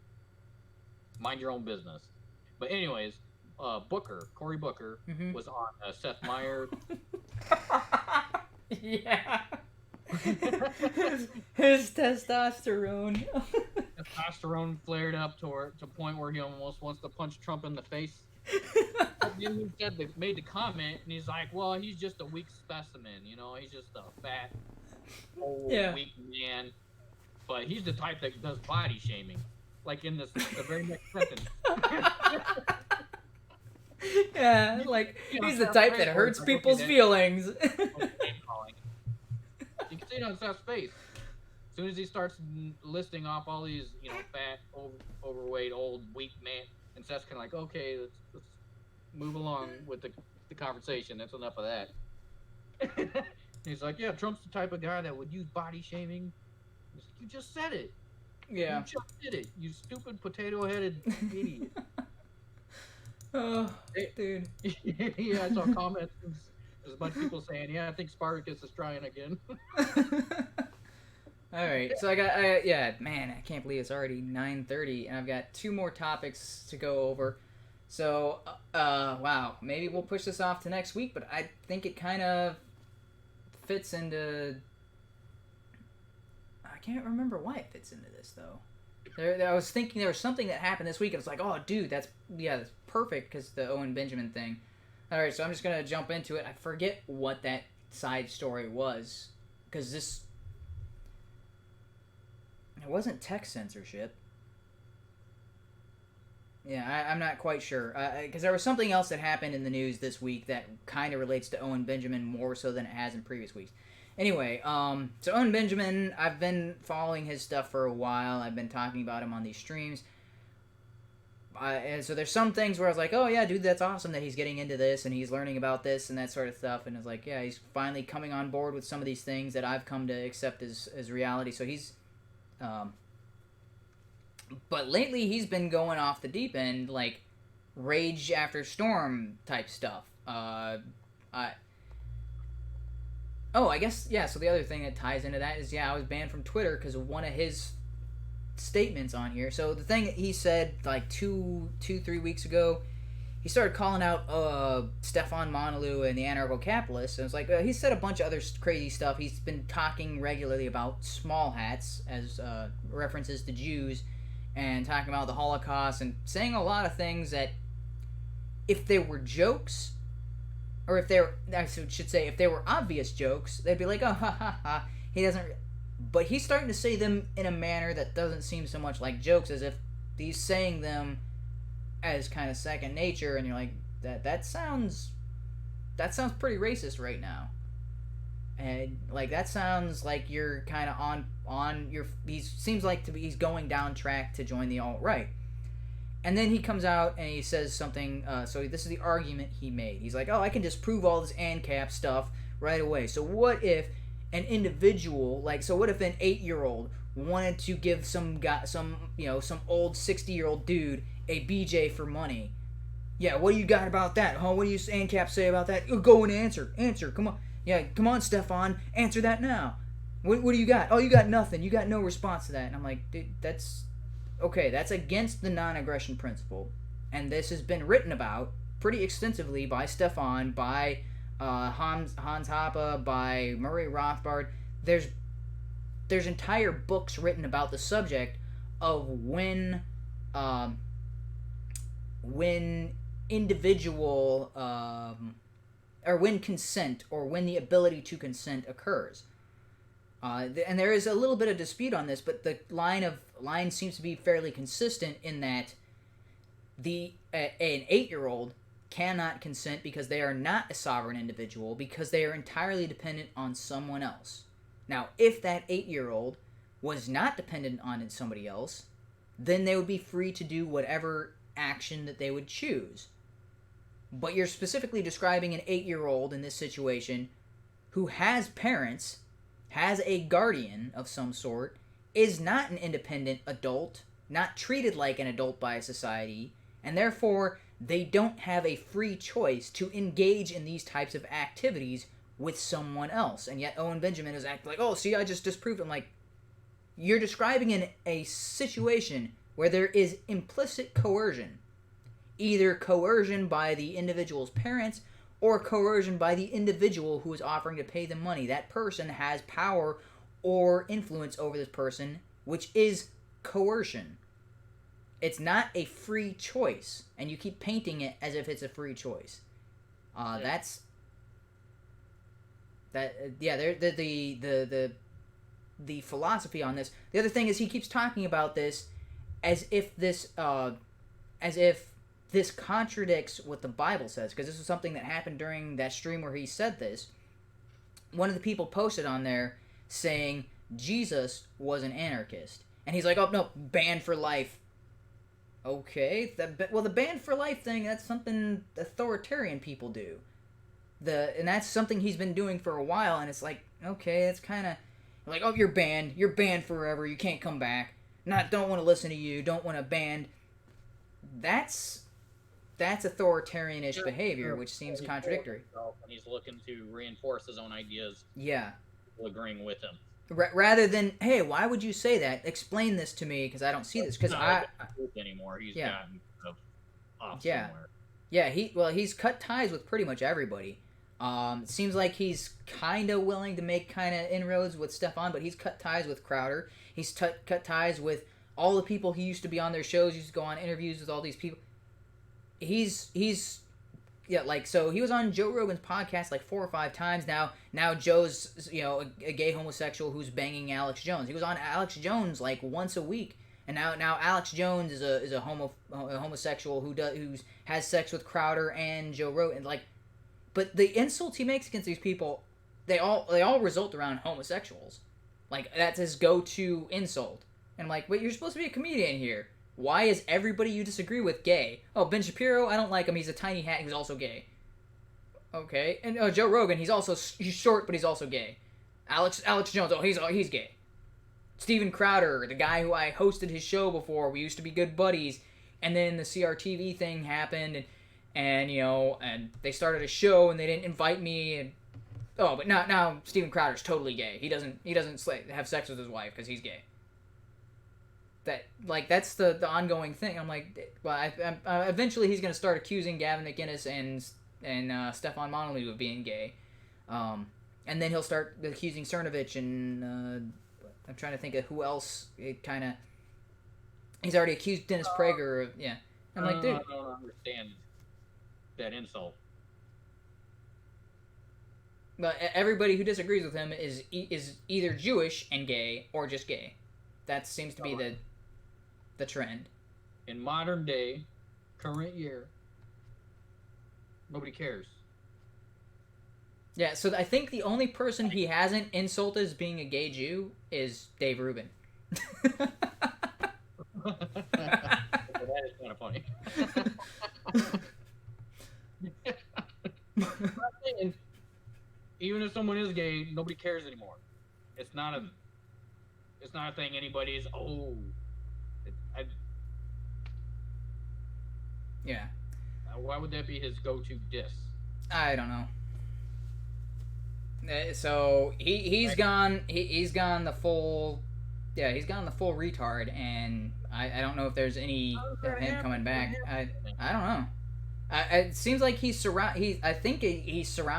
Mind your own business. But anyways, Cory Booker, was on Seth Meyers. Yeah. his testosterone. Testosterone flared up to a point where he almost wants to punch Trump in the face. Then they made the comment, and he's like, well, he's just a weak specimen, he's just a fat, old, weak man. But he's the type that does body shaming, like in the very next sentence. Yeah, he's the type that hurts people's feelings. You can see it on Seth's face. As soon as he starts listing off all these, fat, overweight, old, weak man, and Seth's kind of like, okay, let's move along with the conversation. That's enough of that. He's like, yeah, Trump's the type of guy that would use body shaming. You just said it. Yeah. You just did it. You stupid potato-headed idiot. Oh, dude. Yeah, I saw comments. There's a bunch of people saying, yeah, I think Spartacus is trying again. All right, so I can't believe it's already 9:30, and I've got 2 more topics to go over. So, wow, maybe we'll push this off to next week, but I think it kind of fits into... I can't remember why it fits into this, though. I was thinking there was something that happened this week, and it's like, oh, dude, that's perfect, because the Owen Benjamin thing. All right, so I'm just going to jump into it. I forget what that side story was, because this... It wasn't tech censorship. Yeah, I'm not quite sure. Because there was something else that happened in the news this week that kind of relates to Owen Benjamin more so than it has in previous weeks. Anyway, so Owen Benjamin, I've been following his stuff for a while. I've been talking about him on these streams. And so there's some things where I was like, oh yeah, dude, that's awesome that he's getting into this and he's learning about this and that sort of stuff. And it's like, yeah, he's finally coming on board with some of these things that I've come to accept as reality. So he's, but lately he's been going off the deep end, like Rage After Storm type stuff. I guess, yeah, so the other thing that ties into that is, yeah, I was banned from Twitter because of one of his statements on here. So the thing that he said like 3 weeks ago, he started calling out Stefan Monalou and the anarcho-capitalists, and it's like he said a bunch of other crazy stuff. He's been talking regularly about small hats as references to Jews, and talking about the Holocaust, and saying a lot of things that if they were jokes, or if they were, I should say, if they were obvious jokes, they'd be like, oh, ha, ha, ha, he doesn't... But he's starting to say them in a manner that doesn't seem so much like jokes, as if he's saying them as kind of second nature, and you're like, that sounds pretty racist right now. And like that sounds like you're kind of on your. He seems like he's going down track to join the alt-right. And then he comes out and he says something. So this is the argument he made. He's like, oh, I can disprove all this ANCAP stuff right away. So what if an individual, what if an 8-year-old wanted to give some old 60-year-old dude a BJ for money? Yeah, what do you got about that? Huh? What do you ANCAP say about that? Go and answer, come on. Yeah, come on, Stefan, answer that now. What do you got? Oh, you got nothing. You got no response to that. And I'm like, dude, that's against the non-aggression principle. And this has been written about pretty extensively by Stefan, by Hans Hoppe, by Murray Rothbard. There's entire books written about the subject of when individual or when consent, or when the ability to consent occurs. And there is a little bit of dispute on this, but the line seems to be fairly consistent in that an 8-year-old cannot consent because they are not a sovereign individual, because they are entirely dependent on someone else. Now, if that 8-year-old was not dependent on somebody else, then they would be free to do whatever action that they would choose. But you're specifically describing an 8-year-old in this situation who has parents, has a guardian of some sort, is not an independent adult, not treated like an adult by society, and therefore they don't have a free choice to engage in these types of activities with someone else. And yet Owen Benjamin is acting like, oh, see, I just disproved. I'm like, you're describing a situation where there is implicit coercion. Either coercion by the individual's parents or coercion by the individual who is offering to pay them money. That person has power or influence over this person, which is coercion. It's not a free choice, and you keep painting it as if it's a free choice. That's that. Yeah, the philosophy on this. The other thing is he keeps talking about this as if this contradicts what the Bible says, because this is something that happened during that stream where he said this. One of the people posted on there saying Jesus was an anarchist, and he's like, oh no, banned for life. Okay, the banned for life thing, that's something authoritarian people do. And that's something he's been doing for a while, and it's like, okay, it's kind of like, oh, you're banned forever, you can't come back. Don't want to listen to you, don't want to ban. That's authoritarian-ish behavior, which seems contradictory. And he's looking to reinforce his own ideas. Yeah. People agreeing with him. Rather than, hey, why would you say that? Explain this to me, because I don't see this. Because anymore. He's gotten off somewhere. Yeah. He's cut ties with pretty much everybody. It seems like he's kind of willing to make kind of inroads with Stefan, but he's cut ties with Crowder. He's cut ties with all the people he used to be on their shows. He used to go on interviews with all these people. So he was on Joe Rogan's podcast like 4 or 5 times now. Now Joe's, a gay homosexual who's banging Alex Jones. He was on Alex Jones like once a week, and now Alex Jones is a homosexual who has sex with Crowder and Joe Rogan. But the insults he makes against these people, they all result around homosexuals. Like, that's his go-to insult. And I'm like, wait, you're supposed to be a comedian here. Why is everybody you disagree with gay? Oh, Ben Shapiro, I don't like him. He's a tiny hat. He's also gay. Okay, and Joe Rogan, he's short, but he's also gay. Alex Jones, he's gay. Steven Crowder, the guy who I hosted his show before, we used to be good buddies, and then the CRTV thing happened, and they started a show and they didn't invite me, and but now Steven Crowder's totally gay. He doesn't have sex with his wife because he's gay. That's the ongoing thing. I'm like, well, eventually he's gonna start accusing Gavin McInnes and Stefan Monolith of being gay, and then he'll start accusing Cernovich and I'm trying to think of who else. He's already accused Dennis Prager of, yeah. I'm like, dude, I don't understand that insult. But everybody who disagrees with him is either Jewish and gay or just gay. That seems to be the trend. In modern day, current year, nobody cares. Yeah, so I think the only person he hasn't insulted as being a gay Jew is Dave Rubin. That is kind of funny. Even if someone is gay, nobody cares anymore. It's not a thing anybody is. Yeah. Why would that be his go-to diss? I don't know. So he's gone the full retard, and I don't know if there's any of him coming back. I don't know. It seems like he's surrounded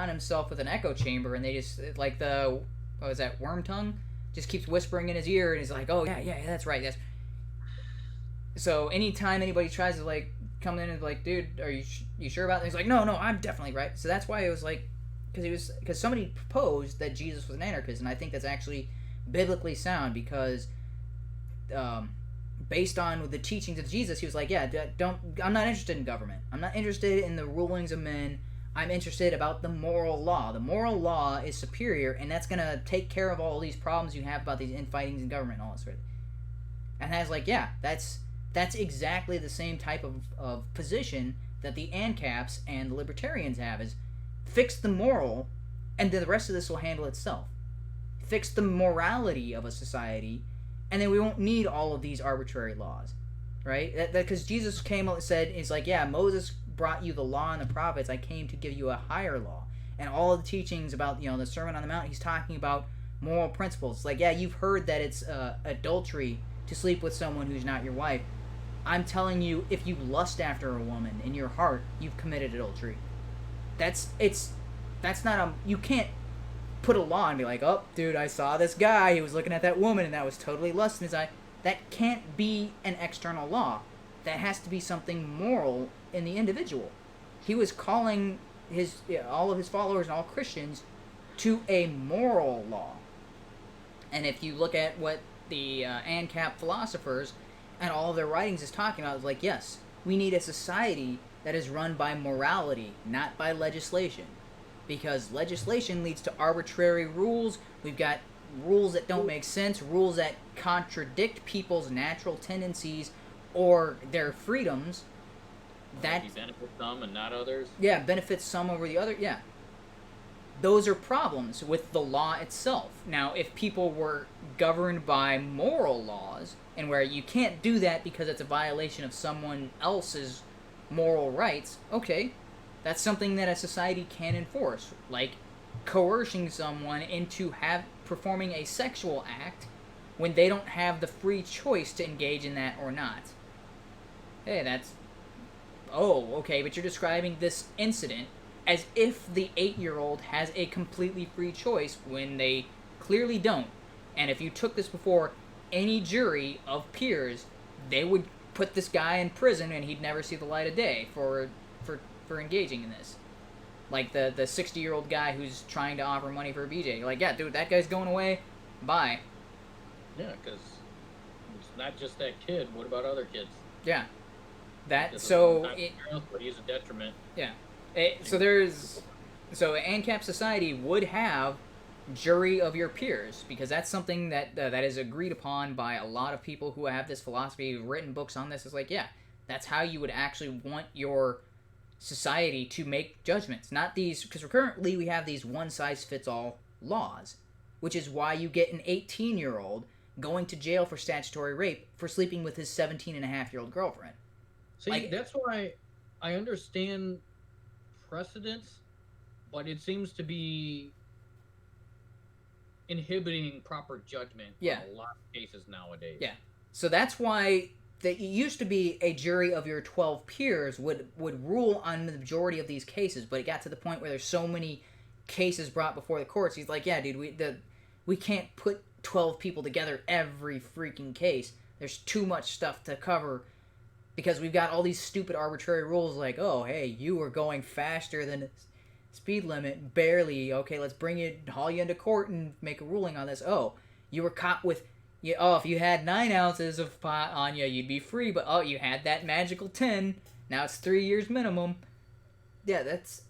himself with an echo chamber, and they just like what was that, Worm Tongue just keeps whispering in his ear, and he's like, oh yeah that's right. So anytime anybody tries to like come in and like, dude, are you sure about this? He's like, no, I'm definitely right. So that's why it was like, because somebody proposed that Jesus was an anarchist, and I think that's actually biblically sound, because based on the teachings of Jesus, he was like, I'm not interested in government. I'm not interested in the rulings of men. I'm interested about the moral law. The moral law is superior, and that's going to take care of all these problems you have about these infightings in government and all that sort of thing. And I was like, yeah, that's exactly the same type of position that the ANCAPs and the libertarians have, is fix the moral, and then the rest of this will handle itself. Fix the morality of a society, and then we won't need all of these arbitrary laws, right? Because Jesus came and said, he's like, yeah, Moses brought you the law and the prophets. I came to give you a higher law. And all of the teachings about, the Sermon on the Mount, he's talking about moral principles. Like, yeah, you've heard that it's adultery to sleep with someone who's not your wife. I'm telling you, if you lust after a woman in your heart, you've committed adultery. You can't put a law and be like, oh, dude, I saw this guy, he was looking at that woman, and that was totally lust in his eye. That can't be an external law. That has to be something moral in the individual. He was calling all of his followers and all Christians to a moral law. And if you look at what the ANCAP philosophers and all of their writings is talking about, it's like, yes, we need a society that is run by morality, not by legislation. Because legislation leads to arbitrary rules. We've got rules that don't make sense, rules that contradict people's natural tendencies or their freedoms. That benefits some and not others. Yeah, benefits some over the other. Yeah. Those are problems with the law itself. Now, if people were governed by moral laws, and where you can't do that because it's a violation of someone else's moral rights, okay, that's something that a society can enforce, like coercing someone into performing a sexual act when they don't have the free choice to engage in that or not. Hey, okay, but you're describing this incident as if the 8-year-old has a completely free choice when they clearly don't. And if you took this before any jury of peers, they would put this guy in prison and he'd never see the light of day for engaging in this. Like the 60-year-old guy who's trying to offer money for a BJ. Like, yeah, dude, that guy's going away. Bye. Yeah, because it's not just that kid. What about other kids? Yeah. But he's a detriment. Yeah. So ANCAP society would have jury of your peers, because that's something that that is agreed upon by a lot of people who have this philosophy, who've written books on this. It's like, yeah, that's how you would actually want your society to make judgments, not these, because currently we have these one-size-fits-all laws, which is why you get an 18-year-old going to jail for statutory rape for sleeping with his 17-and-a-half-year-old girlfriend. See, Like, that's why I understand precedents, but it seems to be inhibiting proper judgment Yeah. in a lot of cases nowadays. Yeah. So that's why it used to be a jury of your 12 peers would rule on the majority of these cases, but it got to the point where there's so many cases brought before the courts. He's like, yeah, dude, we can't put 12 people together every freaking case. There's too much stuff to cover because we've got all these stupid arbitrary rules like, oh, hey, you were going faster than speed limit, barely. Okay, let's haul you into court and make a ruling on this. Oh, you were caught with, if you had 9 ounces of pot on you, you'd be free, but oh, you had that magical 10. Now it's 3 years minimum. Yeah, that's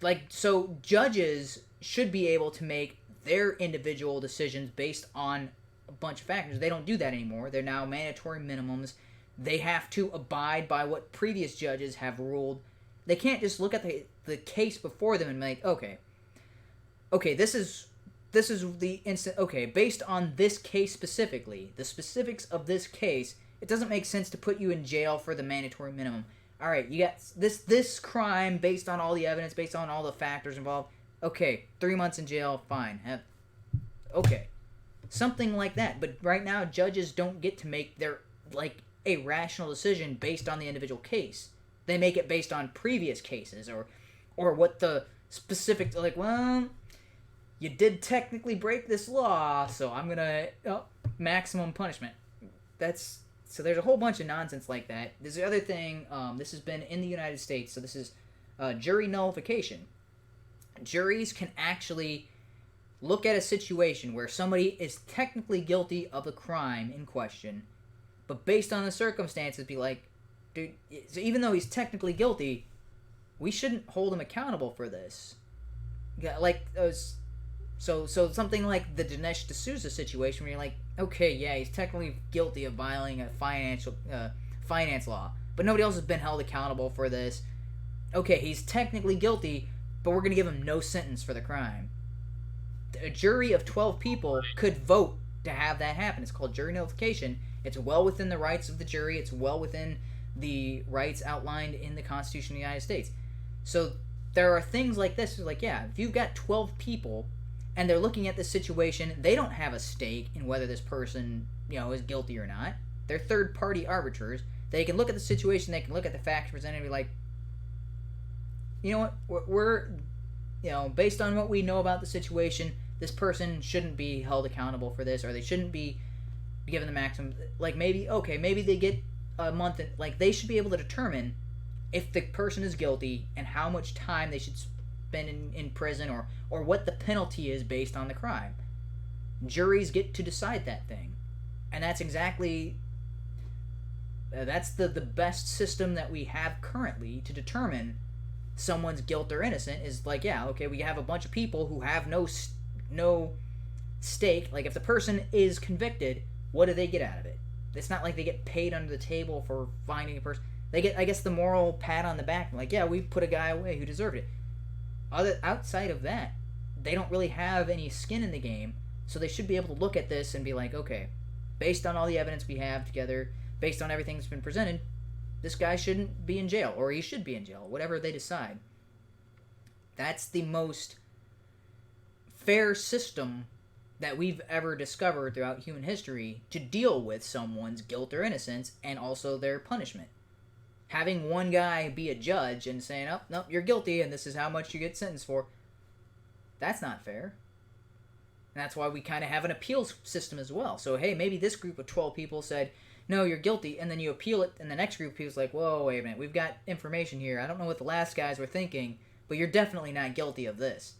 like, so judges should be able to make their individual decisions based on a bunch of factors. They don't do that anymore. They're now mandatory minimums. They have to abide by what previous judges have ruled. They can't just look at the case before them and be like, okay, this is the instant. Okay, based on this case specifically, the specifics of this case, it doesn't make sense to put you in jail for the mandatory minimum. All right, you got this crime based on all the evidence, based on all the factors involved. Okay, 3 months in jail, fine. Okay, something like that. But right now, judges don't get to make their a rational decision based on the individual case. They make it based on previous cases or what the specific, well, you did technically break this law, so I'm gonna maximum punishment. So there's a whole bunch of nonsense like that. There's the other thing. This has been in the United States, so this is jury nullification. Juries can actually look at a situation where somebody is technically guilty of a crime in question, but based on the circumstances, be like, dude, so even though he's technically guilty, we shouldn't hold him accountable for this. So something like the Dinesh D'Souza situation, where you're like, okay, yeah, he's technically guilty of violating a finance law, but nobody else has been held accountable for this. Okay, he's technically guilty, but we're gonna give him no sentence for the crime. A jury of 12 people could vote to have that happen. It's called jury nullification. It's well within the rights of the jury. It's well within the rights outlined in the Constitution of the United States. So there are things like this. Like, yeah, if you've got 12 people and they're looking at this situation, they don't have a stake in whether this person, is guilty or not. They're third-party arbiters. They can look at the situation. They can look at the facts presented and be like, you know what, we're based on what we know about the situation, this person shouldn't be held accountable for this, or they shouldn't be given the maximum. Maybe they get a month. They should be able to determine if the person is guilty and how much time they should spend in prison, or what the penalty is based on the crime. Juries get to decide that thing, and that's exactly that's the best system that we have currently to determine someone's guilt or innocent. Is we have a bunch of people who have no stake. If the person is convicted, what do they get out of it? It's not like they get paid under the table for finding a person. They get, I guess, the moral pat on the back. We put a guy away who deserved it. Outside of that, they don't really have any skin in the game, so they should be able to look at this and be like, okay, based on all the evidence we have together, based on everything that's been presented, this guy shouldn't be in jail, or he should be in jail, whatever they decide. That's the most fair system that we've ever discovered throughout human history to deal with someone's guilt or innocence, and also their punishment. Having one guy be a judge and saying, oh, no, you're guilty, and this is how much you get sentenced for, that's not fair. And that's why we kind of have an appeals system as well. So, hey, maybe this group of 12 people said, no, you're guilty, and then you appeal it, and the next group of people's like, whoa, wait a minute, we've got information here. I don't know what the last guys were thinking, but you're definitely not guilty of this.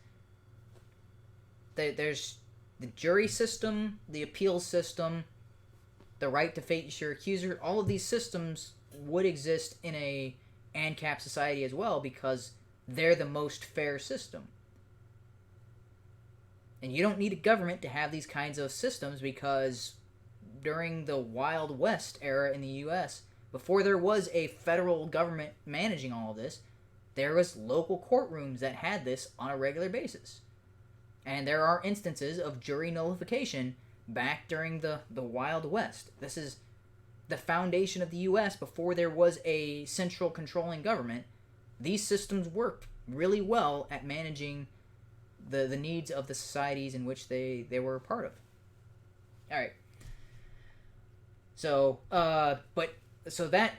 There's the jury system, the appeal system, the right to face your accuser. All of these systems would exist in a ANCAP society as well, because they're the most fair system. And you don't need a government to have these kinds of systems, because during the Wild West era in the U.S., before there was a federal government managing all of this, there was local courtrooms that had this on a regular basis. And there are instances of jury nullification back during the Wild West. This is the foundation of the U.S. before there was a central controlling government. These systems worked really well at managing the needs of the societies in which they were a part of. All right. So, so that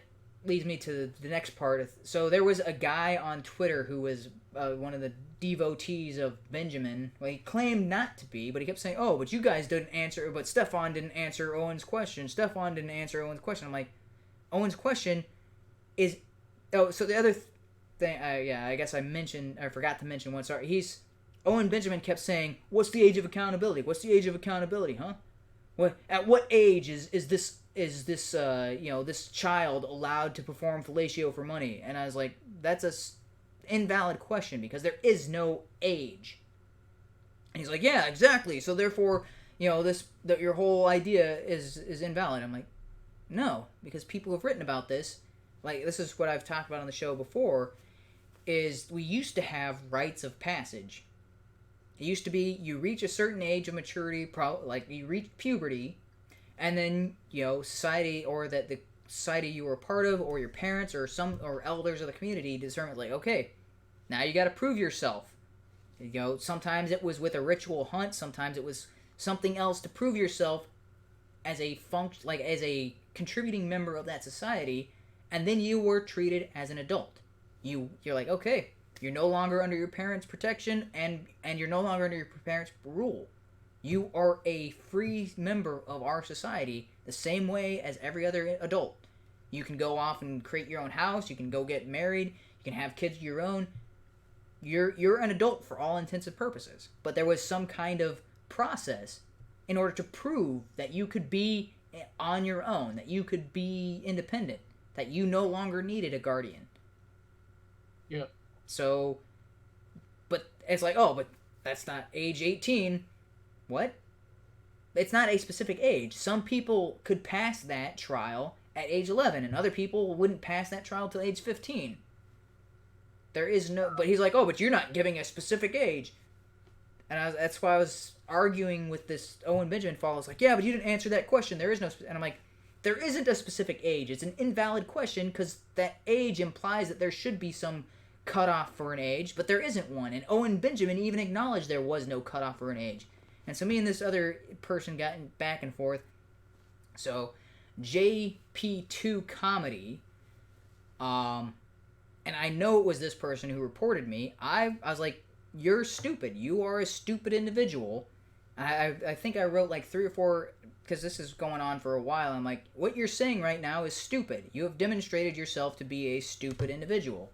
leads me to the next part. So there was a guy on Twitter who was one of the devotees of Benjamin. Well, he claimed not to be, but he kept saying, "Oh, but you guys didn't answer, but Stefan didn't answer Owen's question. Stefan didn't answer Owen's question." I'm like, Owen's question is... Oh, so the other thing... I guess I forgot to mention one. Sorry. Owen Benjamin kept saying, "What's the age of accountability? What's the age of accountability, huh? At what age is this this child allowed to perform fellatio for money?" And I was like, that's a invalid question, because there is no age. And he's like, "Yeah, exactly. So therefore, your whole idea is invalid." I'm like, no, because people have written about this. Like, this is what I've talked about on the show before, is we used to have rites of passage. It used to be you reach a certain age of maturity, like you reach puberty, and then, society, or that the society you were a part of, or your parents, or elders of the community determined, like, okay, now you got to prove yourself. Sometimes it was with a ritual hunt, sometimes it was something else to prove yourself as a as a contributing member of that society, and then you were treated as an adult. You're like, okay, you're no longer under your parents' protection, and you're no longer under your parents' rule. You are a free member of our society, the same way as every other adult. You can go off and create your own house. You can go get married. You can have kids of your own. You're an adult for all intents and purposes. But there was some kind of process in order to prove that you could be on your own, that you could be independent, that you no longer needed a guardian. Yeah. So, but it's like, oh, but that's not age 18. What? It's not a specific age. Some people could pass that trial at age 11, and other people wouldn't pass that trial till age 15. There is no... But he's like, oh, but you're not giving a specific age. And that's why I was arguing with this Owen Benjamin follow. It's like, yeah, but you didn't answer that question. There is no... And I'm like, there isn't a specific age. It's an invalid question, because that age implies that there should be some cutoff for an age, but there isn't one. And Owen Benjamin even acknowledged there was no cutoff for an age. And so me and this other person got back and forth. So JP2 Comedy, and I know it was this person who reported me. I was like, you're stupid. You are a stupid individual. I think I wrote like 3 or 4, because this is going on for a while. I'm like, what you're saying right now is stupid. You have demonstrated yourself to be a stupid individual.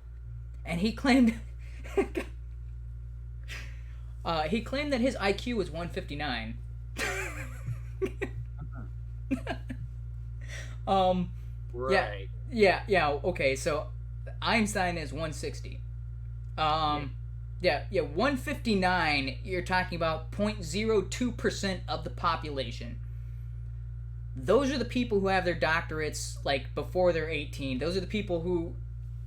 And he claimed... he claimed that his IQ was 159. Right. Yeah, okay, so Einstein is 160. Yeah, 159, you're talking about 0.02% of the population. Those are the people who have their doctorates, like, before they're 18. Those are the people who...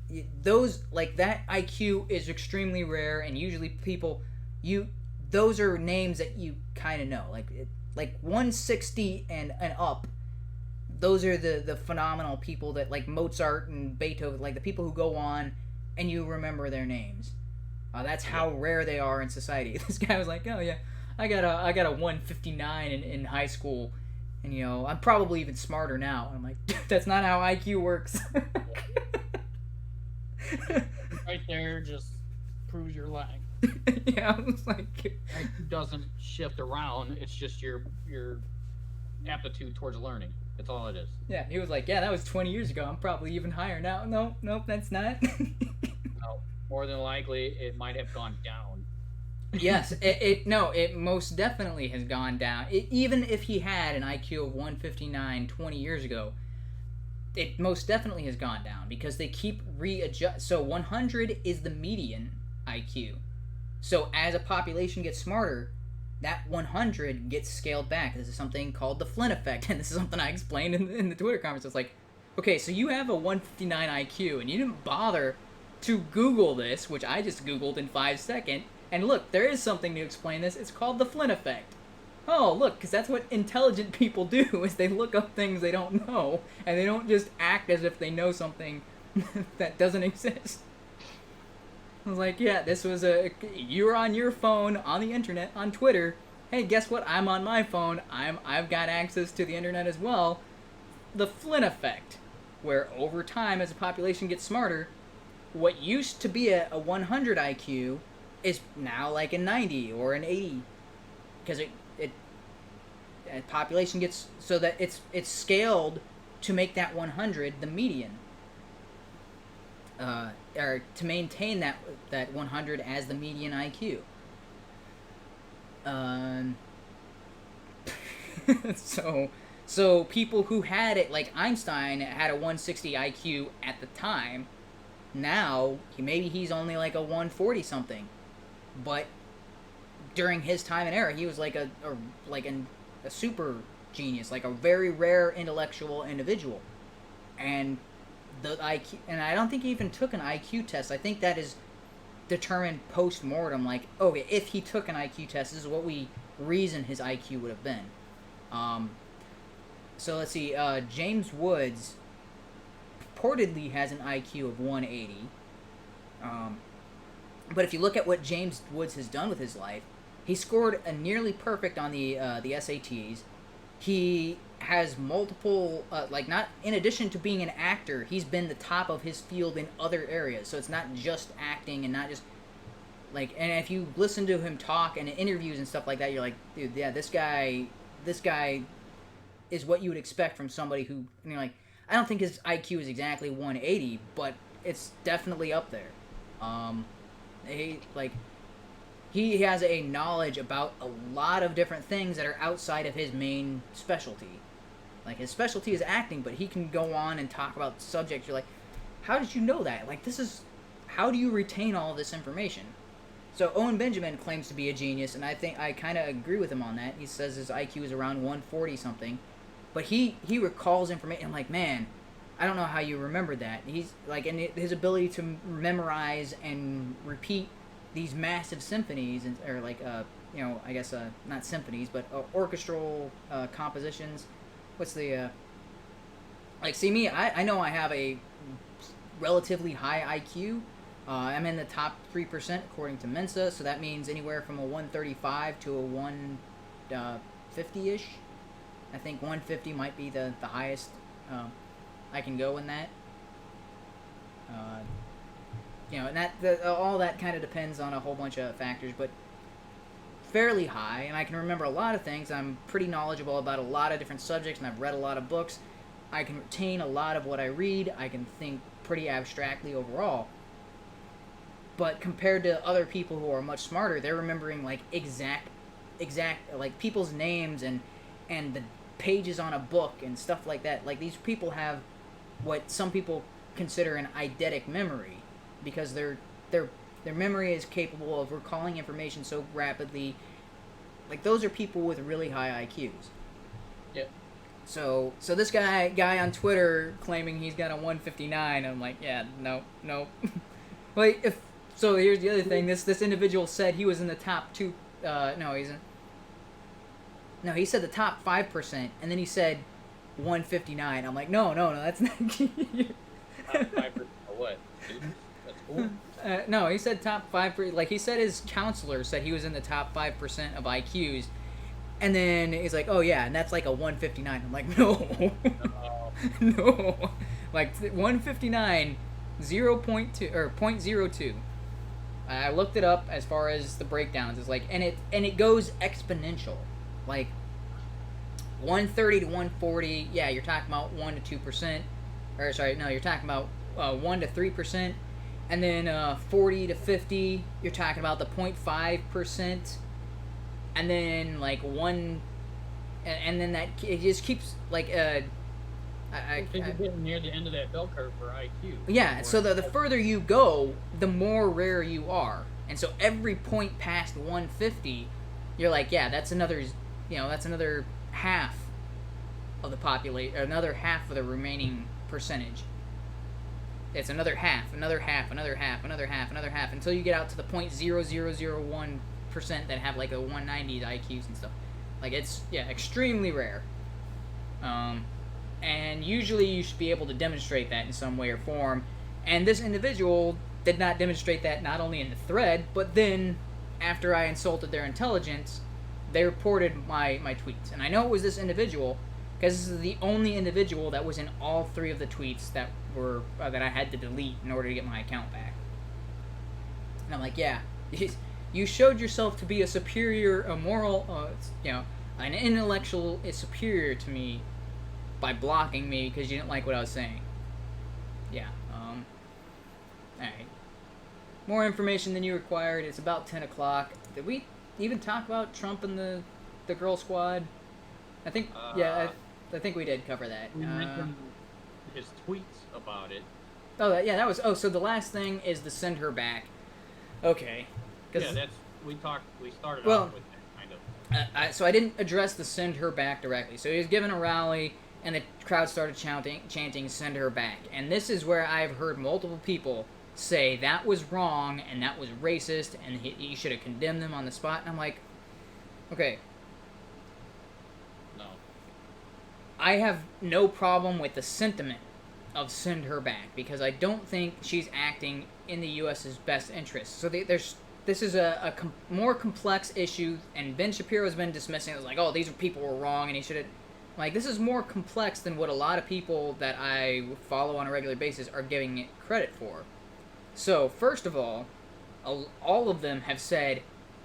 that IQ is extremely rare, and usually people... Those are names that you kind of know. Like 160 and up, those are the phenomenal people that, like Mozart and Beethoven, like the people who go on and you remember their names. That's how rare they are in society. This guy was like, oh yeah, I got a 159 in high school, and I'm probably even smarter now. I'm like, that's not how IQ works. Right there just proves you're lying. Yeah, I was like, IQ doesn't shift around. It's just your aptitude towards learning. That's all it is. Yeah, he was like, yeah, that was 20 years ago. I'm probably even higher now. Nope, that's not. No, more than likely, it might have gone down. Yes, it most definitely has gone down. Even if he had an IQ of 159 20 years ago, it most definitely has gone down, because they keep readjust. So 100 is the median IQ. So as a population gets smarter, that 100 gets scaled back. This is something called the Flynn effect, and this is something I explained in the Twitter conference. It's like, okay, so you have a 159 IQ, and you didn't bother to Google this, which I just Googled in 5 seconds, and look, there is something to explain this. It's called the Flynn effect. Oh, look, because that's what intelligent people do, is they look up things they don't know, and they don't just act as if they know something that doesn't exist. I was like, yeah, this was you're on your phone, on the internet, on Twitter. Hey, guess what? I'm on my phone. I've got access to the internet as well. The Flynn effect, where over time, as the population gets smarter, what used to be a 100 IQ is now like a 90 or an 80, because population gets so that it's scaled to make that 100 the median, or to maintain that 100 as the median IQ. So people who had it, like Einstein, had a 160 IQ at the time. Now maybe he's only like a 140 something, but during his time and era, he was like a super genius, like a very rare intellectual individual. And the IQ, and I don't think he even took an IQ test. I think that is determined post-mortem, like, okay, if he took an IQ test, this is what we reason his IQ would have been. So let's see, James Woods purportedly has an IQ of 180. But if you look at what James Woods has done with his life, he scored a nearly perfect on the SATs. He has multiple, not in addition to being an actor, he's been the top of his field in other areas. So it's not just acting and not just, and if you listen to him talk and in interviews and stuff like that, you're like, dude, yeah, this guy is what you would expect from somebody who, and you're like, I don't think his IQ is exactly 180, but it's definitely up there. He has a knowledge about a lot of different things that are outside of his main specialty. Like, his specialty is acting, but he can go on and talk about subjects. You're like, how did you know that? Like, how do you retain all of this information? So Owen Benjamin claims to be a genius, and I think I kind of agree with him on that. He says his IQ is around 140 something, but he recalls information. I'm like, man, I don't know how you remember that. He's like, and his ability to memorize and repeat these massive symphonies, or I guess not symphonies, but orchestral compositions. What's the see me? I know I have a relatively high IQ. I'm in the top 3% according to Mensa, so that means anywhere from a 135 to a 150-ish. I think 150 might be the highest I can go in that. And all that kind of depends on a whole bunch of factors, but fairly high, and I can remember a lot of things. I'm pretty knowledgeable about a lot of different subjects, and I've read a lot of books. I can retain a lot of what I read. I can think pretty abstractly overall. But compared to other people who are much smarter, they're remembering exact people's names and the pages on a book and stuff like that. Like, these people have what some people consider an eidetic memory, because their memory is capable of recalling information so rapidly. Like, those are people with really high IQs. Yeah. So this guy on Twitter claiming he's got a 159, I'm like, yeah, no. So here's the other thing. This individual said he was in the top 2. He said the top 5%, and then he said 159. I'm like, no, that's not. Top 5% or what? Students? That's cool. No, he said top 5%. Like, he said his counselor said he was in the top 5% of IQs, and then he's like, oh yeah, and that's like a 159. I'm like, no, no, like 159, 0.2 or 0.02. I looked it up as far as the breakdowns. It's like, and it goes exponential. Like 130 to 140, yeah, you're talking about 1 to 2%. Or sorry, no, you're talking about 1 to 3%. And then 40 to 50, you're talking about the 0.5%. And then like 1, and then that it just keeps like I think you're getting near the end of that bell curve for IQ. Yeah, so the further you go, the more rare you are. And so every point past 150 you're like, yeah, that's another, that's another half of the population, or another half of the remaining percentage. It's another half, another half, another half, another half, another half, until you get out to the 0.0001% that have like a 190 IQs and stuff. Like, it's, extremely rare. And usually you should be able to demonstrate that in some way or form. And this individual did not demonstrate that, not only in the thread, but then after I insulted their intelligence, they reported my tweets. And I know it was this individual, because this is the only individual that was in all 3 of the tweets that were that I had to delete in order to get my account back. And I'm like, yeah, you showed yourself to be a superior, a moral, an intellectual superior to me by blocking me because you didn't like what I was saying. Yeah. Alright. More information than you required. It's about 10 o'clock. Did we even talk about Trump and the girl squad? I think, I think we did cover that. We mentioned his tweets about it. Oh, that was... Oh, so the last thing is the send her back. Okay. Yeah, we started off with that, kind of. So I didn't address the send her back directly. So he was given a rally, and the crowd started chanting, send her back. And this is where I've heard multiple people say that was wrong, and that was racist, and he should have condemned them on the spot. And I'm like, okay. No. I have no problem with the sentiment of send her back, because I don't think she's acting in the U.S.'s best interest. So this is a more complex issue, and Ben Shapiro's been dismissing it. It was like, oh, these people were wrong, and he should have... Like, this is more complex than what a lot of people that I follow on a regular basis are giving it credit for. So, first of all of them have said,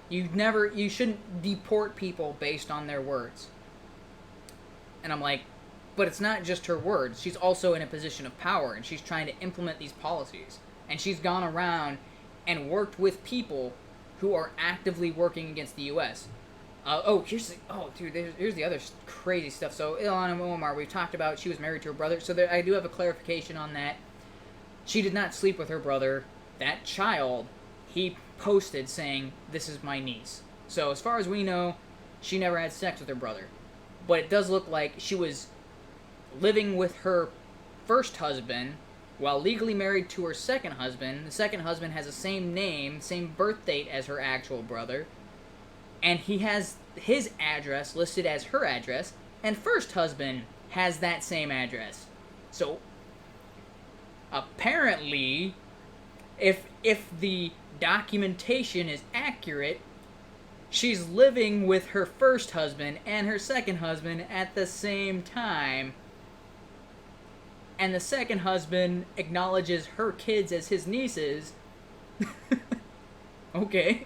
you shouldn't deport people based on their words. And I'm like, but it's not just her words. She's also in a position of power, and she's trying to implement these policies. And she's gone around and worked with people who are actively working against the U.S. Here's the other crazy stuff. So, Ilhan Omar, we've talked about, she was married to her brother. So I do have a clarification on that. She did not sleep with her brother. That child, he posted saying, this is my niece. So, as far as we know, she never had sex with her brother. But it does look like she was living with her first husband while legally married to her second husband. The second husband has the same name, same birth date as her actual brother. And he has his address listed as her address, and first husband has that same address. So, apparently, if the documentation is accurate, she's living with her first husband and her second husband at the same time. And the second husband acknowledges her kids as his nieces. Okay.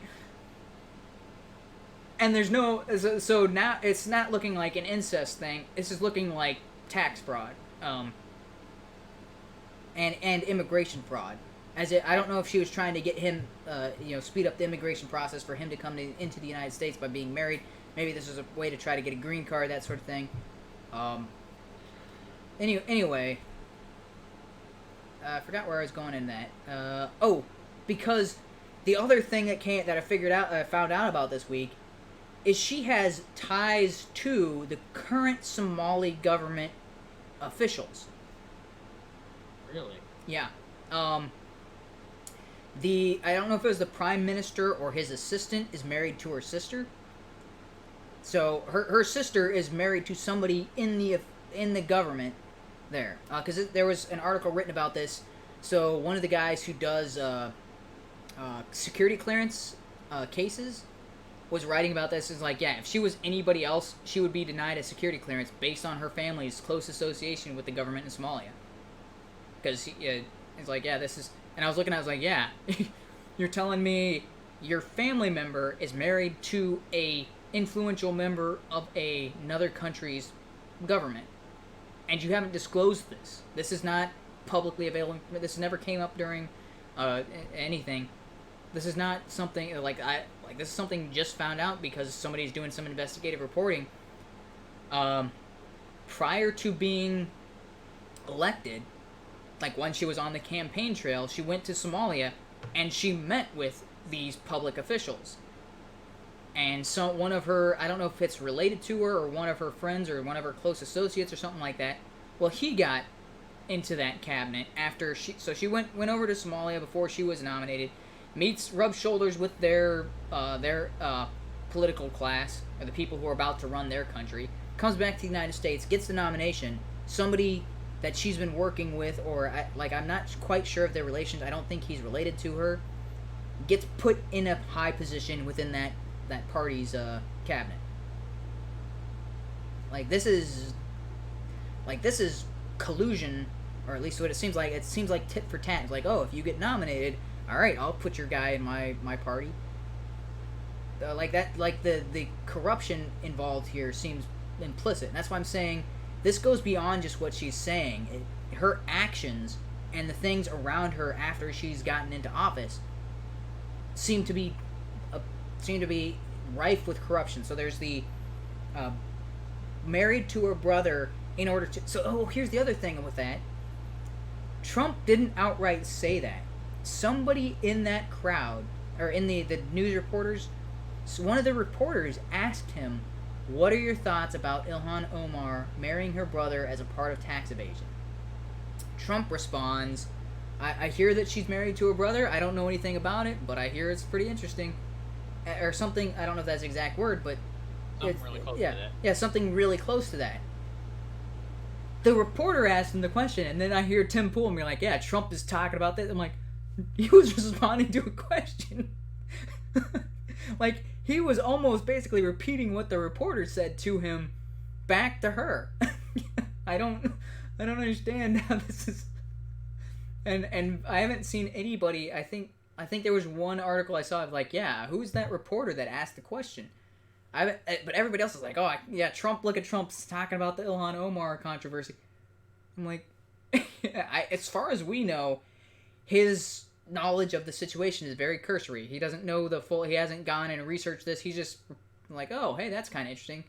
And there's no... So now it's not looking like an incest thing. This is looking like tax fraud. And immigration fraud. I don't know if she was trying to get him, speed up the immigration process for him to come into the United States by being married. Maybe this was a way to try to get a green card, that sort of thing. Anyway, I forgot where I was going in that. Because the other thing that I found out about this week is she has ties to the current Somali government officials. Really? Yeah. I don't know if it was the prime minister or his assistant is married to her sister. So her sister is married to somebody in the government there. Because there was an article written about this. So one of the guys who does security clearance cases was writing about this. Is like, yeah, if she was anybody else, she would be denied a security clearance based on her family's close association with the government in Somalia. Because it's like, yeah, this is... And I was looking, I was like, yeah, you're telling me your family member is married to a influential member of another country's government, and you haven't disclosed this. This is not publicly available. This never came up during anything. This is not something this is something just found out because somebody's doing some investigative reporting. Prior to being elected, like when she was on the campaign trail, she went to Somalia and she met with these public officials. and so one of her, I don't know if it's related to her or one of her friends or one of her close associates or something like that. Well, he got into that cabinet after she went over to Somalia before she was nominated, rubs shoulders with their political class, or the people who are about to run their country, comes back to the United States, gets the nomination. Somebody that she's been working with, or I'm not quite sure of their relations, I don't think he's related to her, gets put in a high position within that party's cabinet. This is collusion, or at least what it seems like. It seems like tit for tat. It's like, oh, if you get nominated, all right, I'll put your guy in my party. The corruption involved here seems implicit. And that's why I'm saying this goes beyond just what she's saying. Her actions and the things around her after she's gotten into office seem to be rife with corruption. So there's the married to her brother in order to... So, here's the other thing with that. Trump didn't outright say that. Somebody in that crowd, or in the news reporters, one of the reporters asked him, what are your thoughts about Ilhan Omar marrying her brother as a part of tax evasion? Trump responds, I hear that she's married to her brother. I don't know anything about it, but I hear it's pretty interesting. Or something, I don't know if that's the exact word, but... Something really close to that. Yeah, something really close to that. The reporter asked him the question, and then I hear Tim Pool and be like, yeah, Trump is talking about this. I'm like, he was responding to a question. He was almost basically repeating what the reporter said to him back to her. I don't understand how this is... And I haven't seen anybody, I think there was one article I saw of yeah, who's that reporter that asked the question? But everybody else is like, oh, yeah, Trump, look at Trump's talking about the Ilhan Omar controversy. I'm like, as far as we know, his knowledge of the situation is very cursory. He doesn't know he hasn't gone and researched this. He's just like, oh, hey, that's kind of interesting.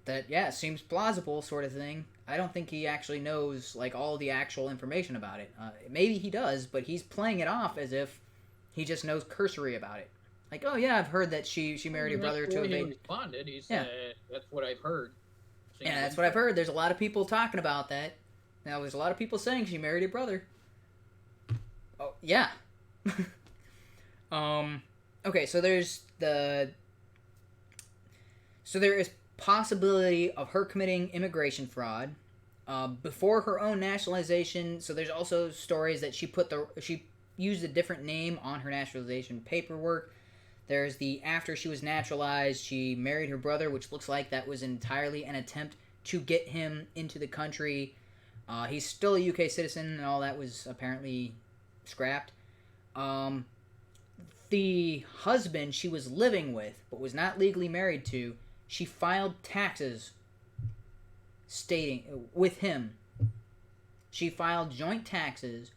That, yeah, seems plausible sort of thing. I don't think he actually knows, all the actual information about it. Maybe he does, but he's playing it off as if he just knows cursory about it. Oh, yeah, I've heard that she married her brother to a He responded. He said, that's what I've heard. Yeah, that's what I've heard. There's a lot of people talking about that. Now, there's a lot of people saying she married her brother. Oh, yeah. Okay, so there is possibility of her committing immigration fraud before her own nationalization. So there's also stories that she used a different name on her nationalization paperwork. There's after she was naturalized, she married her brother, which looks like that was entirely an attempt to get him into the country. He's still a UK citizen, and all that was apparently scrapped. The husband she was living with, but was not legally married to, she filed taxes with him. She filed joint taxes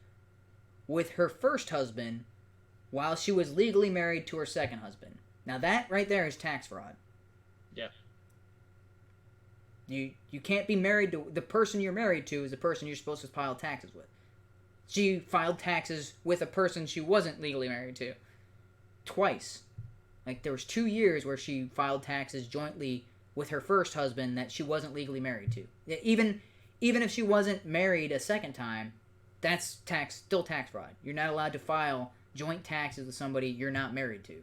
with her first husband while she was legally married to her second husband. Now that right there is tax fraud. Yeah. You can't be married to... The person you're married to is the person you're supposed to file taxes with. She filed taxes with a person she wasn't legally married to. Twice. There was 2 years where she filed taxes jointly with her first husband that she wasn't legally married to. Even if she wasn't married a second time, that's still tax fraud. You're not allowed to file joint taxes with somebody you're not married to.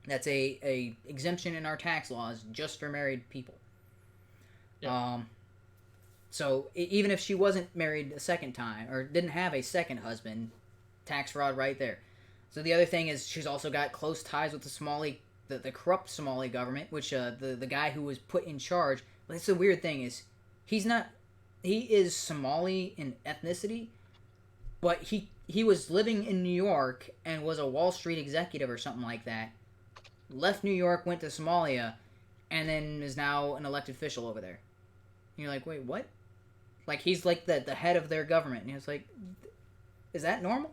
That's a exemption in our tax laws just for married people. Yeah. So even if she wasn't married a second time or didn't have a second husband, tax fraud right there. So the other thing is she's also got close ties with the corrupt Somali government, which the guy who was put in charge. But that's the weird thing is he is Somali in ethnicity, but he was living in New York and was a Wall Street executive or something like that. Left New York, went to Somalia, and then is now an elected official over there. And you're like, wait, what? He's the head of their government. And it's like, is that normal?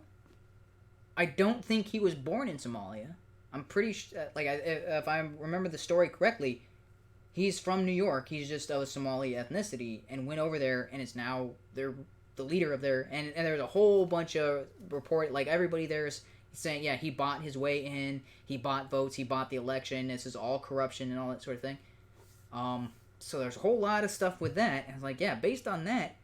I don't think he was born in Somalia. I'm pretty sure, if I remember the story correctly, he's from New York. He's just of Somali ethnicity and went over there and is now the leader of their... And there's a whole bunch of everybody there saying, yeah, he bought his way in, he bought votes, he bought the election, this is all corruption and all that sort of thing. So there's a whole lot of stuff with that. And I was like, yeah, based on that,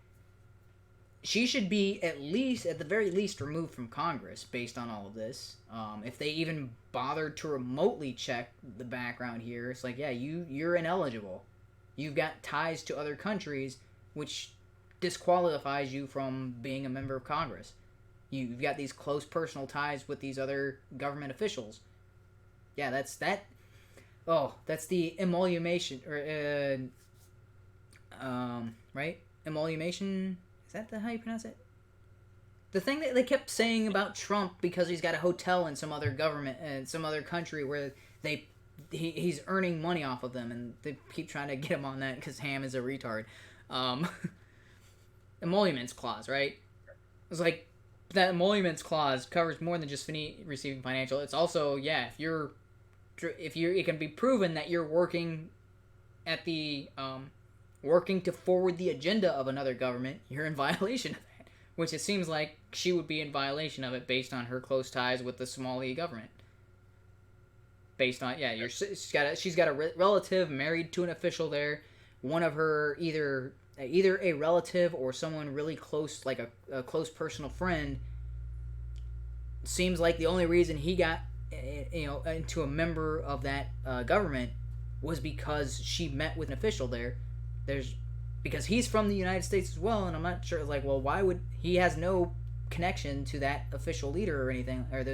she should be at the very least, removed from Congress based on all of this. If they even bothered to remotely check the background here, it's like, yeah, you're ineligible. You've got ties to other countries, which disqualifies you from being a member of Congress. You've got these close personal ties with these other government officials. Yeah, that's the emoluation, or right? Emoluation. Is that how you pronounce it? The thing that they kept saying about Trump because he's got a hotel in some other government in some other country where he's earning money off of them, and they keep trying to get him on that because Ham is a retard. Emoluments clause, right? It's like that emoluments clause covers more than just receiving financial. It's also, yeah, if it can be proven that you're working at the working to forward the agenda of another government, you're in violation of that. Which it seems like she would be in violation of it based on her close ties with the Somali government. Based on, yeah, she's got a relative married to an official there. One of her either a relative or someone really close, like a close personal friend. Seems like the only reason he got into a member of that government was because she met with an official there. Because he's from the United States as well, and I'm not sure, like, well, why would he has no connection to that official leader or anything, or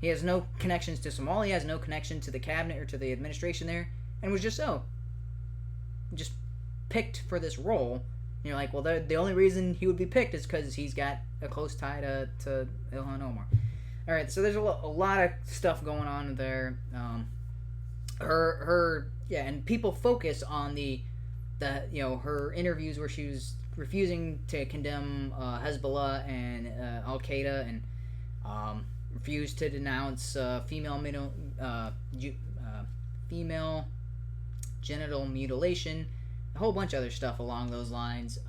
he has no connections to Somalia, he has no connection to the cabinet or to the administration there, and was just picked for this role. And you're like, well, the only reason he would be picked is because he's got a close tie to Ilhan Omar. All right, so there's a lot of stuff going on there. And people focus on her interviews where she was refusing to condemn Hezbollah and Al Qaeda, and refused to denounce female genital mutilation, a whole bunch of other stuff along those lines.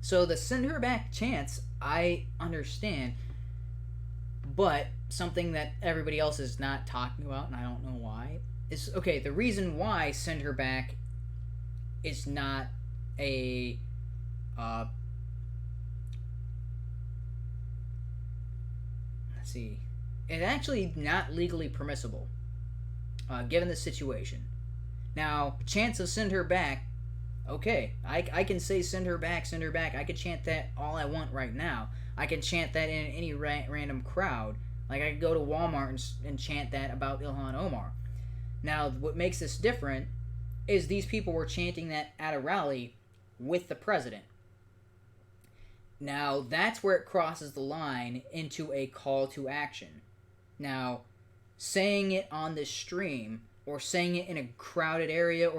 So the send her back chance, I understand, but something that everybody else is not talking about, and I don't know why, is, okay, the reason why send her back is not a let's see, it's actually not legally permissible given the situation. Now, chance of send her back, okay, I can say send her back, I could chant that all I want right now. I can chant that in any random crowd. Like, I could go to Walmart and chant that about Ilhan Omar. Now, what makes this different is these people were chanting that at a rally with the president. Now, that's where it crosses the line into a call to action. Now, saying it on this stream, or saying it in a crowded area,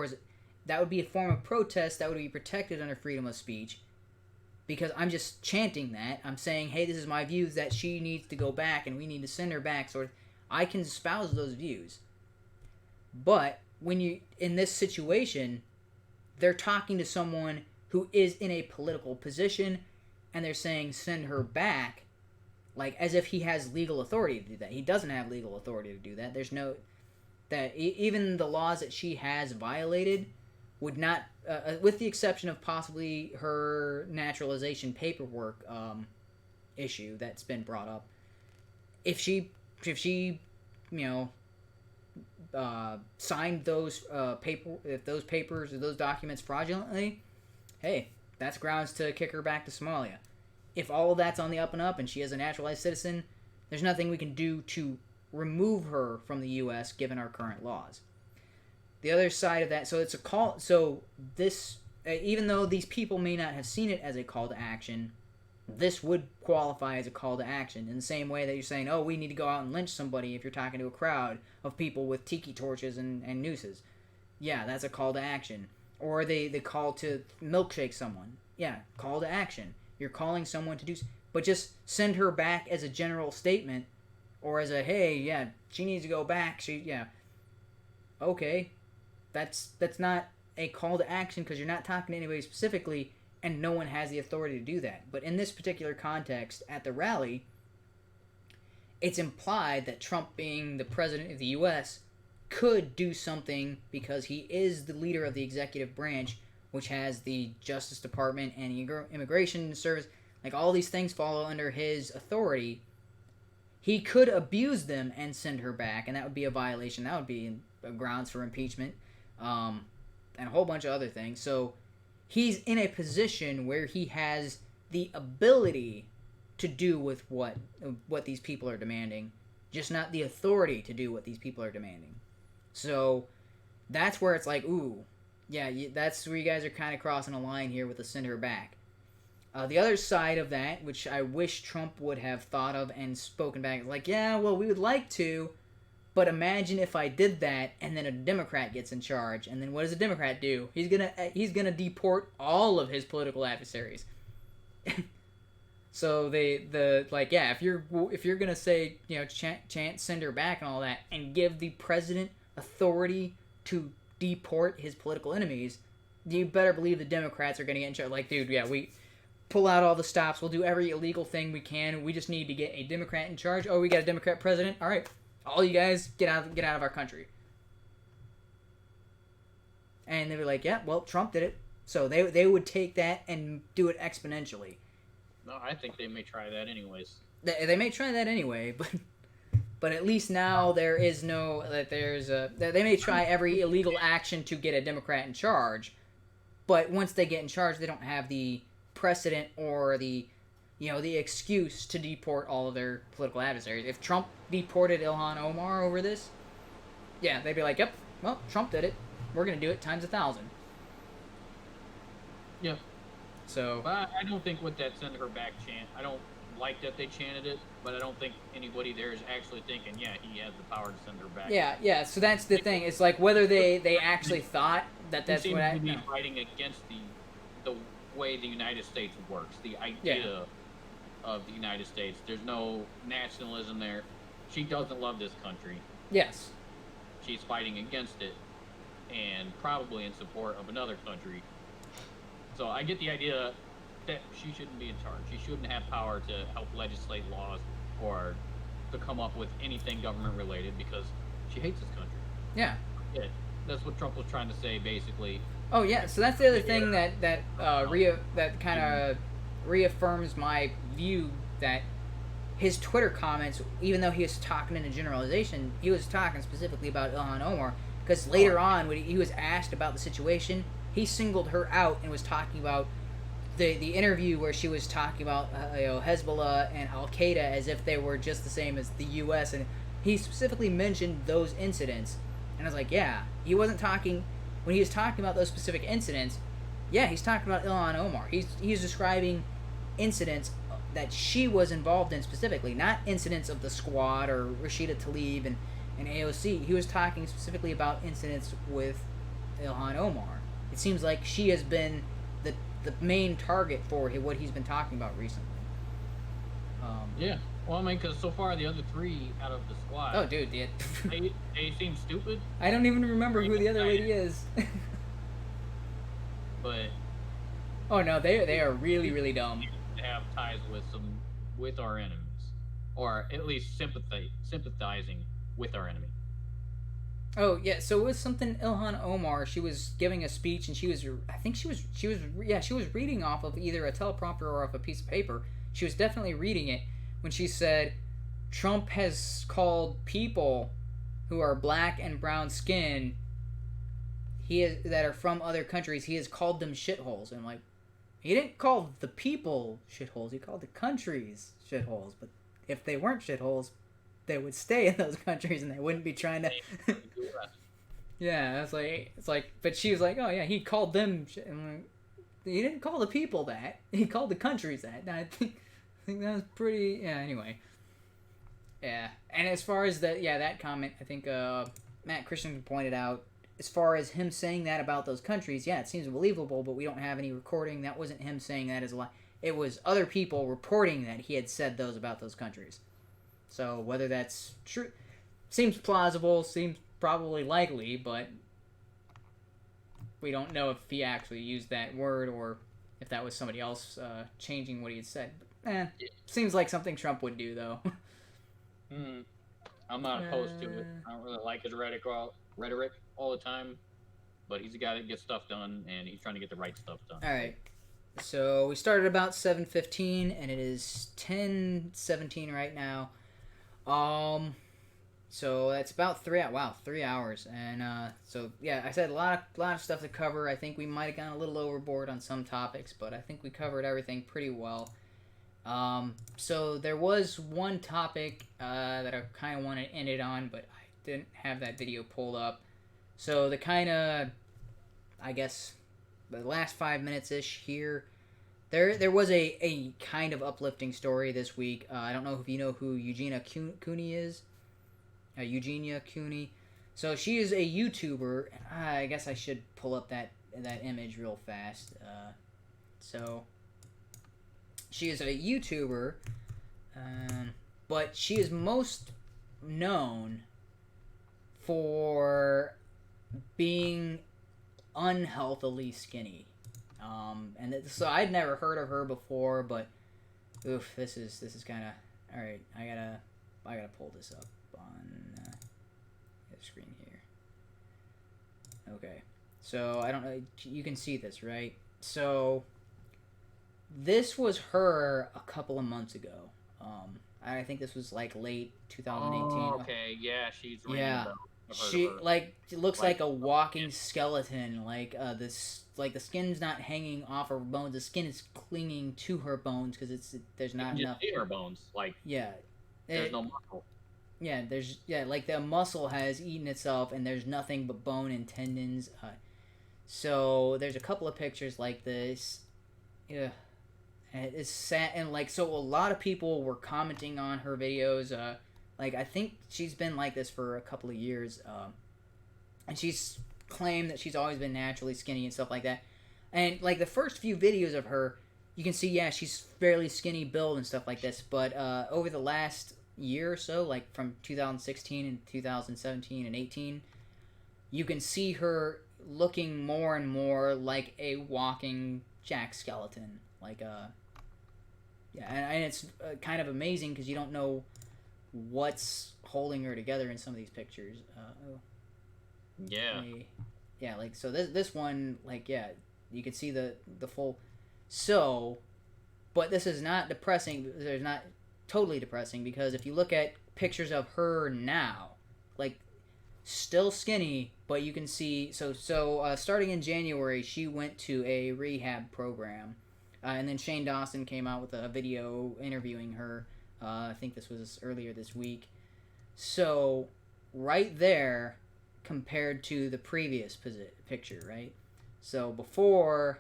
that would be a form of protest that would be protected under freedom of speech, because I'm just chanting that. I'm saying, hey, this is my views, that she needs to go back and we need to send her back. So I can espouse those views. But when in this situation, they're talking to someone who is in a political position, and they're saying send her back, like as if he has legal authority to do that. He doesn't have legal authority to do that. There's no even the laws that she has violated would not, with the exception of possibly her naturalization paperwork issue that's been brought up. If she signed those papers or those documents fraudulently, hey, that's grounds to kick her back to Somalia. If all of that's on the up and up and she is a naturalized citizen, there's nothing we can do to remove her from the U.S. given our current laws. The other side of that, so it's a call. So this, even though these people may not have seen it as a call to action, this would qualify as a call to action in the same way that you're saying, oh, we need to go out and lynch somebody if you're talking to a crowd of people with tiki torches and nooses. Yeah, that's a call to action. Or they call to milkshake someone. Yeah, call to action. You're calling someone to do... But just send her back as a general statement, or as a, hey, yeah, she needs to go back. Okay. That's not a call to action because you're not talking to anybody specifically, and no one has the authority to do that. But in this particular context, at the rally, it's implied that Trump, being the president of the U.S., could do something because he is the leader of the executive branch, which has the Justice Department and Immigration Service. Like, all these things follow under his authority. He could abuse them and send her back, and that would be a violation. That would be grounds for impeachment, and a whole bunch of other things. So he's in a position where he has the ability to do with what these people are demanding, just not the authority to do what these people are demanding. So that's where it's like, ooh, yeah, that's where you guys are kind of crossing a line here with the send her back. The other side of that, which I wish Trump would have thought of and spoken back, like, yeah, well, we would like to, but imagine if I did that and then a Democrat gets in charge, and then what does a Democrat do? He's gonna deport all of his political adversaries. So if you're gonna say, you know, chant send her back and all that, and give the president authority to deport his political enemies, you better believe the Democrats are gonna get in charge. Like, dude, yeah, we pull out all the stops. We'll do every illegal thing we can. We just need to get a Democrat in charge. Oh, we got a Democrat president. All right, all you guys get out of our country. And they were like, yeah, well, Trump did it, so they would take that and do it exponentially. No, I think they may try that anyways. They may try that anyway, but at least now there is no they may try every illegal action to get a Democrat in charge, but once they get in charge, they don't have the precedent or the excuse to deport all of their political adversaries. If Trump deported Ilhan Omar over this, yeah, they'd be like, yep, well, Trump did it. We're gonna do it times 1,000. Yeah. So, but I don't think with that send her back chant, I don't like that they chanted it, but I don't think anybody there is actually thinking, yeah, he has the power to send her back. Yeah, so that's the thing. It's like whether they actually thought that's what seems to be fighting against the way the United States works, the idea of the United States. There's no nationalism there. She doesn't love this country. Yes. She's fighting against it, and probably in support of another country. So I get the idea that she shouldn't be in charge. She shouldn't have power to help legislate laws or to come up with anything government related because she hates this country. Yeah. Yeah, that's what Trump was trying to say, basically. Oh yeah, so that's the other thing that kind of reaffirms my view that his Twitter comments, even though he was talking in a generalization, he was talking specifically about Ilhan Omar, because later on when he was asked about the situation, he singled her out and was talking about the interview where she was talking about Hezbollah and Al Qaeda as if they were just the same as the U.S. and he specifically mentioned those incidents, and I was like, yeah, he wasn't talking when he was talking about those specific incidents. Yeah, he's talking about Ilhan Omar. He's describing incidents that she was involved in specifically, not incidents of the Squad or Rashida Tlaib and AOC. He was talking specifically about incidents with Ilhan Omar. It seems like she has been the main target for what he's been talking about recently. Yeah. Well, I mean, because so far the other three out of the Squad... Oh, dude, yeah. they seem stupid. I don't even remember who the other lady is. But... Oh, no, they are really, really dumb. Have ties with our enemies. Or at least sympathizing with our enemy. Oh yeah, so it was something Ilhan Omar. She was giving a speech, and she was reading off of either a teleprompter or off a piece of paper. She was definitely reading it when she said, "Trump has called people who are black and brown skin, that are from other countries. He has called them shitholes." And I'm like, he didn't call the people shitholes. He called the countries shitholes. But if they weren't shitholes, they would stay in those countries and they wouldn't be trying to. Yeah, it's like, but she was like, oh yeah, he called them. And like, he didn't call the people that. He called the countries that. And I think that was pretty. Yeah. Anyway. Yeah, and as far as that comment, I think Matt Christian pointed out, as far as him saying that about those countries, yeah, it seems believable, but we don't have any recording. That wasn't him saying that as a lie. It was other people reporting that he had said those about those countries. So whether that's true, seems plausible, seems probably likely, but we don't know if he actually used that word or if that was somebody else changing what he had said. Seems like something Trump would do, though. I'm not opposed to it. I don't really like his rhetoric all the time, but he's a guy that gets stuff done, and he's trying to get the right stuff done. All right. So we started about 7:15, and it is 10:17 right now. So that's about 3 hours, and so yeah, I said a lot of stuff to cover. I think we might have gone a little overboard on some topics, but I think we covered everything pretty well. So there was one topic that I kind of wanted to end it on, but I didn't have that video pulled up. So the kind of, I guess, the last 5 minutes ish here. There was a kind of uplifting story this week. I don't know if you know who Eugenia Cooney is. Eugenia Cooney. So she is a YouTuber. I guess I should pull up that image real fast. So she is a YouTuber, but she is most known for being unhealthily skinny. So I'd never heard of her before, but oof, this is kind of all right. I gotta pull this up on the screen here. Okay, so I don't know. You can see this, right? So this was her a couple of months ago. I think this was like late 2018. Oh, okay, yeah, she's ringing a bell. I've heard She of her. like looks like a walking skeleton. Like the skin's not hanging off her bones. The skin is clinging to her bones because there's not you enough. can see her bones, like there's no muscle. Yeah, like the muscle has eaten itself, and there's nothing but bone and tendons. So there's a couple of pictures like this. Yeah, and it's sad, and like so a lot of people were commenting on her videos. Like I think she's been like this for a couple of years, and she's claimed that she's always been naturally skinny and stuff like that. And like the first few videos of her, you can see she's fairly skinny build and stuff like this. But over the last year or so, like from 2016 and 2017 and 18, you can see her looking more and more like a walking jack skeleton. Like and it's kind of amazing because you don't know what's holding her together in some of these pictures. Yeah, like so this one, like you can see the full. So, but this is not depressing. There's not totally depressing because if you look at pictures of her now, like still skinny, but you can see so starting in January she went to a rehab program, and then Shane Dawson came out with a video interviewing her. I think this was earlier this week. So right there compared to the previous picture, right? So before,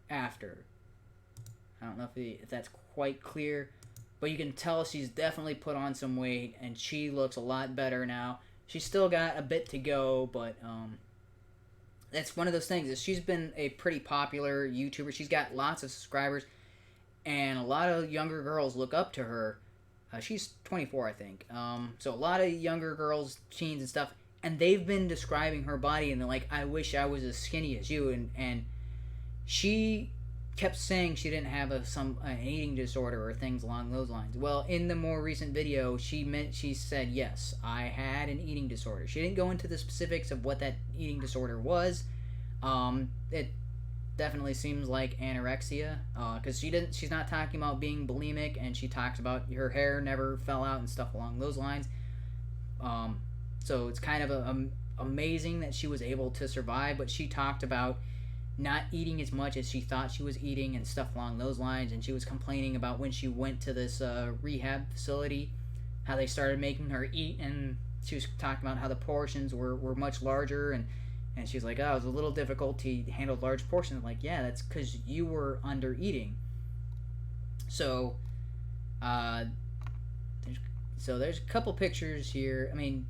after. I don't know if that's quite clear, but you can tell she's definitely put on some weight, and she looks a lot better now. She's still got a bit to go, but that's one of those things. Is she's been a pretty popular YouTuber. She's got lots of subscribers, and a lot of younger girls look up to her. She's 24, I think. So a lot of younger girls, teens and stuff, and they've been describing her body, and they're like, I wish I was as skinny as you. And she kept saying she didn't have an eating disorder or things along those lines. Well, in the more recent video, she said, yes, I had an eating disorder. She didn't go into the specifics of what that eating disorder was. It definitely seems like anorexia, because she's not talking about being bulimic, and she talks about her hair never fell out and stuff along those lines. So it's kind of amazing that she was able to survive, but she talked about not eating as much as she thought she was eating and stuff along those lines, and she was complaining about when she went to this rehab facility, how they started making her eat, and she was talking about how the portions were much larger, and she's like, oh, it was a little difficult to handle large portions. I'm like, yeah, that's because you were under eating. So, there's a couple pictures here. I mean,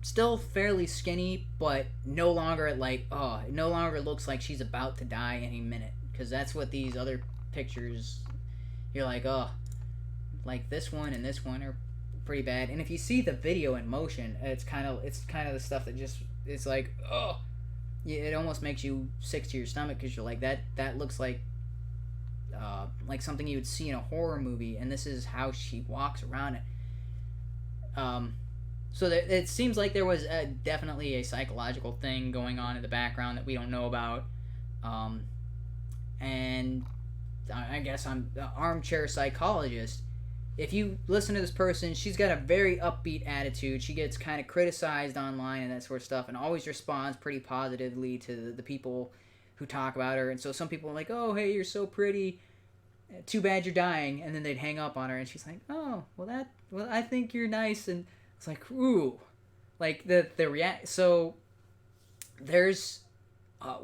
still fairly skinny, but no longer it no longer looks like she's about to die any minute. Because that's what these other pictures, you're like, like this one and this one are pretty bad. And if you see the video in motion, it's kind of the stuff that just, it's like, it almost makes you sick to your stomach because you're like, that looks like something you would see in a horror movie, and this is how she walks around. So it seems like there was definitely a psychological thing going on in the background that we don't know about. And I guess I'm the armchair psychologist. If you listen to this person, she's got a very upbeat attitude. She gets kind of criticized online and that sort of stuff, and always responds pretty positively to the people who talk about her. And so some people are like, "Oh, hey, you're so pretty. Too bad you're dying," and then they'd hang up on her, and she's like, "Oh, well, I think you're nice," and it's like, ooh, like the react. So there's,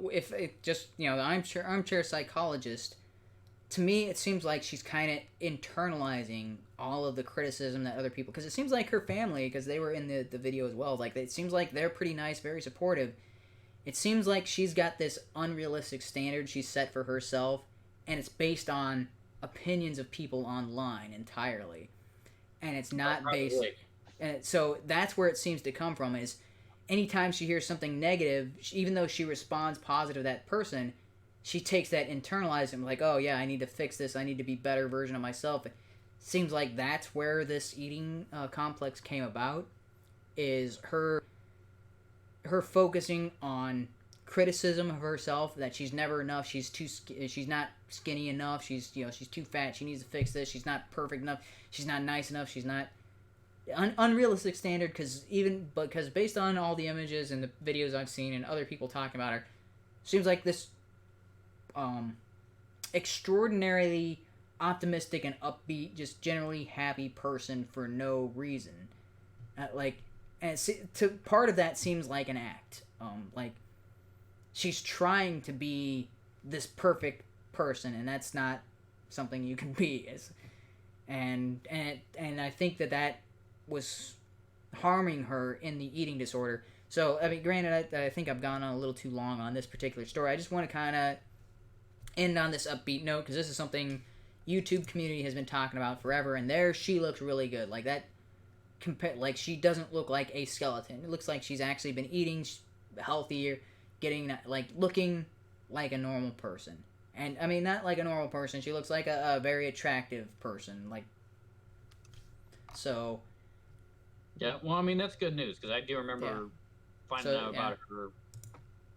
if it just the armchair psychologist. To me, it seems like she's kind of internalizing all of the criticism that other people, because it seems like her family, because they were in the video as well, like it seems like they're pretty nice, very supportive. It seems like she's got this unrealistic standard she's set for herself, and it's based on opinions of people online entirely, and it's not based. And so that's where it seems to come from. Is anytime she hears something negative, even though she responds positive to that person, she takes that internalized and like, oh yeah, I need to fix this. I need to be a better version of myself. It seems like that's where this eating complex came about. Is her focusing on criticism of herself, that she's never enough. She's not skinny enough. She's too fat. She needs to fix this. She's not perfect enough. She's not nice enough. She's not unrealistic standard. Because based on all the images and the videos I've seen and other people talking about her, seems like this extraordinarily optimistic and upbeat, just generally happy person for no reason. Part of that seems like an act. Like she's trying to be this perfect person, and that's not something you can be. And I think that was harming her in the eating disorder. So I mean, granted, I think I've gone on a little too long on this particular story. I just want to kind of end on this upbeat note, because this is something YouTube community has been talking about forever, and she looks really good. Like that, like she doesn't look like a skeleton. It looks like she's actually been eating healthier, looking like a normal person. And I mean, not like a normal person. She looks like a very attractive person. Like, so. Yeah, well, I mean, that's good news, because I do remember finding out about her.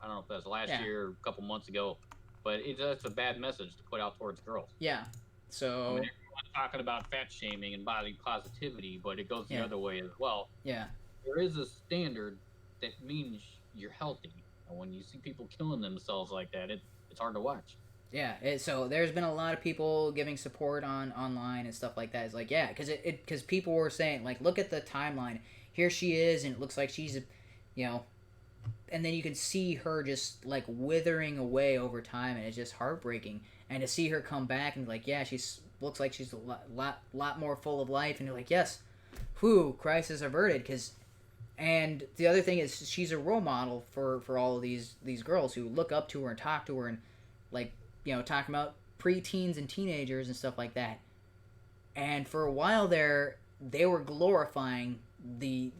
I don't know if that was last year or a couple months ago. But that's a bad message to put out towards girls. Yeah. So. I mean, everyone's talking about fat shaming and body positivity, but it goes the other way as well. Yeah. There is a standard that means you're healthy. And when you see people killing themselves like that, it's hard to watch. Yeah. So there's been a lot of people giving support online and stuff like that. It's like, yeah, because people were saying, like, look at the timeline. Here she is, and it looks like she's, and then you can see her just like withering away over time, and it's just heartbreaking. And to see her come back and like, yeah, looks like she's a lot more full of life, and you're like, yes, whew, crisis averted. And the other thing is, she's a role model for all of these girls who look up to her and talk to her, and like, talking about preteens and teenagers and stuff like that. And for a while there, they were glorifying the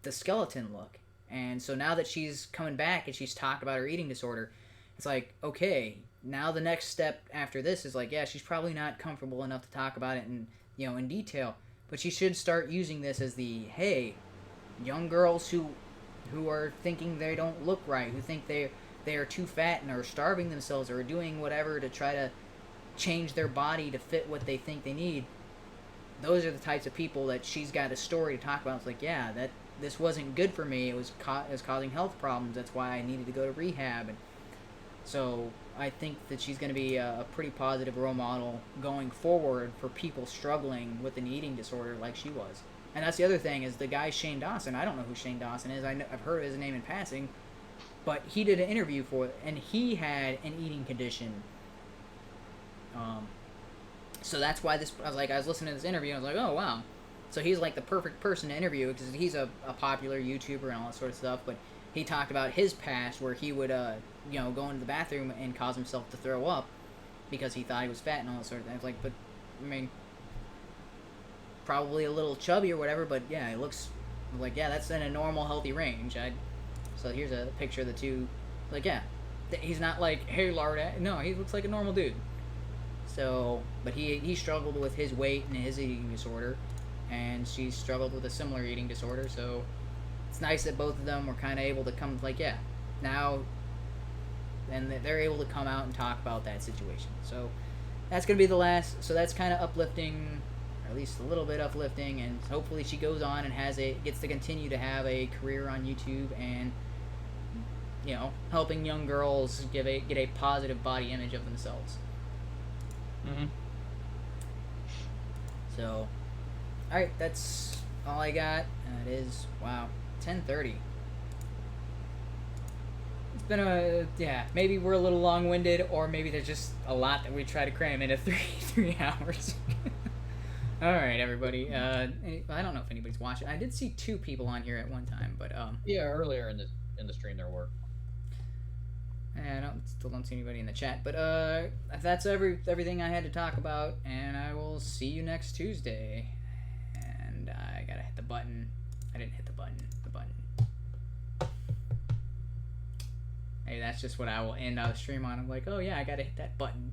skeleton look. And so now that she's coming back and she's talked about her eating disorder, it's like, okay, now the next step after this is like, yeah, she's probably not comfortable enough to talk about it in detail, but she should start using this as hey, young girls who are thinking they don't look right, who think they are too fat and are starving themselves or are doing whatever to try to change their body to fit what they think they need. Those are the types of people that she's got a story to talk about. It's like, yeah, this wasn't good for me. It was causing health problems. That's why I needed to go to rehab. And so I think that she's going to be a pretty positive role model going forward for people struggling with an eating disorder like she was. And that's the other thing, is the guy Shane Dawson. I don't know who Shane Dawson is. I've heard his name in passing. But he did an interview for it, and he had an eating condition. So that's why I was listening to this interview, and I was like, oh, wow. So he's like the perfect person to interview, because he's a popular YouTuber and all that sort of stuff. But he talked about his past, where he would, go into the bathroom and cause himself to throw up because he thought he was fat and all that sort of thing. I was like, but, I mean, probably a little chubby or whatever, but yeah, it looks like, yeah, that's in a normal, healthy range. So here's a picture of the two. Like, yeah, he's not like, hey, lard. No, he looks like a normal dude. So, but he struggled with his weight and his eating disorder, and she struggled with a similar eating disorder, so it's nice that both of them were kind of able to come, like, yeah, now, and they're able to come out and talk about that situation. So that's going to be the last, so that's kind of uplifting, or at least a little bit uplifting, and hopefully she goes on and gets to continue to have a career on YouTube and, you know, helping young girls get a positive body image of themselves. Mm-hmm. So, alright, that's all I got. It is, wow, 10:30. It's been maybe we're a little long-winded, or maybe there's just a lot that we try to cram into three hours. Alright, everybody. I don't know if anybody's watching. I did see 2 people on here at one time, but, Yeah, earlier in the stream there were. I still don't see anybody in the chat, but that's everything I had to talk about, and I will see you next Tuesday. And I gotta hit the button. I didn't hit the button. Hey, that's just what I will end our stream on. I'm like, oh yeah, I gotta hit that button.